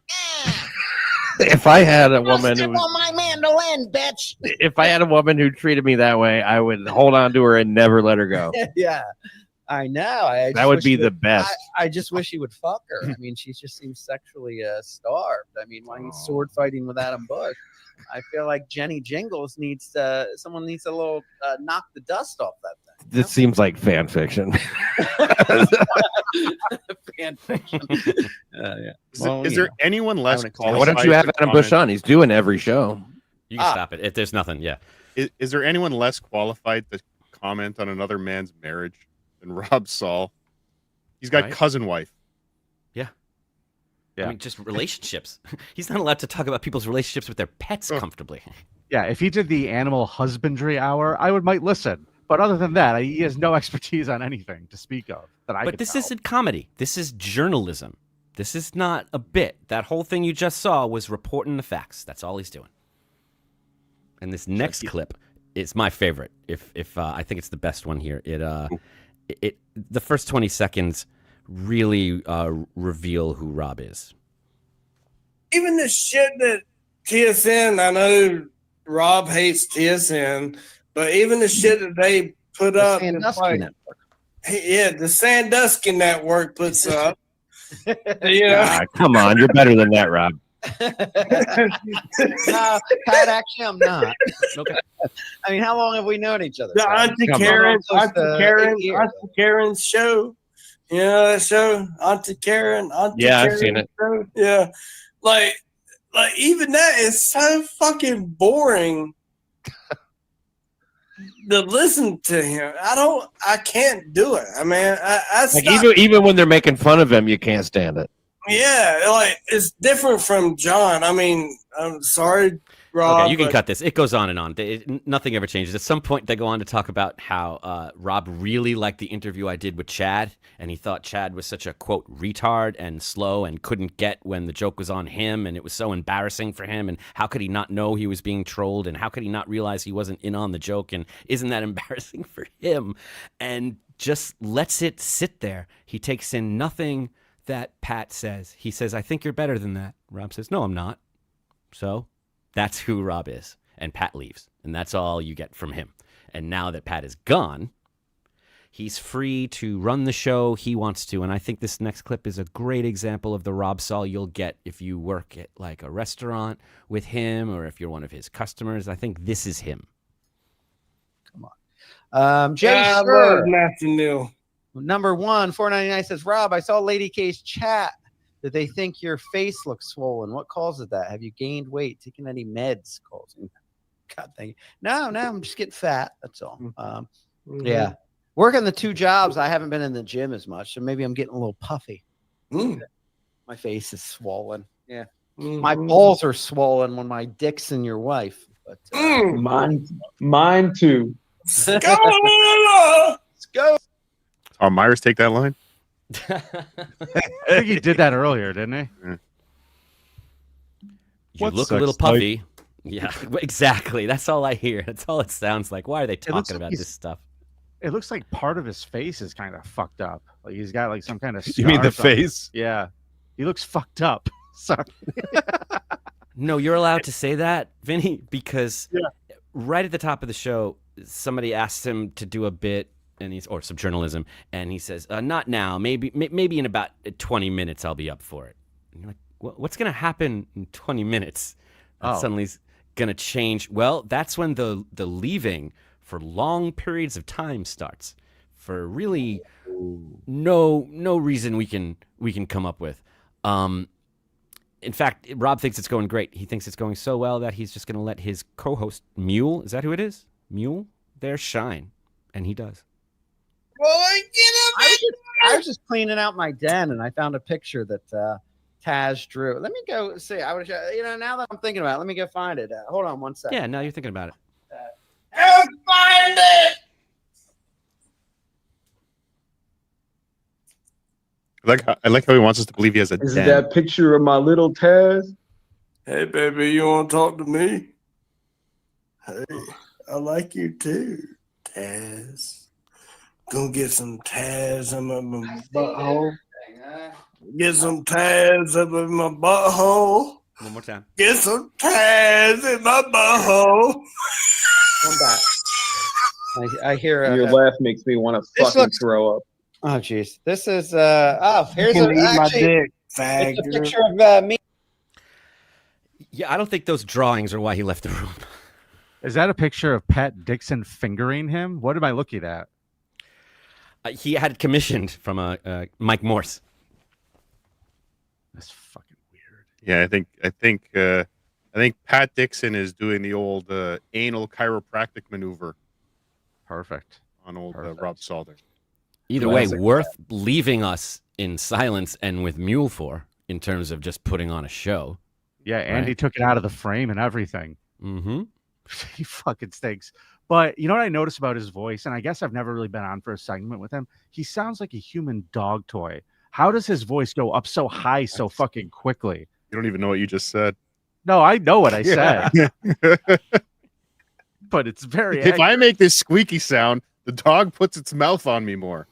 Speaker 15: If I had a woman who
Speaker 14: on my mandolin, bitch.
Speaker 15: If I had a woman who treated me that way, I would hold on to her and never let her go.
Speaker 14: Yeah. I know.
Speaker 15: That would be the best.
Speaker 14: I just wish he would fuck her. I mean, she just seems sexually starved. I mean, why he's sword fighting with Adam Busch? I feel like Jenny Jingles needs someone needs a little knock the dust off that thing.
Speaker 15: This seems like fan fiction.
Speaker 14: Fan fiction. Yeah.
Speaker 13: Is there anyone less qualified?
Speaker 15: Why don't you have
Speaker 13: to
Speaker 15: Adam Busch
Speaker 13: comment?
Speaker 15: on? He's doing every show.
Speaker 2: You can stop it. If there's nothing, yeah.
Speaker 13: Is there anyone less qualified to comment on another man's marriage than Rob Saul? He's got cousin wife.
Speaker 2: Yeah. I mean, just relationships. He's not allowed to talk about people's relationships with their pets comfortably.
Speaker 1: Yeah, if he did the animal husbandry hour, I might listen. But other than that, he has no expertise on anything to speak of that I.
Speaker 2: But
Speaker 1: could
Speaker 2: this
Speaker 1: tell.
Speaker 2: isn't comedy. This is journalism. This is not a bit. That whole thing you just saw was reporting the facts. That's all he's doing. And this next clip is my favorite. If I think it's the best one here. It the first 20 seconds really reveal who Rob is.
Speaker 16: Even the shit that TSN, I know Rob hates TSN, but even the shit that they put up,
Speaker 14: Sandusky Network.
Speaker 16: Yeah, the Sandusky Network puts up. You know?
Speaker 15: Ah, come on, you're better than that, Rob.
Speaker 14: No, Pat, actually, I'm not.
Speaker 2: Okay.
Speaker 14: I mean, how long have we known each other?
Speaker 16: The Auntie Karen's show. You know that show, Auntie Karen.
Speaker 15: I've seen it.
Speaker 16: Show? Yeah, like even that is so fucking boring to listen to him. I can't do it. I mean, I
Speaker 15: Like even when they're making fun of him, you can't stand it.
Speaker 16: Yeah, like it's different from John. I mean, I'm sorry, Rob.
Speaker 2: Okay, you can cut this. It goes on and on. Nothing ever changes. At some point, they go on to talk about how Rob really liked the interview I did with Chad, and he thought Chad was such a, quote, retard and slow and couldn't get when the joke was on him, and it was so embarrassing for him, and how could he not know he was being trolled, and how could he not realize he wasn't in on the joke, and isn't that embarrassing for him? And just lets it sit there. He takes in nothing that Pat says. He says, I think you're better than that. Rob says, no, I'm not. So that's who Rob is. And Pat leaves. And that's all you get from him. And now that Pat is gone, he's free to run the show he wants to. And I think this next clip is a great example of the Rob Saul you'll get if you work at like a restaurant with him or if you're one of his customers. I think this is him.
Speaker 14: Come on. Jay
Speaker 16: I
Speaker 14: Sir.
Speaker 16: love Matthew Neal.
Speaker 14: Number 1, 499 says, Rob, I saw Lady K's chat. Did they think your face looks swollen? What causes that? Have you gained weight? Taking any meds causing that? God, thank you. No, I'm just getting fat. That's all. Yeah. Working the 2 jobs, I haven't been in the gym as much, so maybe I'm getting a little puffy. My face is swollen. Yeah. My balls are swollen when my dick's in your wife. But
Speaker 17: Mine too.
Speaker 16: Let's go.
Speaker 13: Oh, Myers take that line?
Speaker 1: I think he did that earlier, didn't he?
Speaker 13: Yeah.
Speaker 2: You look a little puffy. Yeah, exactly. That's all I hear. That's all it sounds like. Why are they talking about this stuff?
Speaker 1: It looks like part of his face is kind of fucked up. Like he's got like some kind of.
Speaker 9: You mean the
Speaker 1: scars on it.
Speaker 9: face?
Speaker 1: Yeah, he looks fucked up. Sorry.
Speaker 2: No, you're allowed to say that, Vinny, because right at the top of the show, somebody asked him to do a bit. Or some journalism, and he says, "Not now. Maybe in about 20 minutes, I'll be up for it." And you're like, "What's going to happen in 20 minutes? That suddenly's going to change." Well, that's when the leaving for long periods of time starts. For really no reason we can come up with. In fact, Rob thinks it's going great. He thinks it's going so well that he's just going to let his co-host Mule, is that who it is? Mule, there shine, and he does.
Speaker 14: I was just cleaning out my den and I found a picture that Taz drew. Let me go see. I was, now that I'm thinking about it, let me go find it. Hold on one second.
Speaker 2: Yeah, now you're thinking about it.
Speaker 16: Find it.
Speaker 13: I like how he wants us to believe he has a
Speaker 17: Is
Speaker 13: den.
Speaker 17: that picture of my little Taz?
Speaker 16: Hey, baby, you want to talk to me? Hey, I like you too, Taz. Gonna get some Taz in my butthole. Get some Taz up in my butthole.
Speaker 2: One more time.
Speaker 16: Get some Taz in my butthole.
Speaker 14: I'm back. I hear
Speaker 17: Your laugh makes me want to fucking throw up.
Speaker 14: Oh, jeez. This is here's
Speaker 16: You can eat my
Speaker 14: actually
Speaker 16: dick,
Speaker 14: it's a
Speaker 16: fag.
Speaker 14: picture of me.
Speaker 2: Yeah, I don't think those drawings are why he left the room.
Speaker 1: Is that a picture of Pat Dixon fingering him? What am I looking at?
Speaker 2: He had it commissioned from Mike Morse.
Speaker 1: That's fucking weird.
Speaker 13: Yeah, I think Pat Dixon is doing the old anal chiropractic maneuver.
Speaker 1: Perfect.
Speaker 13: On old Rob Salder.
Speaker 2: Either way, worth leaving us in silence and with Mule for in terms of just putting on a show.
Speaker 1: Yeah, Andy took it out of the frame and everything.
Speaker 2: Mm-hmm.
Speaker 1: He fucking stinks. But you know what I noticed about his voice, and I guess I've never really been on for a segment with him. He sounds like a human dog toy. How does his voice go up so high so fucking quickly?
Speaker 13: You don't even know what you just said.
Speaker 1: No, I know what I said. But it's very
Speaker 13: If I make this squeaky sound, the dog puts its mouth on me more.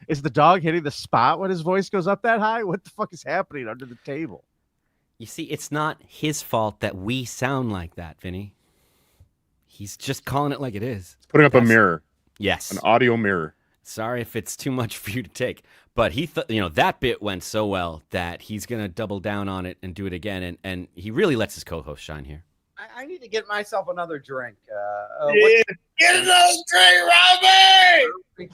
Speaker 1: Is the dog hitting the spot when his voice goes up that high? What the fuck is happening under the table?
Speaker 2: You see, it's not his fault that we sound like that, Vinny. He's just calling it like it is.
Speaker 13: Putting up a mirror.
Speaker 2: Yes.
Speaker 13: An audio mirror.
Speaker 2: Sorry if it's too much for you to take, but he thought, that bit went so well that he's going to double down on it and do it again. And he really lets his co-host shine here.
Speaker 14: I need to get myself another drink.
Speaker 16: Get another drink, Robbie!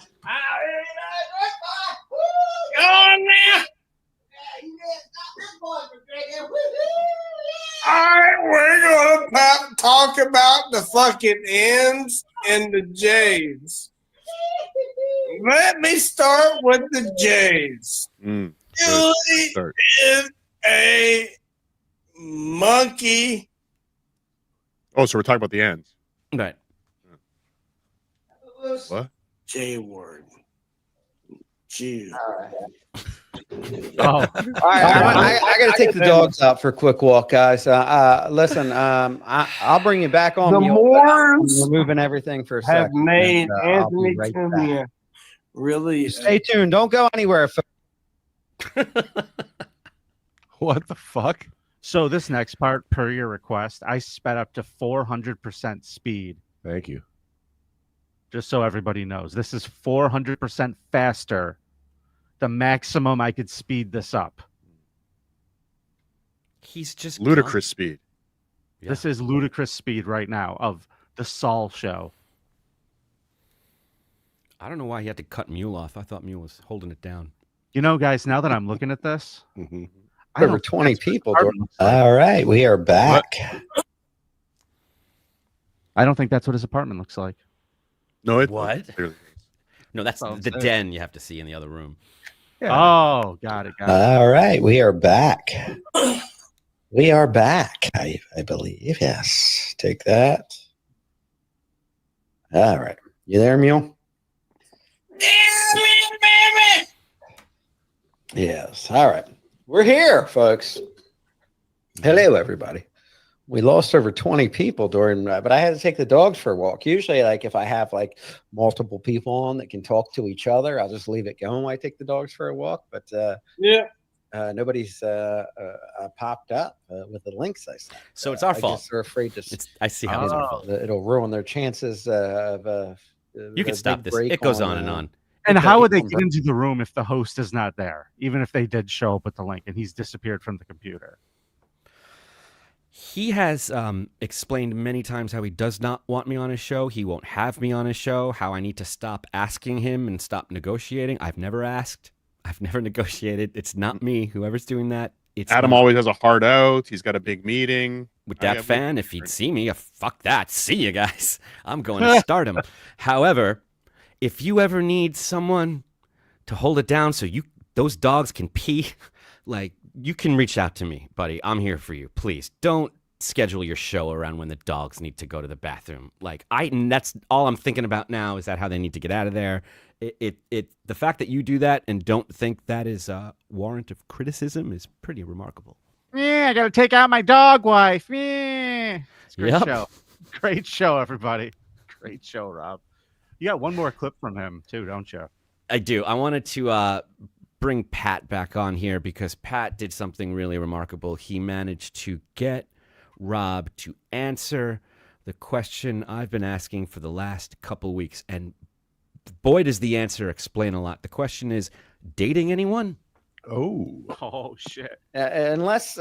Speaker 16: Go on now! All right, we're gonna talk about the fucking N's and the J's. Let me start with the J's. Julie is a monkey.
Speaker 13: Oh, so we're talking about the ends.
Speaker 2: Right.
Speaker 13: What?
Speaker 16: J word. Jew.
Speaker 14: All right, I got to take the dogs out for a quick walk, guys. Listen, I'll bring you back on.
Speaker 16: The Moors
Speaker 14: we're moving everything for a
Speaker 16: have
Speaker 14: second.
Speaker 16: made
Speaker 14: I'll be
Speaker 16: Anthony
Speaker 14: right back.
Speaker 16: Cumia really.
Speaker 14: Stay tuned. Don't go anywhere.
Speaker 1: What the fuck? So this next part, per your request, I sped up to 400% speed.
Speaker 9: Thank you.
Speaker 1: Just so everybody knows, this is 400% faster. The maximum I could speed this up.
Speaker 2: He's just
Speaker 13: ludicrous speed.
Speaker 1: This is ludicrous speed right now of the Saul show.
Speaker 2: I don't know why he had to cut Mule off. I thought Mule was holding it down.
Speaker 1: You know, guys, now that I'm looking at this,
Speaker 14: Over 20 people. All right, we are back.
Speaker 1: I don't think that's what his apartment looks like.
Speaker 13: No, it
Speaker 2: what?
Speaker 13: Clearly.
Speaker 2: No, that's the den you have to see in the other room.
Speaker 1: Yeah. Oh, got it.
Speaker 14: All right, we are back. We are back, I believe. Yes. Take that. All right. You there, Mule? Yes. All right. We're here, folks. Hello, everybody. We lost over 20 people during, but I had to take the dogs for a walk. Usually, like if I have like multiple people on that can talk to each other, I'll just leave it going while I take the dogs for a walk. But nobody's popped up with the links I sent.
Speaker 2: So it's our fault.
Speaker 14: I guess they're afraid to.
Speaker 2: I see how it's our fault.
Speaker 14: It'll ruin their chances of.
Speaker 2: You can stop this. It goes on and on.
Speaker 1: And how would they get into the room if the host is not there? Even if they did show up with the link and he's disappeared from the computer.
Speaker 2: He has explained many times how he does not want me on his show. He won't have me on his show. How I need to stop asking him and stop negotiating. I've never asked. I've never negotiated. It's not me. Whoever's doing that. It's
Speaker 13: Adam always has a hard out. He's got a big meeting.
Speaker 2: With that fan, if he'd see me, fuck that. See you guys. I'm going to start him. However, if you ever need someone to hold it down so those dogs can pee, like, you can reach out to me, buddy. I'm here for you. Please don't schedule your show around when the dogs need to go to the bathroom. Like, that's all I'm thinking about now. Is that how they need to get out of there? The fact that you do that and don't think that is a warrant of criticism is pretty remarkable.
Speaker 1: Yeah, I got to take out my dog wife. Yeah. It's a great show. Great show, everybody. Great show, Rob. You got one more clip from him too, don't you?
Speaker 2: I do. I wanted to bring Pat back on here because Pat did something really remarkable. He managed to get Rob to answer the question I've been asking for the last couple weeks. And boy, does the answer explain a lot. The question is, dating anyone?
Speaker 1: Oh shit.
Speaker 14: Unless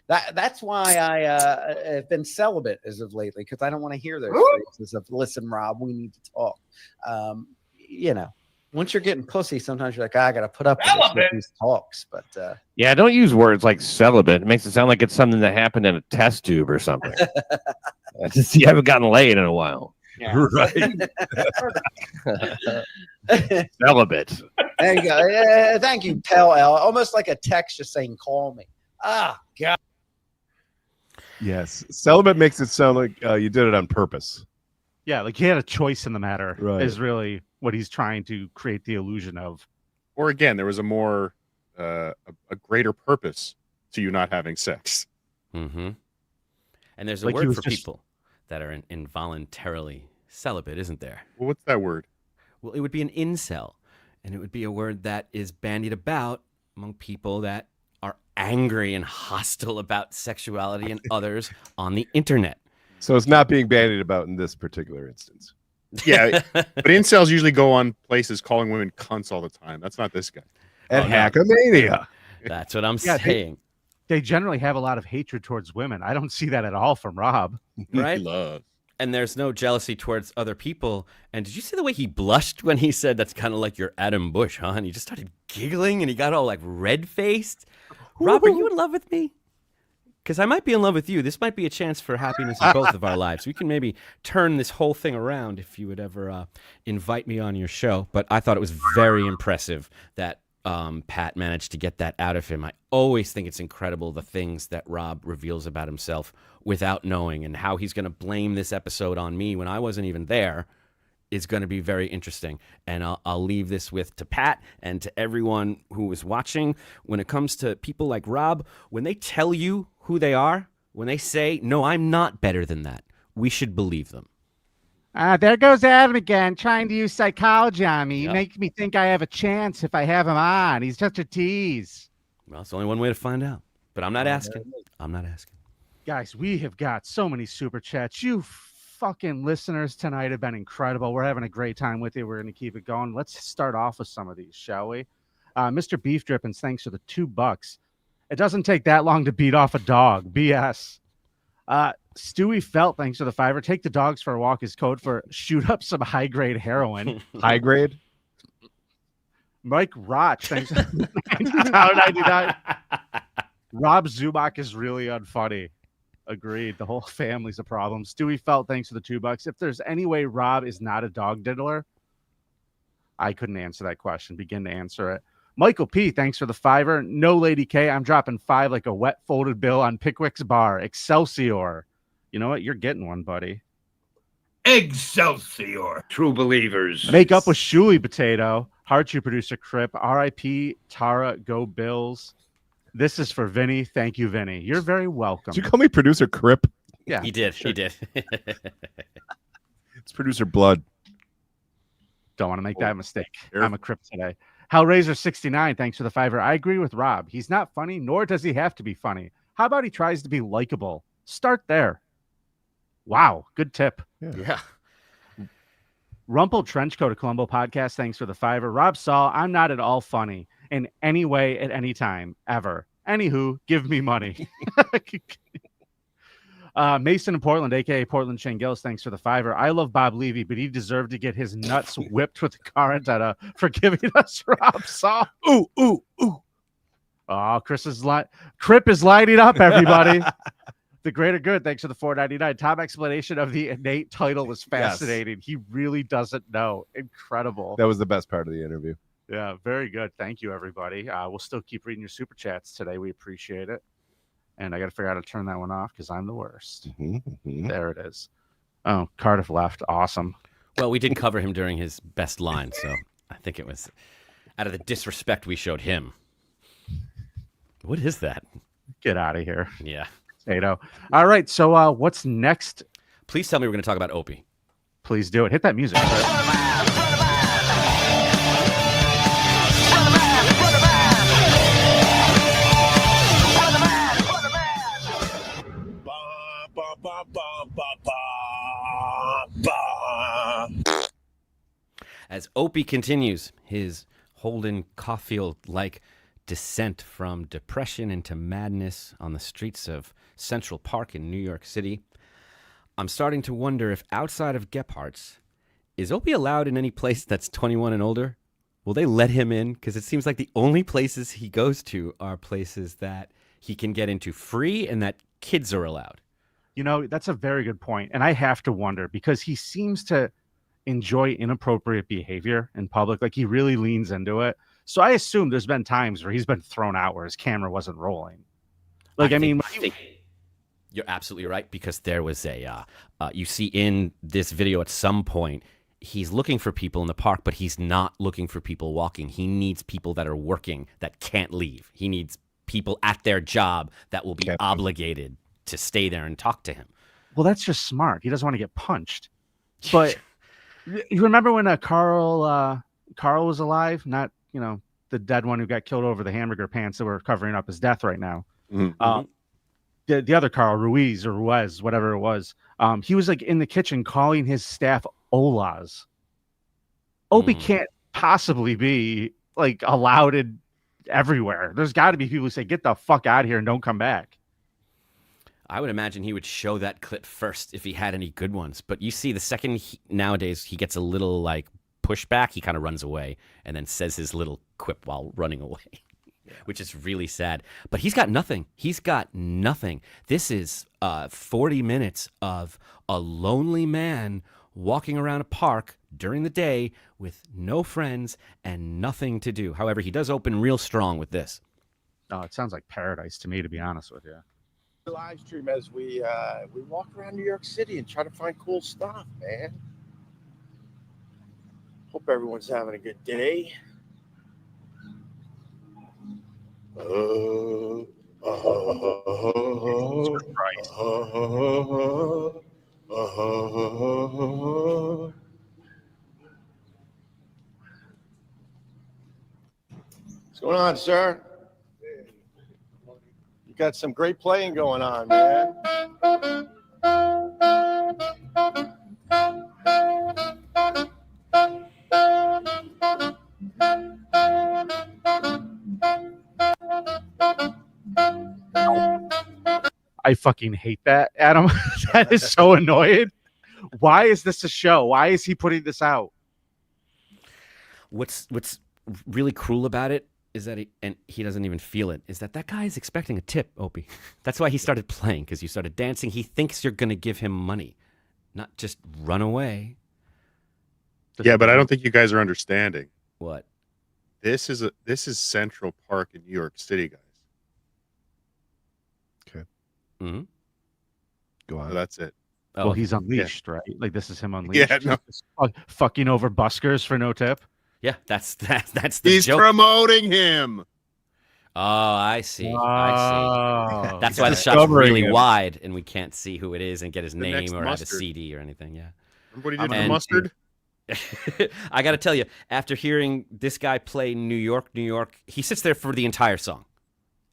Speaker 14: that's why I have been celibate as of lately, because I don't want to hear those phrases of "Listen, Rob, we need to talk." Once you're getting pussy, sometimes you're like, I got to put up with these talks. But
Speaker 15: yeah, don't use words like celibate. It makes it sound like it's something that happened in a test tube or something. Just you haven't gotten laid in a while.
Speaker 14: Yeah.
Speaker 15: Right. Celibate.
Speaker 14: There you go. Thank you, Pal L. Almost like a text just saying, call me. Ah, God.
Speaker 9: Yes. Celibate makes it sound like you did it on purpose.
Speaker 1: Yeah, like he had a choice in the matter,
Speaker 9: Right.
Speaker 1: is really what he's trying to create the illusion of.
Speaker 13: Or again, there was a more, a greater purpose to you not having sex.
Speaker 2: Mm-hmm. And there's a
Speaker 1: Like he
Speaker 2: word
Speaker 1: was
Speaker 2: for
Speaker 1: just-
Speaker 2: people that are involuntarily celibate, isn't there?
Speaker 13: Well, what's that word?
Speaker 2: Well, it would be an incel, and it would be a word that is bandied about among people that are angry and hostile about sexuality and others on the internet.
Speaker 9: So it's not being bandied about in this particular instance.
Speaker 13: Yeah, but incels usually go on places calling women cunts all the time. That's not this guy.
Speaker 9: And Hackamania.
Speaker 2: That's what I'm
Speaker 1: Yeah,
Speaker 2: saying.
Speaker 1: They generally have a lot of hatred towards women. I don't see that at all from Rob.
Speaker 2: Right?
Speaker 13: Love.
Speaker 2: And there's no jealousy towards other people. And did you see the way he blushed when he said that's kind of like your Adam Busch, huh? And he just started giggling and he got all like red-faced. Rob, are you in love with me? Because I might be in love with you. This might be a chance for happiness in both of our lives. We can maybe turn this whole thing around if you would ever invite me on your show. But I thought it was very impressive that Pat managed to get that out of him. I always think it's incredible the things that Rob reveals about himself without knowing, and how he's going to blame this episode on me when I wasn't even there is going to be very interesting. And I'll leave this to Pat and to everyone who is watching. When it comes to people like Rob, when they tell you who they are, when they say, no, I'm not better than that, we should believe them.
Speaker 1: There goes Adam again, trying to use psychology on me.
Speaker 2: Yep.
Speaker 1: You make me think I have a chance if I have him on. He's just a tease.
Speaker 2: Well, it's only one way to find out. But I'm not asking. I'm not asking.
Speaker 1: Guys, we have got so many super chats. You fucking listeners tonight have been incredible. We're having a great time with you. We're going to keep it going. Let's start off with some of these, shall we? Mr. Beef Drippins, thanks for the $2. It doesn't take that long to beat off a dog. BS. Stewie Felt, thanks for the $5. Take the dogs for a walk is code for shoot up some high-grade heroin.
Speaker 9: High grade?
Speaker 1: Mike Roch, thanks for $99. Rob Zubak is really unfunny. Agreed. The whole family's a problem. Stewie Felt, thanks for the $2. If there's any way Rob is not a dog diddler, I couldn't answer that question. Begin to answer it. Michael P, thanks for the $5. No Lady K, I'm dropping 5 like a wet folded bill on Pickwick's bar. Excelsior. You know what? You're getting one, buddy.
Speaker 5: Excelsior. True believers.
Speaker 1: Make up with Shuli Potato. Heart You producer Crip. R.I.P. Tara. Go Bills. This is for Vinnie. Thank you, Vinnie. You're very welcome.
Speaker 9: Did you call me producer Crip?
Speaker 1: Yeah,
Speaker 2: He did.
Speaker 1: sure.
Speaker 2: He did.
Speaker 9: It's producer Blood.
Speaker 1: Don't want to make that mistake. I'm a Crip today. Hellraiser69, thanks for the $5. I agree with Rob. He's not funny, nor does he have to be funny. How about he tries to be likable? Start there. Wow, good tip.
Speaker 2: Yeah.
Speaker 1: Rumpled Trenchcoat of Columbo Podcast, thanks for the $5. Rob Saul, I'm not at all funny in any way at any time, ever. Anywho, give me money. Mason in Portland, a.k.a. Portland Shane thanks for the $5. I love Bob Levy, but he deserved to get his nuts whipped with the car antenna for giving us Rob Saul. Ooh, ooh, ooh. Oh, Crip is lighting up, everybody. The greater good, thanks for the $4.99. Top explanation of the innate title was fascinating. He really doesn't know. Incredible.
Speaker 9: That was the best part of the interview.
Speaker 1: Yeah, very good. Thank you, everybody. We'll still keep reading your super chats today. We appreciate it. And I got to figure out how to turn that one off because I'm the worst. There it is. Oh, Cardiff left. Awesome.
Speaker 2: Well, we did cover him during his best line, so I think it was out of the disrespect we showed him. What is that?
Speaker 1: Get out of here.
Speaker 2: Yeah.
Speaker 1: Potato. All right. So what's next?
Speaker 2: Please tell me we're going to talk about Opie.
Speaker 1: Please do it. Hit that music.
Speaker 2: as Opie continues his Holden Caulfield-like descent from depression into madness on the streets of Central Park in New York City. I'm starting to wonder if outside of Gephardt's, is Opie allowed in any place that's 21 and older? Will they let him in? Because it seems like the only places he goes to are places that he can get into free and that kids are allowed.
Speaker 1: You know, that's a very good point. And I have to wonder because he seems to enjoy inappropriate behavior in public. Like he really leans into it. So I assume there's been times where he's been thrown out where his camera wasn't rolling. Like, I mean,
Speaker 2: You're absolutely right, because there was a, you see in this video at some point, he's looking for people in the park, but he's not looking for people walking. He needs people that are working that can't leave. He needs people at their job that will be obligated to stay there and talk to him.
Speaker 1: Well, that's just smart. He doesn't want to get punched. But you remember when Carl was alive? Not, you know, the dead one who got killed over the hamburger pants that were covering up his death right now.
Speaker 13: Mm-hmm.
Speaker 1: The other Carl, Ruiz, whatever it was, he was like in the kitchen calling his staff Olas. Opie can't possibly be like allowed in everywhere. There's got to be people who say, get the fuck out of here and don't come back.
Speaker 2: I would imagine he would show that clip first if he had any good ones. But you see, the second nowadays he gets a little like pushback, he kind of runs away and then says his little quip while running away. Which is really sad. But he's got nothing. He's got nothing. This is 40 minutes of a lonely man walking around a park during the day with no friends and nothing to do. However, he does open real strong with this.
Speaker 1: Oh, it sounds like paradise to me, to be honest with you.
Speaker 18: Live stream as we walk around New York City and try to find cool stuff, man. Hope everyone's having a good day. What's going on, sir? You got some great playing going on, man.
Speaker 1: I fucking hate that, Adam. That is so annoying. Why is this a show? Why is he putting this out?
Speaker 2: What's really cruel about it is that he doesn't even feel it, is that guy is expecting a tip, Opie. That's why he started playing, because you started dancing. He thinks you're going to give him money, not just run away.
Speaker 13: Yeah, but I don't think you guys are understanding.
Speaker 2: What?
Speaker 13: This is Central Park in New York City, guys.
Speaker 9: Okay.
Speaker 2: Mm-hmm.
Speaker 9: Go on.
Speaker 13: So that's it.
Speaker 1: Well, he's unleashed, right? Like this is him unleashed.
Speaker 13: Yeah, no.
Speaker 1: Fucking over buskers for no tip.
Speaker 2: Yeah, that's the
Speaker 13: He's
Speaker 2: joke.
Speaker 13: promoting him.
Speaker 2: Oh, I see. I see. That's
Speaker 1: He's
Speaker 2: why the shot's really
Speaker 1: him.
Speaker 2: wide and we can't see who it is and get his
Speaker 13: The next
Speaker 2: name or have a
Speaker 13: Mustard.
Speaker 2: CD or anything. Yeah.
Speaker 13: Remember what he did to Mustard?
Speaker 2: I got to tell you, after hearing this guy play New York, New York, he sits there for the entire song.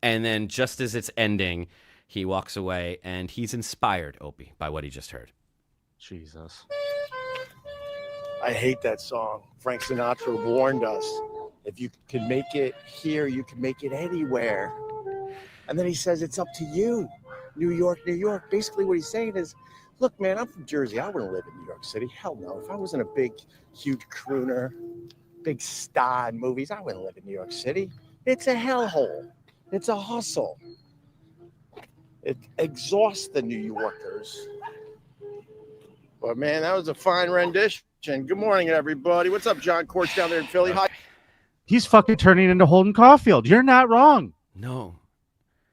Speaker 2: And then just as it's ending, he walks away and he's inspired, Opie, by what he just heard.
Speaker 1: Jesus.
Speaker 18: I hate that song. Frank Sinatra warned us, if you can make it here, you can make it anywhere. And then he says, it's up to you. New York, New York. Basically what he's saying is, look, man, I'm from Jersey. I wouldn't live in New York City. Hell no. If I wasn't a big, huge crooner, big star in movies, I wouldn't live in New York City. It's a hellhole. It's a hustle. It exhausts the New Yorkers. But, man, that was a fine rendition. Good morning, everybody. What's up, John Courts down there in Philly? Hi.
Speaker 1: He's fucking turning into Holden Caulfield. You're not wrong.
Speaker 2: No.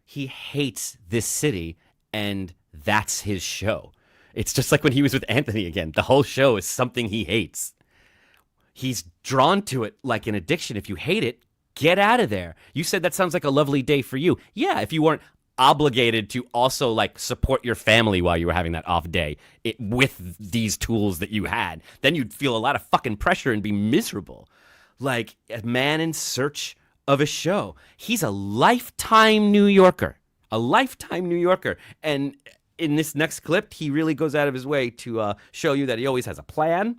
Speaker 2: He hates this city, and that's his show. It's just like when he was with Anthony again. The whole show is something he hates. He's drawn to it like an addiction. If you hate it, get out of there. You said that sounds like a lovely day for you. Yeah, if you weren't obligated to also like support your family while you were having that off day with these tools that you had, then you'd feel a lot of fucking pressure and be miserable. Like a man in search of a show. He's a lifetime New Yorker. A lifetime New Yorker. And in this next clip, he really goes out of his way to show you that he always has a plan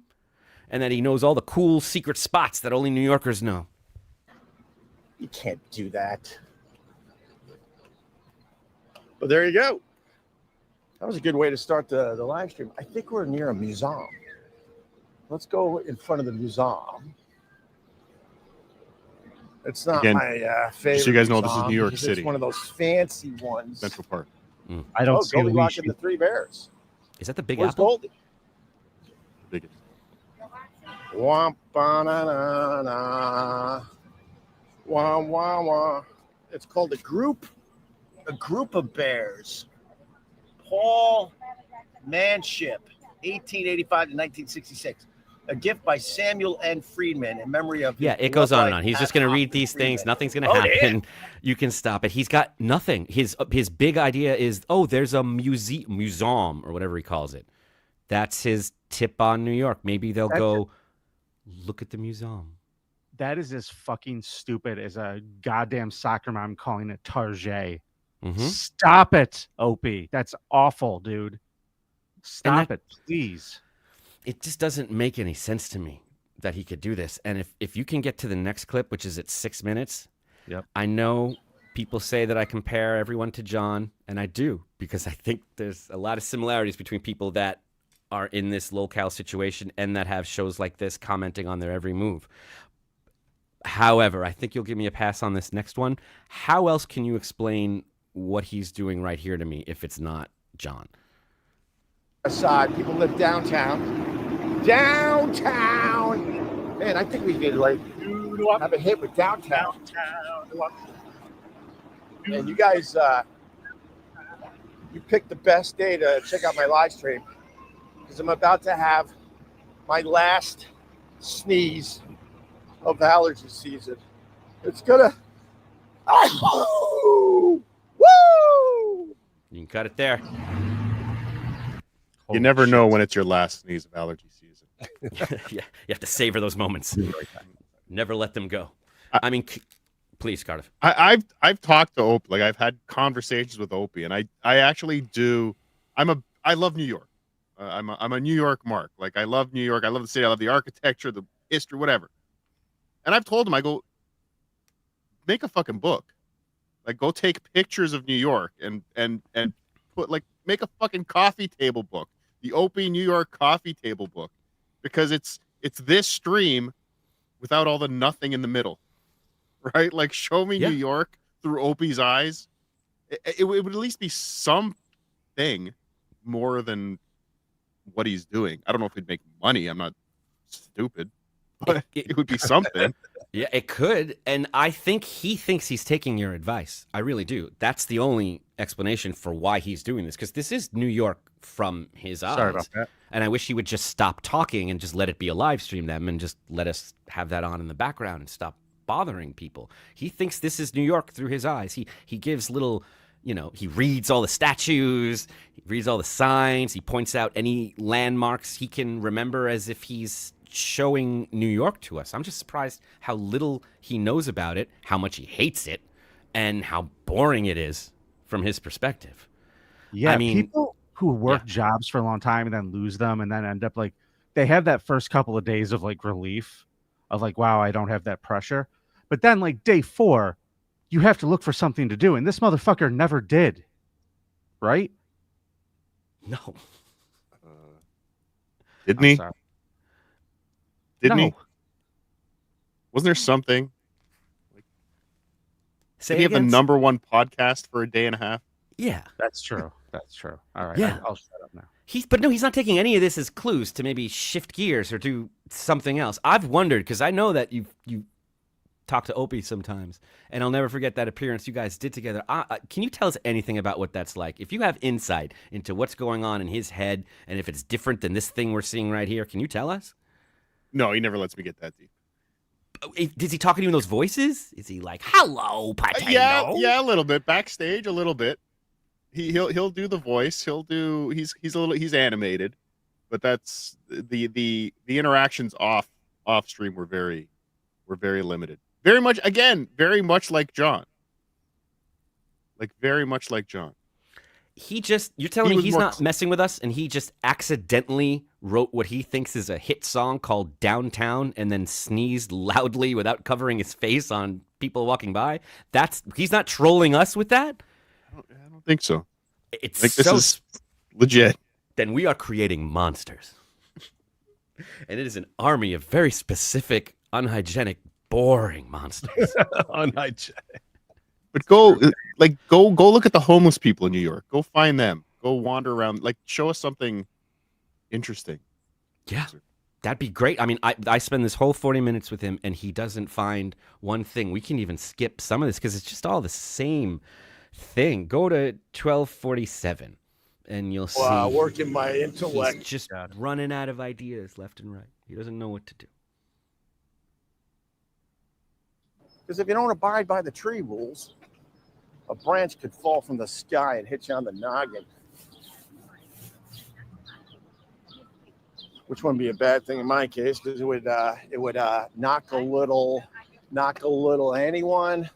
Speaker 2: and that he knows all the cool secret spots that only New Yorkers know.
Speaker 18: You can't do that. But there you go. That was a good way to start the live stream. I think we're near a museum. Let's go in front of the museum. It's not
Speaker 13: Again,
Speaker 18: my favorite.
Speaker 13: so you guys know this is
Speaker 18: museum
Speaker 13: New York
Speaker 18: because
Speaker 13: City.
Speaker 18: It's one of those fancy ones.
Speaker 13: Central Park.
Speaker 1: I don't see a
Speaker 18: Goldilocks
Speaker 1: leash.
Speaker 18: and the Three Bears.
Speaker 2: Is that the Big
Speaker 18: Where's
Speaker 2: Apple?
Speaker 18: Goldie?
Speaker 13: Biggest.
Speaker 18: Womp banana. Wah wah wah. It's called a group of bears. Paul Manship, 1885 to 1966. A gift by Samuel N. Friedman in memory of.
Speaker 2: Yeah, it goes on and on. He's just going to read these things. Nothing's going to happen. You can stop it. He's got nothing. His big idea is, there's a museum or whatever he calls it. That's his tip on New York. Maybe they'll go look at the museum.
Speaker 1: That is as fucking stupid as a goddamn soccer mom calling it Target. Stop it, Opie. That's awful, dude. Stop it, please.
Speaker 2: It just doesn't make any sense to me that he could do this. And if you can get to the next clip, which is at 6 minutes, I know people say that I compare everyone to John, and I do, because I think there's a lot of similarities between people that are in this locale situation and that have shows like this commenting on their every move. However, I think you'll give me a pass on this next one. How else can you explain what he's doing right here to me if it's not John?
Speaker 18: Aside, people live downtown. Man, I think we could have a hit with downtown. And you guys, you picked the best day to check out my live stream because I'm about to have my last sneeze of allergy season. It's gonna. Woo!
Speaker 2: You can cut it there.
Speaker 13: You never know when it's your last sneeze of allergy season.
Speaker 2: Yeah, you have to savor those moments. Never let them go. I mean, please, Cardiff.
Speaker 13: I've talked to Opie. Like, I've had conversations with Opie, and I actually do. I love New York. I'm a New York mark. Like, I love New York. I love the city. I love the architecture, the history, whatever. And I've told him, I go, make a fucking book. Like, go take pictures of New York and put, like, make a fucking coffee table book. The Opie New York coffee table book, because it's this stream without all the nothing in the middle, right? Like, show me New York through Opie's eyes. It would at least be something more than what he's doing. I don't know if he'd make money. I'm not stupid, but it would be something.
Speaker 2: Yeah, it could. And I think he thinks he's taking your advice. I really do. That's the only explanation for why he's doing this, because this is New York from his eyes.
Speaker 1: Sorry about that.
Speaker 2: And I wish he would just stop talking and just let it be a live stream them and just let us have that on in the background and stop bothering people. He thinks this is New York through his eyes. He gives little, he reads all the statues, he reads all the signs, he points out any landmarks he can remember as if he's showing New York to us. I'm just surprised how little he knows about it, how much he hates it, and how boring it is from his perspective.
Speaker 1: Yeah,
Speaker 2: I mean,
Speaker 1: people who work jobs for a long time and then lose them and then end up like, they have that first couple of days of like relief of like, wow, I don't have that pressure. But then like day 4, you have to look for something to do. And this motherfucker never did. Right?
Speaker 2: No.
Speaker 13: Didn't he?
Speaker 1: Sorry.
Speaker 13: Didn't
Speaker 1: No.
Speaker 13: he? Wasn't there something?
Speaker 2: Say
Speaker 13: Did he have the
Speaker 2: again?
Speaker 13: #1 podcast for a day and a half?
Speaker 2: Yeah.
Speaker 1: That's true. That's true. All right.
Speaker 2: Yeah.
Speaker 1: I'll shut up now.
Speaker 2: But no, he's not taking any of this as clues to maybe shift gears or do something else. I've wondered, because I know that you talk to Opie sometimes, and I'll never forget that appearance you guys did together. Can you tell us anything about what that's like? If you have insight into what's going on in his head, and if it's different than this thing we're seeing right here, can you tell us?
Speaker 13: No, he never lets me get that deep.
Speaker 2: Is he talking to you in those voices? Is he like, hello, Paulino?
Speaker 13: Yeah, a little bit. Backstage, a little bit. He'll do the voice. He's animated, but that's the interactions off stream were very limited. Very much like John. Like, very much like John.
Speaker 2: You're telling me
Speaker 13: was
Speaker 2: he's
Speaker 13: more
Speaker 2: not messing with us, and he just accidentally wrote what he thinks is a hit song called Downtown and then sneezed loudly without covering his face on people walking by? He's not trolling us with that?
Speaker 13: I don't think so.
Speaker 2: It's
Speaker 13: I think this
Speaker 2: so
Speaker 13: is legit.
Speaker 2: Then we are creating monsters. And it is an army of very specific, unhygienic, boring monsters.
Speaker 9: Unhygienic.
Speaker 13: But go look at the homeless people in New York. Go find them. Go wander around. Like, show us something interesting.
Speaker 2: Yeah, that'd be great. I mean, I spend this whole 40 minutes with him, and he doesn't find one thing. We can even skip some of this because it's just all the same thing. Go to 1247, and you'll see.
Speaker 18: Wow, working my intellect.
Speaker 2: He's just running out of ideas left and right. He doesn't know what to do.
Speaker 18: Because if you don't abide by the tree rules, a branch could fall from the sky and hit you on the noggin. Which wouldn't be a bad thing in my case, because it would knock a little anyone,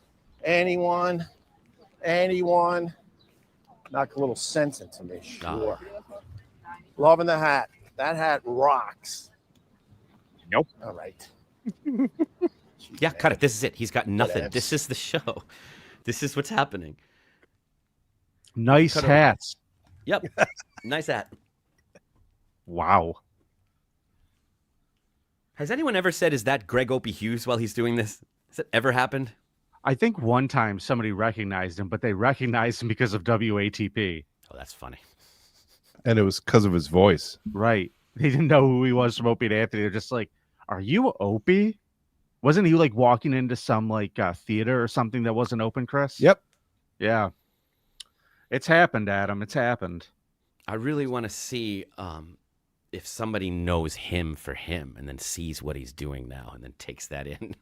Speaker 18: knock a little sense into me. Sure. Loving the hat. That hat rocks.
Speaker 13: Nope.
Speaker 18: All right.
Speaker 2: Yeah, cut it. This is it. He's got nothing.
Speaker 18: Whatevs.
Speaker 2: This is the show. This is what's happening.
Speaker 1: Nice
Speaker 2: Cut
Speaker 1: hats.
Speaker 2: Yep. Nice hat.
Speaker 1: Wow.
Speaker 2: Has anyone ever said, is that Greg Opie Hughes while he's doing this? Has it ever happened?
Speaker 1: I think one time somebody recognized him, but they recognized him because of WATP.
Speaker 2: Oh, that's funny.
Speaker 9: And it was because of his voice.
Speaker 1: Right. They didn't know who he was from Opie and Anthony. They're just like, are you Opie? Wasn't he like walking into some like theater or something that wasn't open, Chris?
Speaker 9: Yep.
Speaker 1: Yeah. It's happened, Adam. It's happened.
Speaker 2: I really want to see if somebody knows him for him and then sees what he's doing now and then takes that in.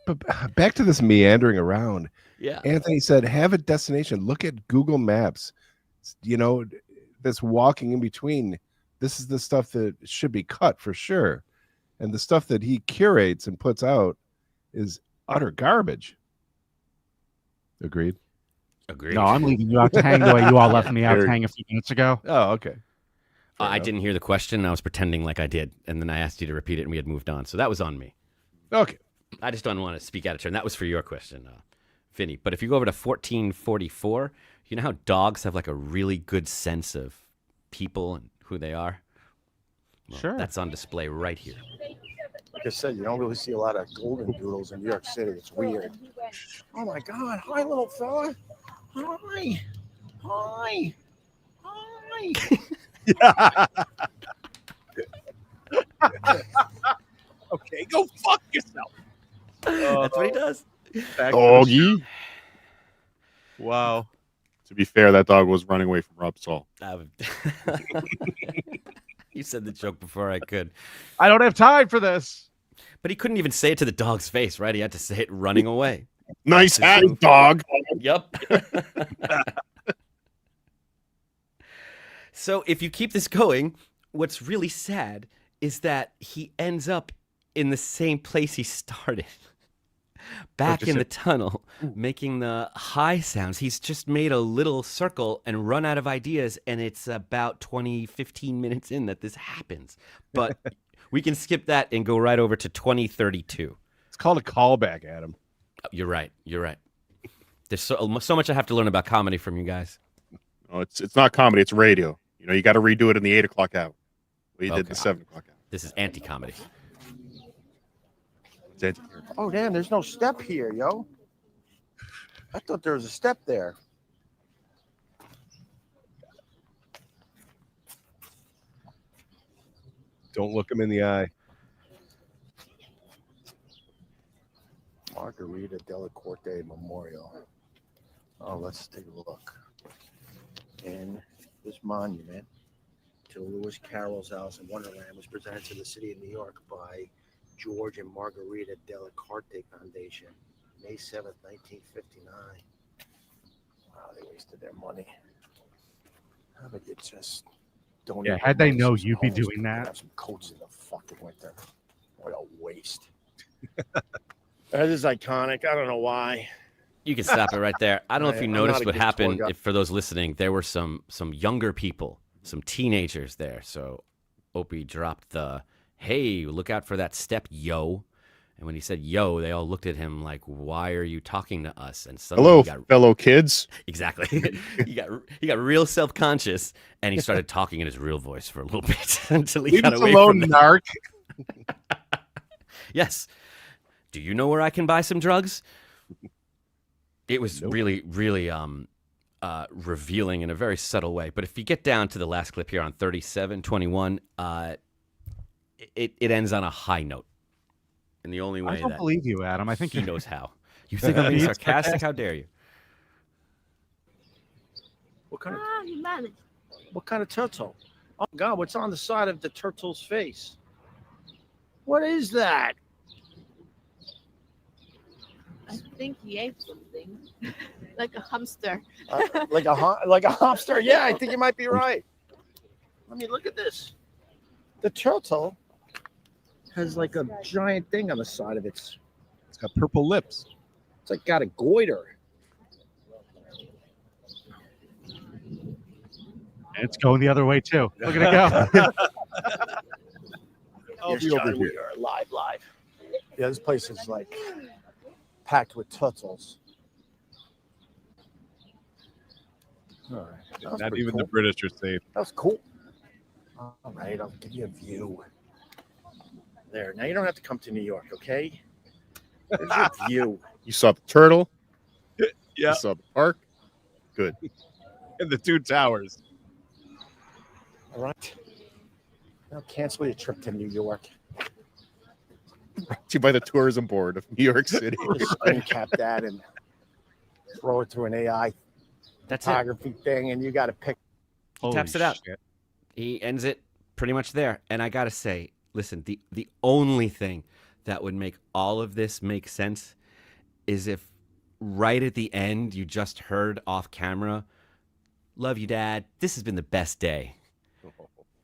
Speaker 9: But back to this meandering around.
Speaker 2: Yeah.
Speaker 9: Anthony said, have a destination. Look at Google Maps. You know, this walking in between. This is the stuff that should be cut for sure. And the stuff that he curates and puts out is utter garbage. Agreed?
Speaker 2: Agreed.
Speaker 1: No, I'm leaving you out to hang the way you all left me out to hang a few minutes ago.
Speaker 9: Oh, okay.
Speaker 2: I didn't hear the question. I was pretending like I did. And then I asked you to repeat it and we had moved on. So that was on me.
Speaker 9: Okay.
Speaker 2: I just don't want to speak out of turn. That was for your question, Vinny. But if you go over to 1444, you know how dogs have like a really good sense of people and who they are? Well,
Speaker 1: sure.
Speaker 2: That's on display right here.
Speaker 18: Like I said, you don't really see a lot of golden doodles in New York City. It's weird. Oh my God. Hi, little fella. Hi. Hi. Hi. Okay, go fuck yourself.
Speaker 2: That's what he does.
Speaker 13: Doggy.
Speaker 9: Wow.
Speaker 13: To be fair, that dog was running away from Rob Saul.
Speaker 2: You said the joke before I could.
Speaker 1: I don't have time for this.
Speaker 2: But he couldn't even say it to the dog's face, right? He had to say it running away.
Speaker 13: Nice hat, dog.
Speaker 2: Yep. So if you keep this going, what's really sad is that he ends up in the same place he started. Back in the tunnel, making the high sounds. He's just made a little circle and run out of ideas, and it's about 15 minutes in that this happens. But we can skip that and go right over to 2032.
Speaker 9: It's called a callback, Adam.
Speaker 2: You're right. You're right. There's so much I have to learn about comedy from you guys.
Speaker 13: Oh, it's not comedy. It's radio. You know, you got to redo it in the 8 o'clock hour. We did the 7 o'clock hour.
Speaker 2: This is anti-comedy.
Speaker 18: Oh, damn, there's no step here, yo. I thought there was a step there.
Speaker 9: Don't look him in the eye.
Speaker 18: Margarita Delacorte Memorial. Oh, let's take a look. In this monument to Lewis Carroll's house in Wonderland was presented to the city of New York by George and Margarita Delacorte Foundation, May 7th, 1959. Wow, they wasted their money. How about you just don't?
Speaker 1: Yeah, had they know you'd be doing that.
Speaker 18: Have some coats in the fucking winter. What a waste. That is iconic. I don't know why.
Speaker 2: You can stop it right there. I don't know if you
Speaker 18: I'm
Speaker 2: noticed
Speaker 18: not a
Speaker 2: what
Speaker 18: good tour
Speaker 2: happened.
Speaker 18: guide.
Speaker 2: If for those listening, there were some younger people, some teenagers there. So Opie dropped the, "Hey, look out for that step, yo." And when he said "yo," they all looked at him like, "Why are you talking to us?" And suddenly
Speaker 13: Hello,
Speaker 2: he got,
Speaker 13: fellow kids.
Speaker 2: exactly. he got real self-conscious, and he started talking in his real voice for a little bit until he
Speaker 9: Leave
Speaker 2: got
Speaker 9: us
Speaker 2: away
Speaker 9: alone,
Speaker 2: from them.
Speaker 9: narc.
Speaker 2: Yes. Do you know where I can buy some drugs? It was really, really revealing in a very subtle way. But if you get down to the last clip here on 37:21, it ends on a high note. And the only way
Speaker 1: I don't
Speaker 2: that
Speaker 1: believe you, Adam. I think
Speaker 2: he knows how. You think I'm being sarcastic? How dare you?
Speaker 18: What kind of turtle? Oh God, what's on the side of the turtle's face? What is that?
Speaker 19: I think he ate something, like a hamster.
Speaker 18: Like a hamster? Yeah, I think you might be right. Let me look at this. The turtle has like a giant thing on the side of it.
Speaker 9: It's got purple lips.
Speaker 18: It's like got a goiter.
Speaker 1: And it's going the other way too. Look at it go.
Speaker 18: I'll be over here. Live. Yeah, this place is like packed with turtles. All right. That was
Speaker 9: Not
Speaker 18: pretty
Speaker 9: even
Speaker 18: cool.
Speaker 9: the British are safe.
Speaker 18: That was cool. All right, I'll give you a view. There. Now you don't have to come to New York, okay? There's your view.
Speaker 13: You saw the turtle.
Speaker 9: Yeah.
Speaker 13: You saw the park. Good.
Speaker 9: And the two towers.
Speaker 18: All right. Now cancel your trip to New York.
Speaker 13: Brought to you by the Tourism Board of New York City.
Speaker 18: Just screen cap that and throw it to an AI
Speaker 2: That's
Speaker 18: photography thing, and you got to pick.
Speaker 2: He taps it out. He ends it pretty much there. And I got to say, listen, the only thing that would make all of this make sense is if right at the end you just heard off camera, "Love you, Dad. This has been the best day."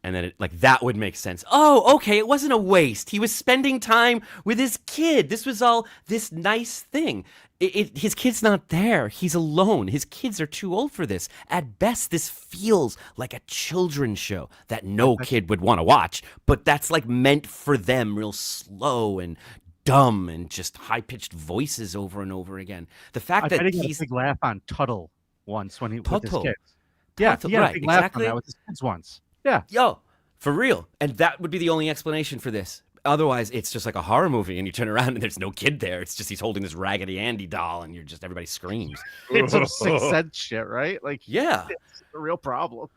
Speaker 2: And then that would make sense. Oh, okay, it wasn't a waste. He was spending time with his kid. This was all this nice thing. His kid's not there. He's alone. His kids are too old for this. At best, this feels like a children's show that no kid would want to watch, but that's like meant for them, real slow and dumb and just high-pitched voices over and over again. The fact
Speaker 1: I
Speaker 2: that
Speaker 1: bet he got
Speaker 2: he's
Speaker 1: a big laugh on Tuttle once when he with his
Speaker 2: Tuttle.
Speaker 1: kids. Yeah,
Speaker 2: Tuttle,
Speaker 1: he had
Speaker 2: right,
Speaker 1: a big laugh on
Speaker 2: exactly.
Speaker 1: that with his kids once. Yeah.
Speaker 2: Yo, for real. And that would be the only explanation for this. Otherwise, it's just like a horror movie, and you turn around and there's no kid there. It's just he's holding this Raggedy Andy doll, and everybody screams.
Speaker 1: It's some Sixth Sense shit, right? Like,
Speaker 2: yeah,
Speaker 1: it's a real problem.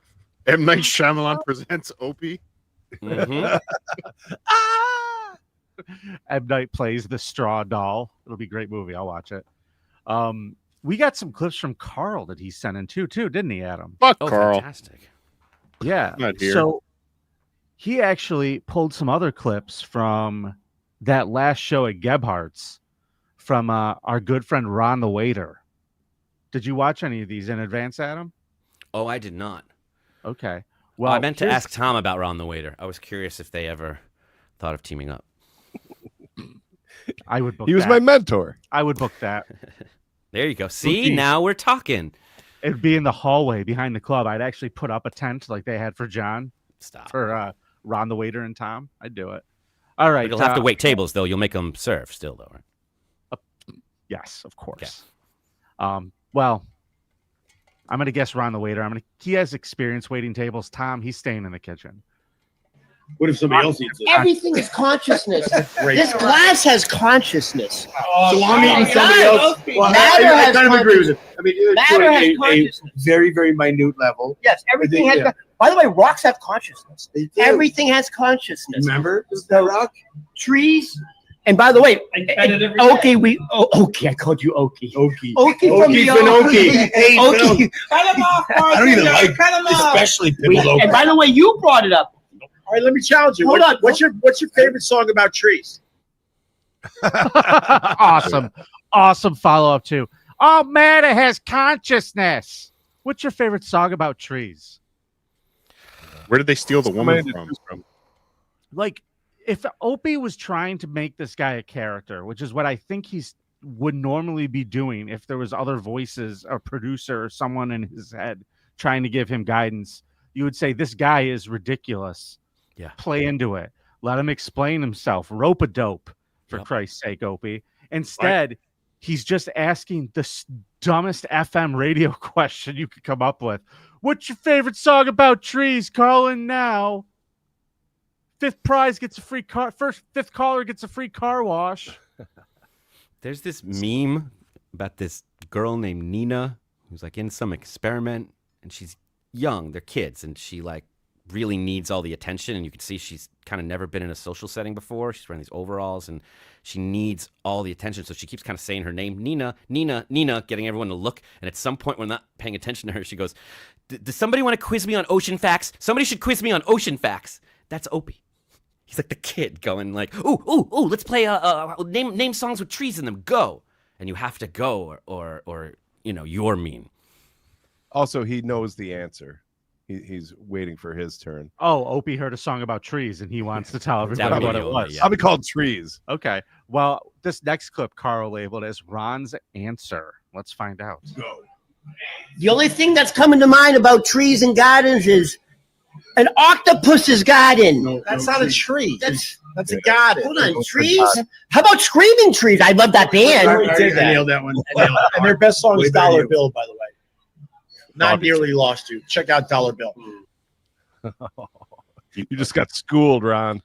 Speaker 13: M. Night Shyamalan presents Opie.
Speaker 2: Mhm.
Speaker 1: M. Night plays the straw doll. It'll be a great movie. I'll watch it. We got some clips from Carl that he sent in too, didn't he, Adam?
Speaker 13: Fuck
Speaker 2: Oh,
Speaker 13: Carl.
Speaker 2: fantastic.
Speaker 1: Yeah.
Speaker 13: Not here.
Speaker 1: So he actually pulled some other clips from that last show at Gebhardt's from our good friend Ron the Waiter. Did you watch any of these in advance, Adam?
Speaker 2: Oh, I did not.
Speaker 1: Okay.
Speaker 2: Well, I meant to
Speaker 1: here's-
Speaker 2: ask Tom about Ron the Waiter. I was curious if they ever thought of teaming up.
Speaker 1: I would book
Speaker 9: He was
Speaker 1: that.
Speaker 9: my mentor.
Speaker 1: I would book that.
Speaker 2: There you go. See,
Speaker 1: Geez.
Speaker 2: now we're talking.
Speaker 1: It'd be in the hallway behind the club. I'd actually put up a tent like they had for John.
Speaker 2: Stop.
Speaker 1: For Ron the Waiter and Tom. I'd do it. All right.
Speaker 2: You'll have to wait tables, though. You'll make them serve still, though, right?
Speaker 1: Yes, of course. Well, I'm going to guess Ron the Waiter. He has experience waiting tables. Tom, he's staying in the kitchen.
Speaker 5: What if somebody else eats it?
Speaker 20: Everything is consciousness.
Speaker 5: Great.
Speaker 20: This glass has consciousness.
Speaker 5: So I'm eating somebody else. Well,
Speaker 20: Matter
Speaker 5: I
Speaker 20: has
Speaker 5: kind of agree with it. I mean, to
Speaker 20: Matter has
Speaker 5: a
Speaker 20: consciousness.
Speaker 5: very, very minute level.
Speaker 20: Yes, everything has.
Speaker 5: Yeah.
Speaker 20: By the way, rocks have consciousness.
Speaker 5: do.
Speaker 20: Everything has consciousness.
Speaker 5: Remember the rock?
Speaker 20: Trees. And by the way, okay, okay, I called you Okie.
Speaker 5: Okie.
Speaker 20: Okie from
Speaker 5: Okie
Speaker 20: the
Speaker 5: Finocchi. Hey,
Speaker 20: Okie.
Speaker 5: I don't even like, especially Pimble
Speaker 20: And by the way, you brought it up.
Speaker 5: All right, let me challenge you.
Speaker 20: Hold on.
Speaker 5: What's your favorite song about trees?
Speaker 1: Awesome follow-up, too. Oh, man, it has consciousness. What's your favorite song about trees?
Speaker 13: Where did they steal the woman from?
Speaker 1: Like, if Opie was trying to make this guy a character, which is what I think he's would normally be doing if there was other voices, a producer or someone in his head trying to give him guidance. You would say, this guy is ridiculous.
Speaker 2: Yeah.
Speaker 1: Play into it. Let him explain himself. Rope a dope, for Christ's sake, Opie. Instead, he's just asking the dumbest FM radio question you could come up with. What's your favorite song about trees? Call in now. Fifth caller gets a free car wash.
Speaker 2: There's this meme about this girl named Nina who's like in some experiment, and she's young. They're kids, and she like really needs all the attention, and you can see she's kind of never been in a social setting before. She's wearing these overalls, and she needs all the attention, so she keeps kind of saying her name, Nina, Nina, Nina, getting everyone to look. And at some point, when not paying attention to her, she goes, does somebody want to quiz me on ocean facts? Somebody should quiz me on ocean facts. That's Opie. He's like the kid going like, ooh, let's play name songs with trees in them. Go. And you have to go or you're mean.
Speaker 9: Also, he knows the answer. He's waiting for his turn.
Speaker 1: Oh, Opie heard a song about trees, and he wants to tell everybody what it was.
Speaker 9: I'll be called Trees.
Speaker 1: Okay. Well, this next clip, Carl labeled as Ron's answer. Let's find out.
Speaker 9: Go.
Speaker 20: The only thing that's coming to mind about trees and gardens is an octopus's garden.
Speaker 5: That's not a tree. That's a garden.
Speaker 20: Hold on, trees? How about Screaming Trees? I love that band.
Speaker 5: I nailed that one. And their best song is Dollar Bill, by the way. Not nearly lost you. Check out Dollar Bill.
Speaker 9: You just got schooled, Ron.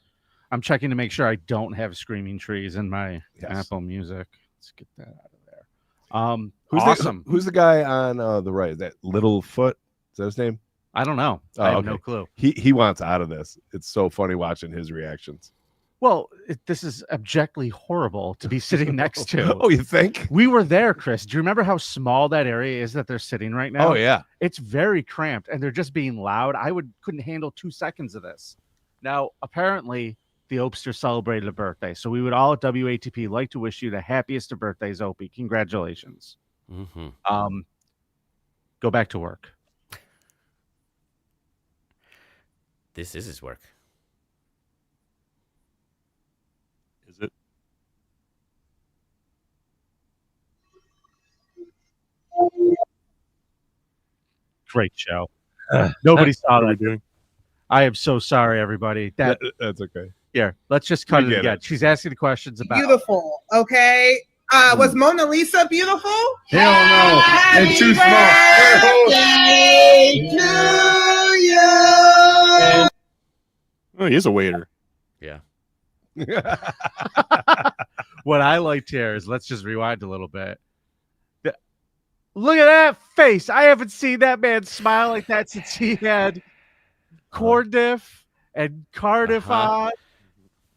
Speaker 1: I'm checking to make sure I don't have Screaming Trees in my Apple Music. Let's get that out of there. Awesome.
Speaker 9: Who's the guy on the right? That Littlefoot? Is that his name?
Speaker 1: I don't know. I have no clue.
Speaker 9: He wants out of this. It's so funny watching his reactions.
Speaker 1: Well, this is abjectly horrible to be sitting next to.
Speaker 9: Oh, you think?
Speaker 1: We were there, Chris. Do you remember how small that area is that they're sitting right now?
Speaker 9: Oh, yeah.
Speaker 1: It's very cramped, and they're just being loud. Couldn't handle 2 seconds of this. Now, apparently, the Opster celebrated a birthday, so we would all at WATP like to wish you the happiest of birthdays, Opie. Congratulations.
Speaker 2: Mm-hmm.
Speaker 1: Go back to work.
Speaker 2: This is his work.
Speaker 9: Is it?
Speaker 1: Great show. Nobody saw that. I am so sorry, everybody. That's
Speaker 9: okay.
Speaker 1: Here, let's just cut it again. She's asking the questions about
Speaker 21: Beautiful. Okay. Was Mona Lisa beautiful?
Speaker 5: Hell no. And too small.
Speaker 21: Birthday to you.
Speaker 13: Oh, he is a waiter.
Speaker 2: Yeah.
Speaker 1: What I liked here is, let's just rewind a little bit. Look at that face. I haven't seen that man smile like that since he had Cardiff and Cardiff on.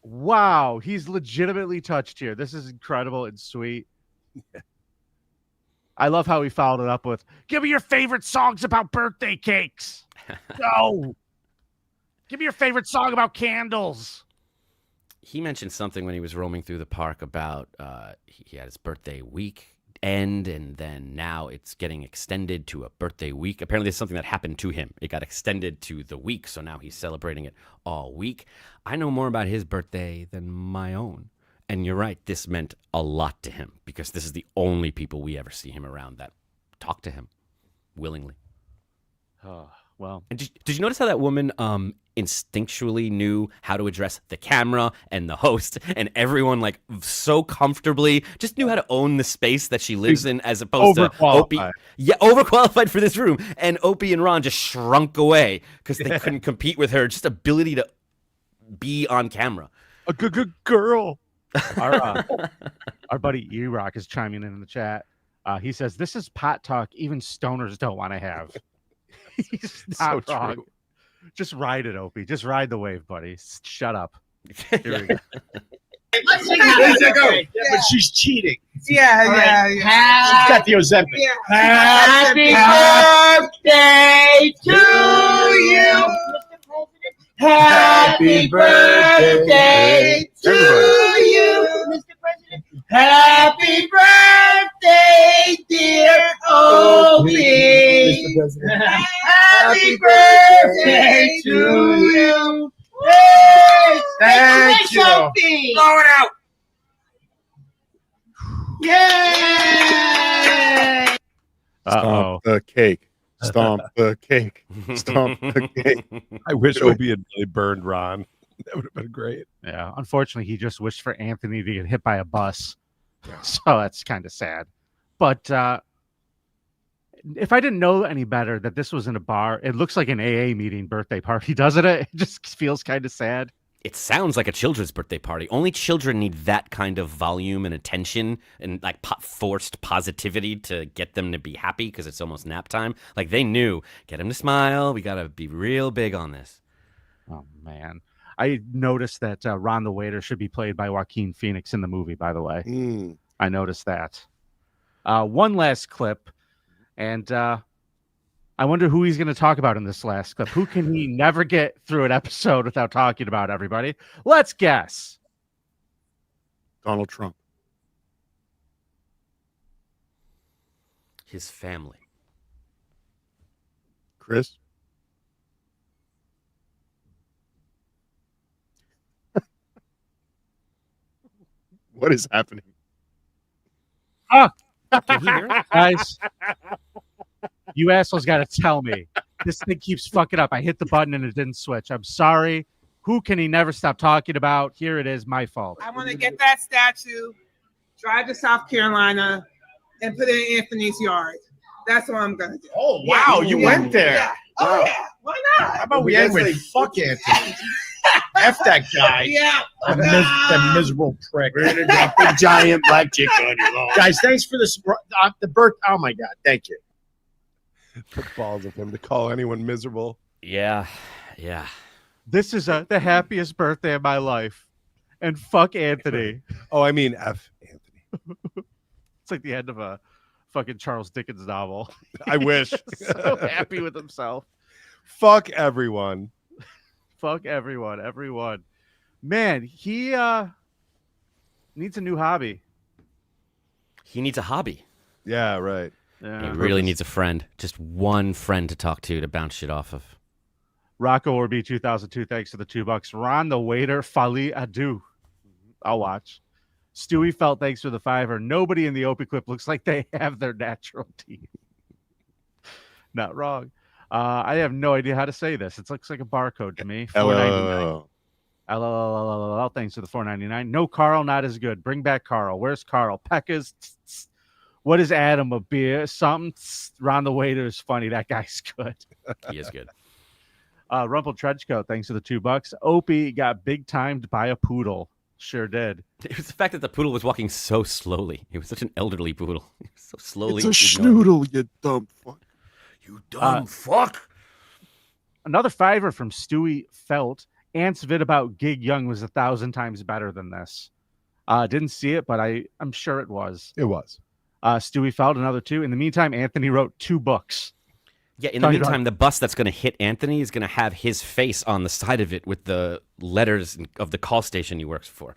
Speaker 1: Wow, he's legitimately touched here. This is incredible and sweet. I love how he followed it up with, give me your favorite songs about birthday cakes. No. Give me your favorite song about candles.
Speaker 2: He mentioned something when he was roaming through the park about he had his birthday week end, and then now it's getting extended to a birthday week. Apparently, there's something that happened to him. It got extended to the week, so now he's celebrating it all week. I know more about his birthday than my own. And you're right, this meant a lot to him because this is the only people we ever see him around that talk to him willingly.
Speaker 1: Oh, well.
Speaker 2: And did you notice how that woman instinctually knew how to address the camera and the host, and everyone like so comfortably just knew how to own the space that she lives in, as opposed to Opie? Yeah, overqualified for this room. And Opie and Ron just shrunk away because they couldn't compete with her just ability to be on camera.
Speaker 1: A good girl. Our buddy E-Rock is chiming in the chat. He says, this is pot talk even stoners don't want to have. He's not
Speaker 9: So
Speaker 1: wrong.
Speaker 9: true.
Speaker 1: Just ride it, Opie. Just ride the wave, buddy. Shut up. Here we go.
Speaker 5: Let's sing that. But she's cheating.
Speaker 21: Yeah.
Speaker 5: She's got the Ozempic.
Speaker 21: Happy birthday to you. Happy birthday to you, Mr. President. Happy birthday, dear Opie. Happy birthday to you. Hey,
Speaker 5: Thank you.
Speaker 21: Opie.
Speaker 5: Blow it out.
Speaker 20: Yay!
Speaker 13: Stomp the cake. Stomp the cake. Stomp the cake.
Speaker 9: I wish Opie had really burned Ron. That would have been great.
Speaker 1: Yeah, unfortunately, he just wished for Anthony to get hit by a bus. So that's kind of sad. But if I didn't know any better that this was in a bar, it looks like an AA meeting birthday party, doesn't it? It just feels kind of sad.
Speaker 2: It sounds like a children's birthday party. Only children need that kind of volume and attention and like forced positivity to get them to be happy because it's almost nap time. Like they knew, get him to smile. We got to be real big on this.
Speaker 1: Oh, man. I noticed that Ron the Waiter should be played by Joaquin Phoenix in the movie, by the way. I noticed that. One last clip, and I wonder who he's going to talk about in this last clip. Who can he never get through an episode without talking about, everybody? Let's guess.
Speaker 13: Donald Trump.
Speaker 2: His family.
Speaker 13: Chris. What is happening?
Speaker 1: Ah! Can he hear us? Guys, you assholes got to tell me. This thing keeps fucking up. I hit the button and it didn't switch. I'm sorry. Who can he never stop talking about? Here it is. My fault.
Speaker 21: I want to get that statue, drive to South Carolina, and put it in Anthony's yard. That's what I'm gonna do.
Speaker 5: Oh wow, you went there.
Speaker 21: Yeah. Oh yeah. Why not?
Speaker 5: How about we end with fuck Anthony? F that guy.
Speaker 21: Yeah.
Speaker 5: That miserable prick.
Speaker 18: We're gonna drop a giant black chick on your lawn.
Speaker 5: Guys, thanks for the birth. Oh my god, thank you.
Speaker 9: The balls of him to call anyone miserable.
Speaker 2: Yeah.
Speaker 1: This is the happiest birthday of my life. And fuck Anthony.
Speaker 9: Oh, I mean F Anthony.
Speaker 1: It's like the end of a fucking Charles Dickens novel.
Speaker 9: I wish.
Speaker 1: So happy with himself.
Speaker 9: Fuck everyone.
Speaker 1: Fuck everyone. Man, he needs a new hobby.
Speaker 2: He needs a hobby.
Speaker 9: Yeah, right.
Speaker 1: Yeah.
Speaker 2: He really needs a friend. Just one friend to talk to bounce shit off of.
Speaker 1: Rocco Orby 2002, thanks for the $2. Ron the Waiter, Fali Adu. I'll watch. Stewie Felt, thanks for the $5. Nobody in the Opie clip looks like they have their natural teeth. Not wrong. I have no idea how to say this. It looks like a barcode to me. $4.99. LLLLL, thanks for the $4.99. No, Carl, not as good. Bring back Carl. Where's Carl? Pekka's. What is Adam? A beer? Something? Ron the Waiter is funny. That guy's good.
Speaker 2: He is good.
Speaker 1: Rumple Trenchcoat, thanks for the $2. Opie got big timed by a poodle. Sure did.
Speaker 2: It was the fact that the poodle was walking so slowly. He was such an elderly poodle. He was so slowly.
Speaker 13: It's a schnoodle, you dumb fuck.
Speaker 2: You dumb fuck.
Speaker 1: Another $5 from Stewie Felt. Ant's vid about Gig Young was 1,000 times better than this. Didn't see it, but I'm sure it was.
Speaker 9: It was.
Speaker 1: Stewie Felt, another 2. In the meantime, Anthony wrote 2 books.
Speaker 2: Yeah, in the meantime, the bus that's going to hit Anthony is going to have his face on the side of it with the letters of the call station he works for.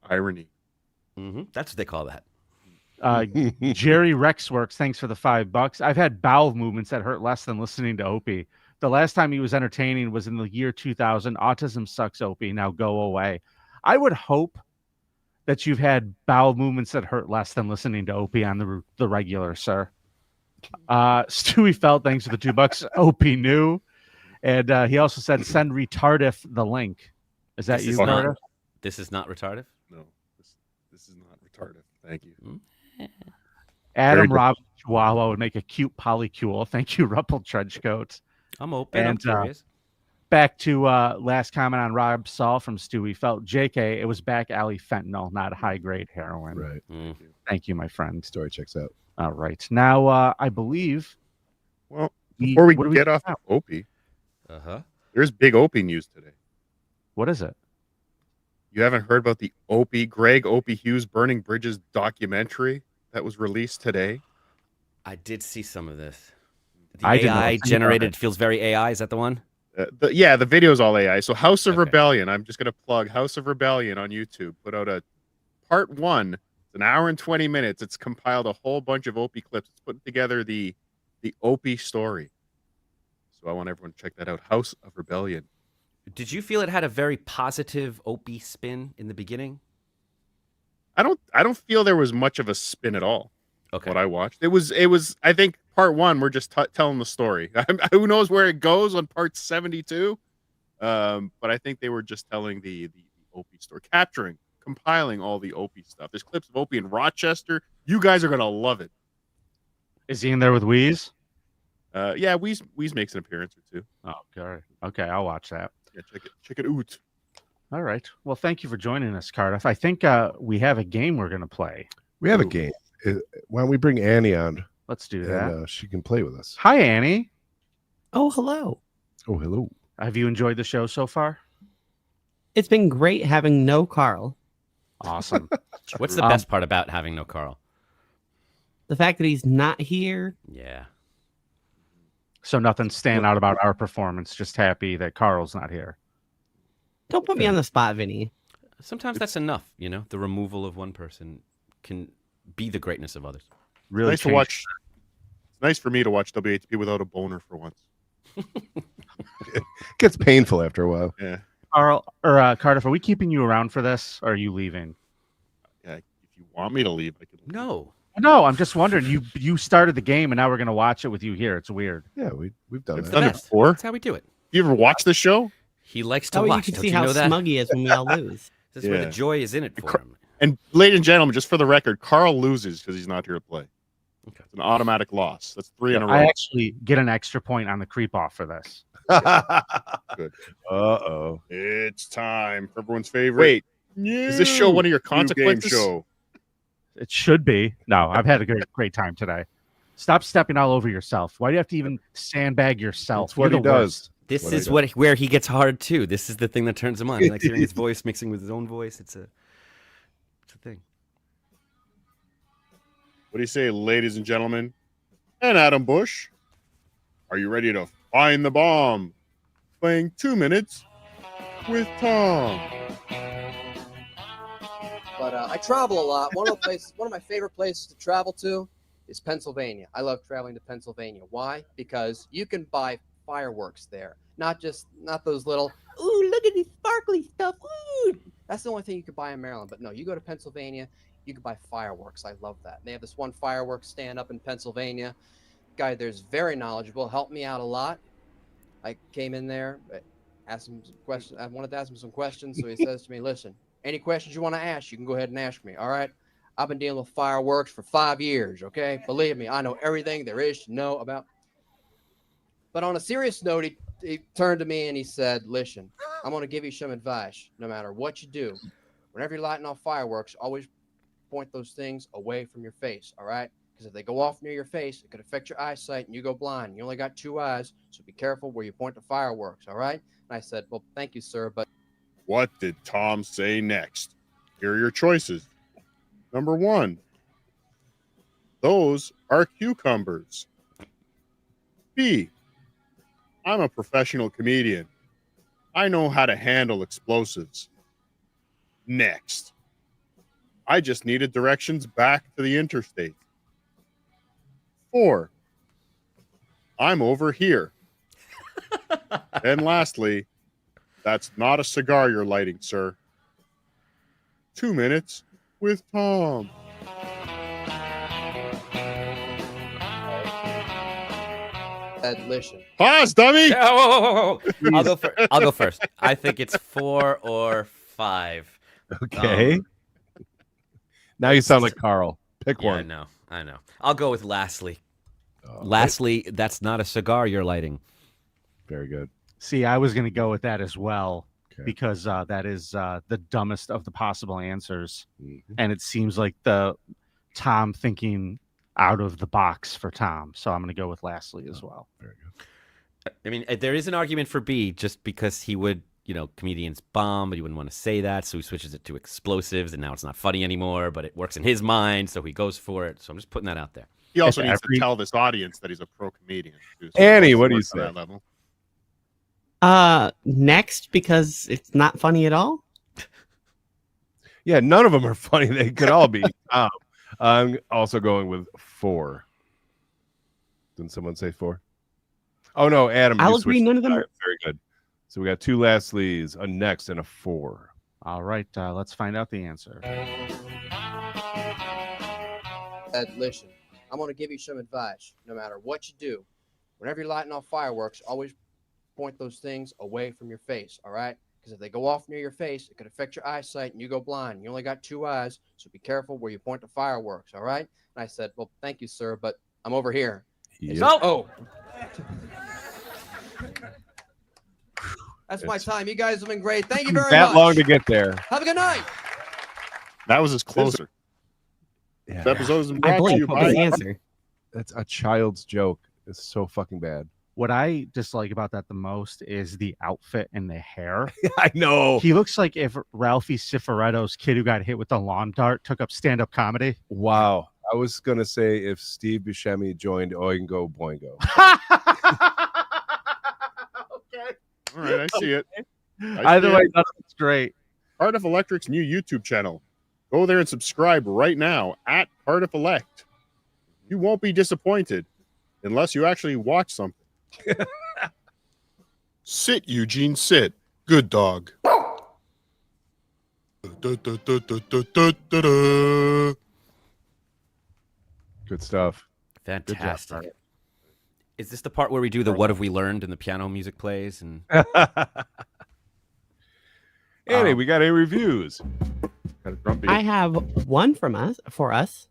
Speaker 13: Irony.
Speaker 2: That's what they call that.
Speaker 1: Jerry Rexworks, thanks for the $5. I've had bowel movements that hurt less than listening to Opie. The last time he was entertaining was in the year 2000. Autism sucks, Opie. Now go away. I would hope that you've had bowel movements that hurt less than listening to Opie on the regular, sir. Stewie Felt, thanks for the $2. Opie knew. And he also said, send Retardif the link. Is that you, Carter?
Speaker 2: This is not retarded?
Speaker 13: No, this is not retarded. Thank you.
Speaker 1: Adam Rob Chihuahua would make a cute polycule. Thank you, Rumpel Trenchcoat.
Speaker 2: I'm open. I'm curious.
Speaker 1: Back to last comment on Rob Saul from Stewie Felt. JK, it was back alley fentanyl, not high-grade heroin.
Speaker 9: Right.
Speaker 1: Thank you, my friend.
Speaker 9: Story checks out.
Speaker 1: All right. Now, I believe...
Speaker 13: Well, before we get off Opie, there's big Opie news today.
Speaker 1: What is it?
Speaker 13: You haven't heard about the Greg Opie Hughes Burning Bridges documentary that was released today?
Speaker 2: I did see some of this. The AI generated feels very AI. Is that the one?
Speaker 13: The video's all AI. So House of Rebellion, I'm just going to plug House of Rebellion on YouTube. Put out a part 1. It's an hour and 20 minutes. It's compiled a whole bunch of Opie clips. It's putting together the Opie story. So I want everyone to check that out. House of Rebellion.
Speaker 2: Did you feel it had a very positive Opie spin in the beginning?
Speaker 13: I don't feel there was much of a spin at all.
Speaker 2: Okay.
Speaker 13: What I watched, it was. I think part one, we're just telling the story. Who knows where it goes on part 72? But I think they were just telling the Opie story, compiling all the Opie stuff. There's clips of Opie in Rochester. You guys are gonna love it.
Speaker 1: Is he in there with Wheeze?
Speaker 13: Yeah, Wheeze makes an appearance or two.
Speaker 1: Oh, okay. Okay, I'll watch that.
Speaker 13: Yeah, check it out.
Speaker 1: All right. Well, thank you for joining us, Cardiff. I think we have a game we're gonna play.
Speaker 9: We have a game. Why don't we bring Annie on?
Speaker 1: Let's do that.
Speaker 9: And, she can play with us.
Speaker 1: Hi, Annie.
Speaker 8: Oh, hello.
Speaker 9: Oh, hello.
Speaker 1: Have you enjoyed the show so far?
Speaker 8: It's been great having no Carl.
Speaker 1: Awesome.
Speaker 2: What's the best part about having no Carl?
Speaker 8: The fact that he's not here.
Speaker 2: Yeah.
Speaker 1: So nothing stand out about our performance. Just happy that Carl's not here.
Speaker 8: Don't put me on the spot, Vinny.
Speaker 2: Sometimes that's enough, you know. The removal of one person can be the greatness of others.
Speaker 1: Really
Speaker 13: nice to watch. It's nice for me to watch WHP without a boner for once.
Speaker 9: It gets painful after a while.
Speaker 13: Yeah.
Speaker 1: Carl or Cardiff, are we keeping you around for this, or are you leaving?
Speaker 13: Yeah. If you want me to leave, I can. Leave.
Speaker 1: No, I'm just wondering. You started the game, and now we're gonna watch it with you here. It's weird.
Speaker 9: Yeah, we've done
Speaker 13: I've
Speaker 9: that.
Speaker 13: done it before.
Speaker 2: That's how we do it.
Speaker 13: You ever watch the show?
Speaker 2: He likes to
Speaker 8: Oh,
Speaker 2: watch.
Speaker 8: you can
Speaker 2: Don't
Speaker 8: see
Speaker 2: you
Speaker 8: how
Speaker 2: know that?
Speaker 8: smug he is when we all lose.
Speaker 2: This is where the joy is in it for him.
Speaker 13: And ladies and gentlemen, just for the record, Carl loses because he's not here to play. Okay. It's an automatic loss. That's 3 in a row.
Speaker 1: I actually get an extra point on the creep off for this.
Speaker 13: Good.
Speaker 9: Uh-oh.
Speaker 13: It's time for everyone's favorite. Wait, is this show one of your consequences?
Speaker 1: Show. It should be. No, I've had a great time today. Stop stepping all over yourself. Why do you have to even sandbag yourself?
Speaker 9: That's what he does.
Speaker 2: This is where he gets hard too. This is the thing that turns him on. He likes hearing his voice mixing with his own voice. It's a thing.
Speaker 13: What do you say, ladies and gentlemen? And Adam Busch, are you ready to find the bomb? Playing 2 minutes with Tom.
Speaker 22: But I travel a lot. One of my favorite places to travel to is Pennsylvania. I love traveling to Pennsylvania. Why? Because you can buy fireworks there. Not those little, ooh, look at this sparkly stuff. Ooh. That's the only thing you could buy in Maryland. But no, you go to Pennsylvania, you can buy fireworks. I love that. They have this one fireworks stand up in Pennsylvania. Guy there's very knowledgeable, helped me out a lot. I came in there, asked him some questions. I wanted to ask him some questions, so he says to me, listen, any questions you want to ask, you can go ahead and ask me, all right? I've been dealing with fireworks for 5 years, okay? Believe me, I know everything there is to know about. But on a serious note, he turned to me and he said, listen, I'm going to give you some advice. No matter what you do, whenever you're lighting off fireworks, always point those things away from your face, all right? Because if they go off near your face, it could affect your eyesight and you go blind. You only got 2 eyes, so be careful where you point the fireworks, all right? And I said, well, thank you, sir, but...
Speaker 13: What did Tom say next? Here are your choices. Number 1, those are cucumbers. B, I'm a professional comedian. I know how to handle explosives. Next, I just needed directions back to the interstate. 4, I'm over here. And lastly, that's not a cigar you're lighting, sir. 2 minutes with Tom.
Speaker 22: Listen.
Speaker 13: Pause, dummy.
Speaker 2: Yeah, whoa. I'll go first. I think it's 4 or 5.
Speaker 9: Okay. Now you sound like Carl. Pick one.
Speaker 2: I know. I'll go with lastly. Lastly, that's not a cigar you're lighting.
Speaker 9: Very good.
Speaker 1: See, I was going to go with that as well because that is the dumbest of the possible answers, and it seems like the Tom thinking out of the box for Tom. So I'm going to go with lastly as well.
Speaker 9: Very good.
Speaker 2: I mean, there is an argument for B, just because he would, comedians bomb, but he wouldn't want to say that, so he switches it to explosives, and now it's not funny anymore, but it works in his mind, so he goes for it. So I'm just putting that out there.
Speaker 13: He also needs to tell this audience that he's a pro comedian.
Speaker 9: Annie, what do you say?
Speaker 8: Next, because it's not funny at all.
Speaker 9: Yeah, none of them are funny. They could all be. I'm also going with 4. Didn't someone say 4? Oh no, Adam.
Speaker 8: I'll
Speaker 9: you
Speaker 8: agree.
Speaker 9: switched.
Speaker 8: None of them.
Speaker 9: All right, very good. So we got 2 Lastleys, a next, and a 4.
Speaker 1: All right, let's find out the answer.
Speaker 22: Ed, listen, I'm going to give you some advice. No matter what you do, whenever you're lighting off fireworks, always point those things away from your face, all right? Because if they go off near your face, it could affect your eyesight and you go blind. You only got 2 eyes, so be careful where you point the fireworks, all right? And I said, well, thank you, sir, but I'm over here.
Speaker 9: Yep.
Speaker 22: So, oh. That's my time. You guys have been great. Thank you very much.
Speaker 9: That long to get there.
Speaker 22: Have a good night.
Speaker 13: That was his closer.
Speaker 9: Yeah.
Speaker 13: This episode is
Speaker 8: I
Speaker 13: brought to
Speaker 8: blinked.
Speaker 13: you
Speaker 8: What was
Speaker 13: by
Speaker 8: the answer?
Speaker 9: That's a child's joke. It's so fucking bad.
Speaker 1: What I dislike about that the most is the outfit and the hair.
Speaker 9: I know.
Speaker 1: He looks like if Ralphie Cifaretto's kid who got hit with the lawn dart took up stand-up comedy.
Speaker 9: Wow. I was going to say if Steve Buscemi joined Oingo Boingo.
Speaker 1: Okay.
Speaker 13: All right, I see it.
Speaker 1: Either way, that's great.
Speaker 13: Cardiff Electric's new YouTube channel. Go there and subscribe right now at Cardiff Elect. You won't be disappointed unless you actually watch something. Sit, Eugene, sit. Good dog.
Speaker 9: Good stuff.
Speaker 2: Fantastic. Is this the part where we do the what have we learned and the piano music plays? And
Speaker 9: Annie, we got any reviews?
Speaker 8: I have one for us.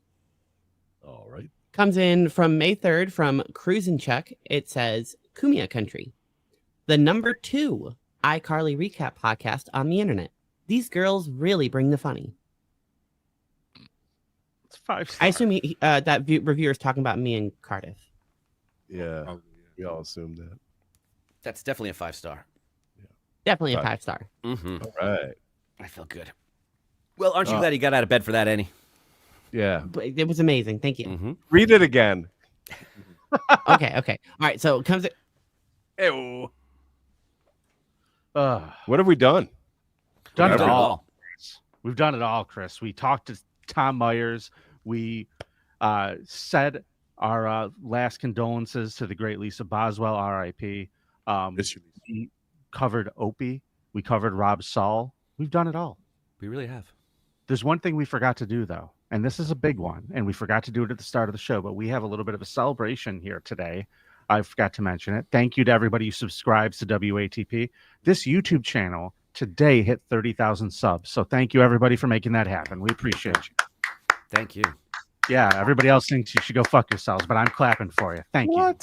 Speaker 9: All right.
Speaker 8: Comes in from May 3rd from Cruisin' Chuck. It says, Kumia Country, the number 2 iCarly recap podcast on the internet. These girls really bring the funny.
Speaker 1: It's 5 stars.
Speaker 8: I assume that reviewer is talking about me and Cardiff.
Speaker 9: Yeah, we all assumed that.
Speaker 2: that's definitely a 5-star.
Speaker 8: Definitely a
Speaker 9: 5.
Speaker 8: 5-star.
Speaker 2: Mm-hmm.
Speaker 9: All right.
Speaker 2: I feel good. Well, aren't you glad you got out of bed for that, Annie?
Speaker 9: Yeah.
Speaker 8: But it was amazing. Thank you.
Speaker 2: Mm-hmm.
Speaker 9: Read it again.
Speaker 8: Okay. All right. So it comes.
Speaker 9: Ew. What have we done?
Speaker 1: Done it
Speaker 2: Whatever.
Speaker 1: all. We've done it all, Chris. We talked to Tom Myers. We said our last condolences to the great Lisa Boswell, R.I.P. We covered Opie. We covered Rob Saul. We've done it all.
Speaker 2: We really have.
Speaker 1: There's one thing we forgot to do, though, and this is a big one, and we forgot to do it at the start of the show, but we have a little bit of a celebration here today. I forgot to mention it. Thank you to everybody who subscribes to WATP. This YouTube channel today hit 30,000 subs, so thank you, everybody, for making that happen. We appreciate you.
Speaker 2: Thank you.
Speaker 1: Yeah, everybody else thinks you should go fuck yourselves, but I'm clapping for you. Thank you.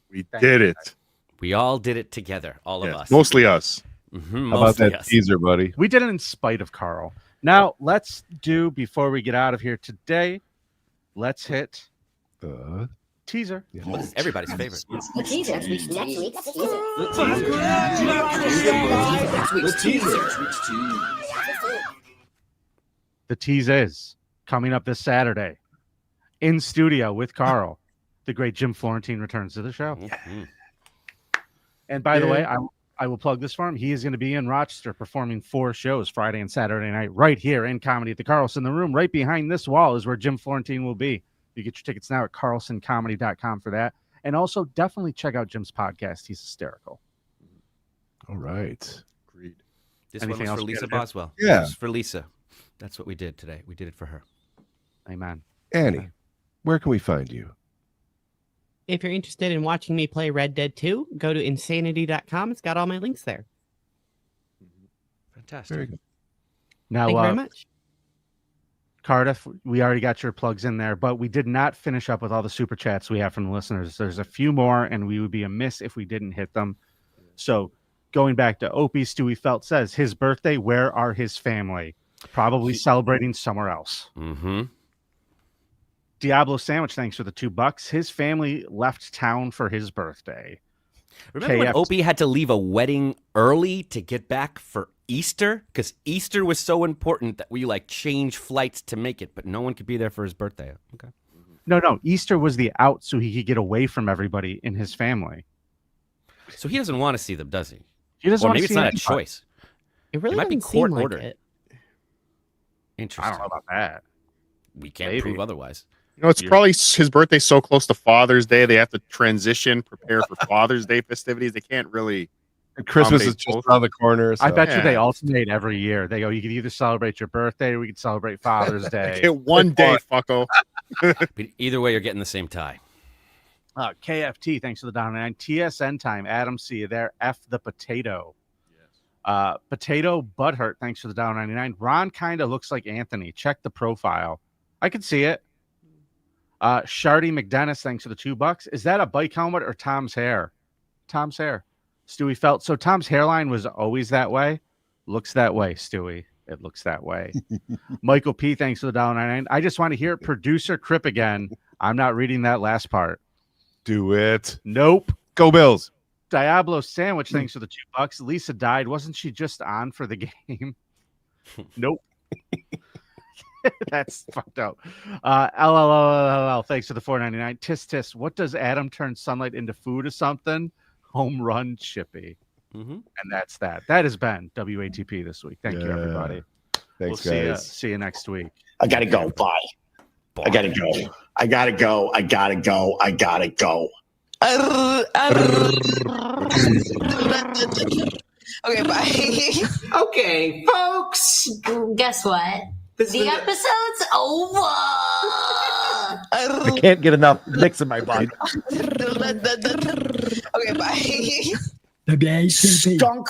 Speaker 13: We did it.
Speaker 2: We all did it together, all of us.
Speaker 13: Mostly us.
Speaker 2: Mm-hmm,
Speaker 9: How about that teaser, buddy?
Speaker 1: We did it in spite of Carl. Now, let's do, before we get out of here today, let's hit the teaser.
Speaker 2: What's everybody's favorite?
Speaker 3: The teaser. Next week's teaser.
Speaker 1: The tease is coming up this Saturday in studio with Carl. The great Jim Florentine returns to the show.
Speaker 2: Mm-hmm.
Speaker 1: And by the way, I will plug this for him. He is going to be in Rochester performing 4 shows Friday and Saturday night right here in Comedy at the Carlson. The room right behind this wall is where Jim Florentine will be. You get your tickets now at carlsoncomedy.com for that. And also definitely check out Jim's podcast. He's hysterical.
Speaker 9: All right.
Speaker 13: Agreed.
Speaker 2: This
Speaker 1: Anything
Speaker 2: one was
Speaker 1: else
Speaker 2: for
Speaker 1: we
Speaker 2: Lisa
Speaker 1: gotta do?
Speaker 2: Boswell.
Speaker 9: Yeah.
Speaker 2: This was for Lisa. That's what we did today. We did it for her.
Speaker 1: Amen.
Speaker 9: Annie, where can we find you?
Speaker 8: If you're interested in watching me play Red Dead 2, go to insanity.com. It's got all my links there.
Speaker 2: Fantastic.
Speaker 9: Very good.
Speaker 1: Now,
Speaker 8: Thank you very much.
Speaker 1: Cardiff, we already got your plugs in there, but we did not finish up with all the super chats we have from the listeners. There's a few more, and we would be amiss if we didn't hit them. So going back to Opie, Stewie Felt says, his birthday, where are his family? Probably celebrating somewhere else.
Speaker 2: Mm-hmm.
Speaker 1: Diablo Sandwich, thanks for the $2. His family left town for his birthday.
Speaker 2: Remember when Opie had to leave a wedding early to get back for Easter? Because Easter was so important that we change flights to make it, but no one could be there for his birthday. Okay.
Speaker 1: No. Easter was the out so he could get away from everybody in his family.
Speaker 2: So he doesn't want to see them, does he?
Speaker 1: He doesn't
Speaker 2: or
Speaker 1: want
Speaker 2: maybe
Speaker 1: to
Speaker 2: it's
Speaker 1: see
Speaker 2: not
Speaker 1: anybody.
Speaker 2: a choice.
Speaker 8: It really
Speaker 2: might be
Speaker 8: doesn't seem
Speaker 2: court
Speaker 8: like
Speaker 2: ordered.
Speaker 8: it.
Speaker 2: Interesting.
Speaker 1: I don't know about that.
Speaker 2: We can't
Speaker 1: Maybe.
Speaker 2: prove otherwise.
Speaker 13: It's probably his birthday's so close to Father's Day. They have to prepare for Father's Day festivities. They can't really
Speaker 9: And Christmas is
Speaker 13: accommodate
Speaker 9: just
Speaker 13: both.
Speaker 9: around the corner.
Speaker 1: I
Speaker 9: so-
Speaker 1: bet you they alternate every year. They go, you can either celebrate your birthday or we can celebrate Father's Day.
Speaker 13: Get one day, fucko.
Speaker 2: But either way, you're getting the same tie.
Speaker 1: KFT, thanks for the down 9. TSN time. Adam, see you there. F the potato. Potato Butthurt, thanks for the down 99. Ron kind of looks like Anthony. Check the profile. I could see it. Shardy McDennis, thanks for the $2. Is that a bike helmet or Tom's hair? Tom's hair. Stewie felt so. Tom's hairline was always that way. Looks that way, Stewie. It looks that way. Michael P, thanks for the $1.99. I just want to hear producer Crip again. I'm not reading that last part.
Speaker 9: Do it.
Speaker 1: Nope.
Speaker 9: Go Bills.
Speaker 1: Diablo Sandwich, thanks for the $2. Lisa died. Wasn't she just on for the game? Nope. That's fucked up. LLLLL, thanks for the $4.99. Tis tis. What does Adam turn sunlight into food or something? Home run Chippy.
Speaker 2: Mm-hmm.
Speaker 1: And that's that. That has been WATP this week. Thank you, everybody.
Speaker 9: Thanks,
Speaker 1: we'll
Speaker 9: guys.
Speaker 1: See you next week.
Speaker 18: I gotta go. Bye. I gotta go. I gotta go. I gotta go. I gotta go.
Speaker 3: Okay, bye. Okay, folks. Guess what? The episode's over.
Speaker 18: I can't get enough mix in my body.
Speaker 3: Okay, bye.
Speaker 18: Skunk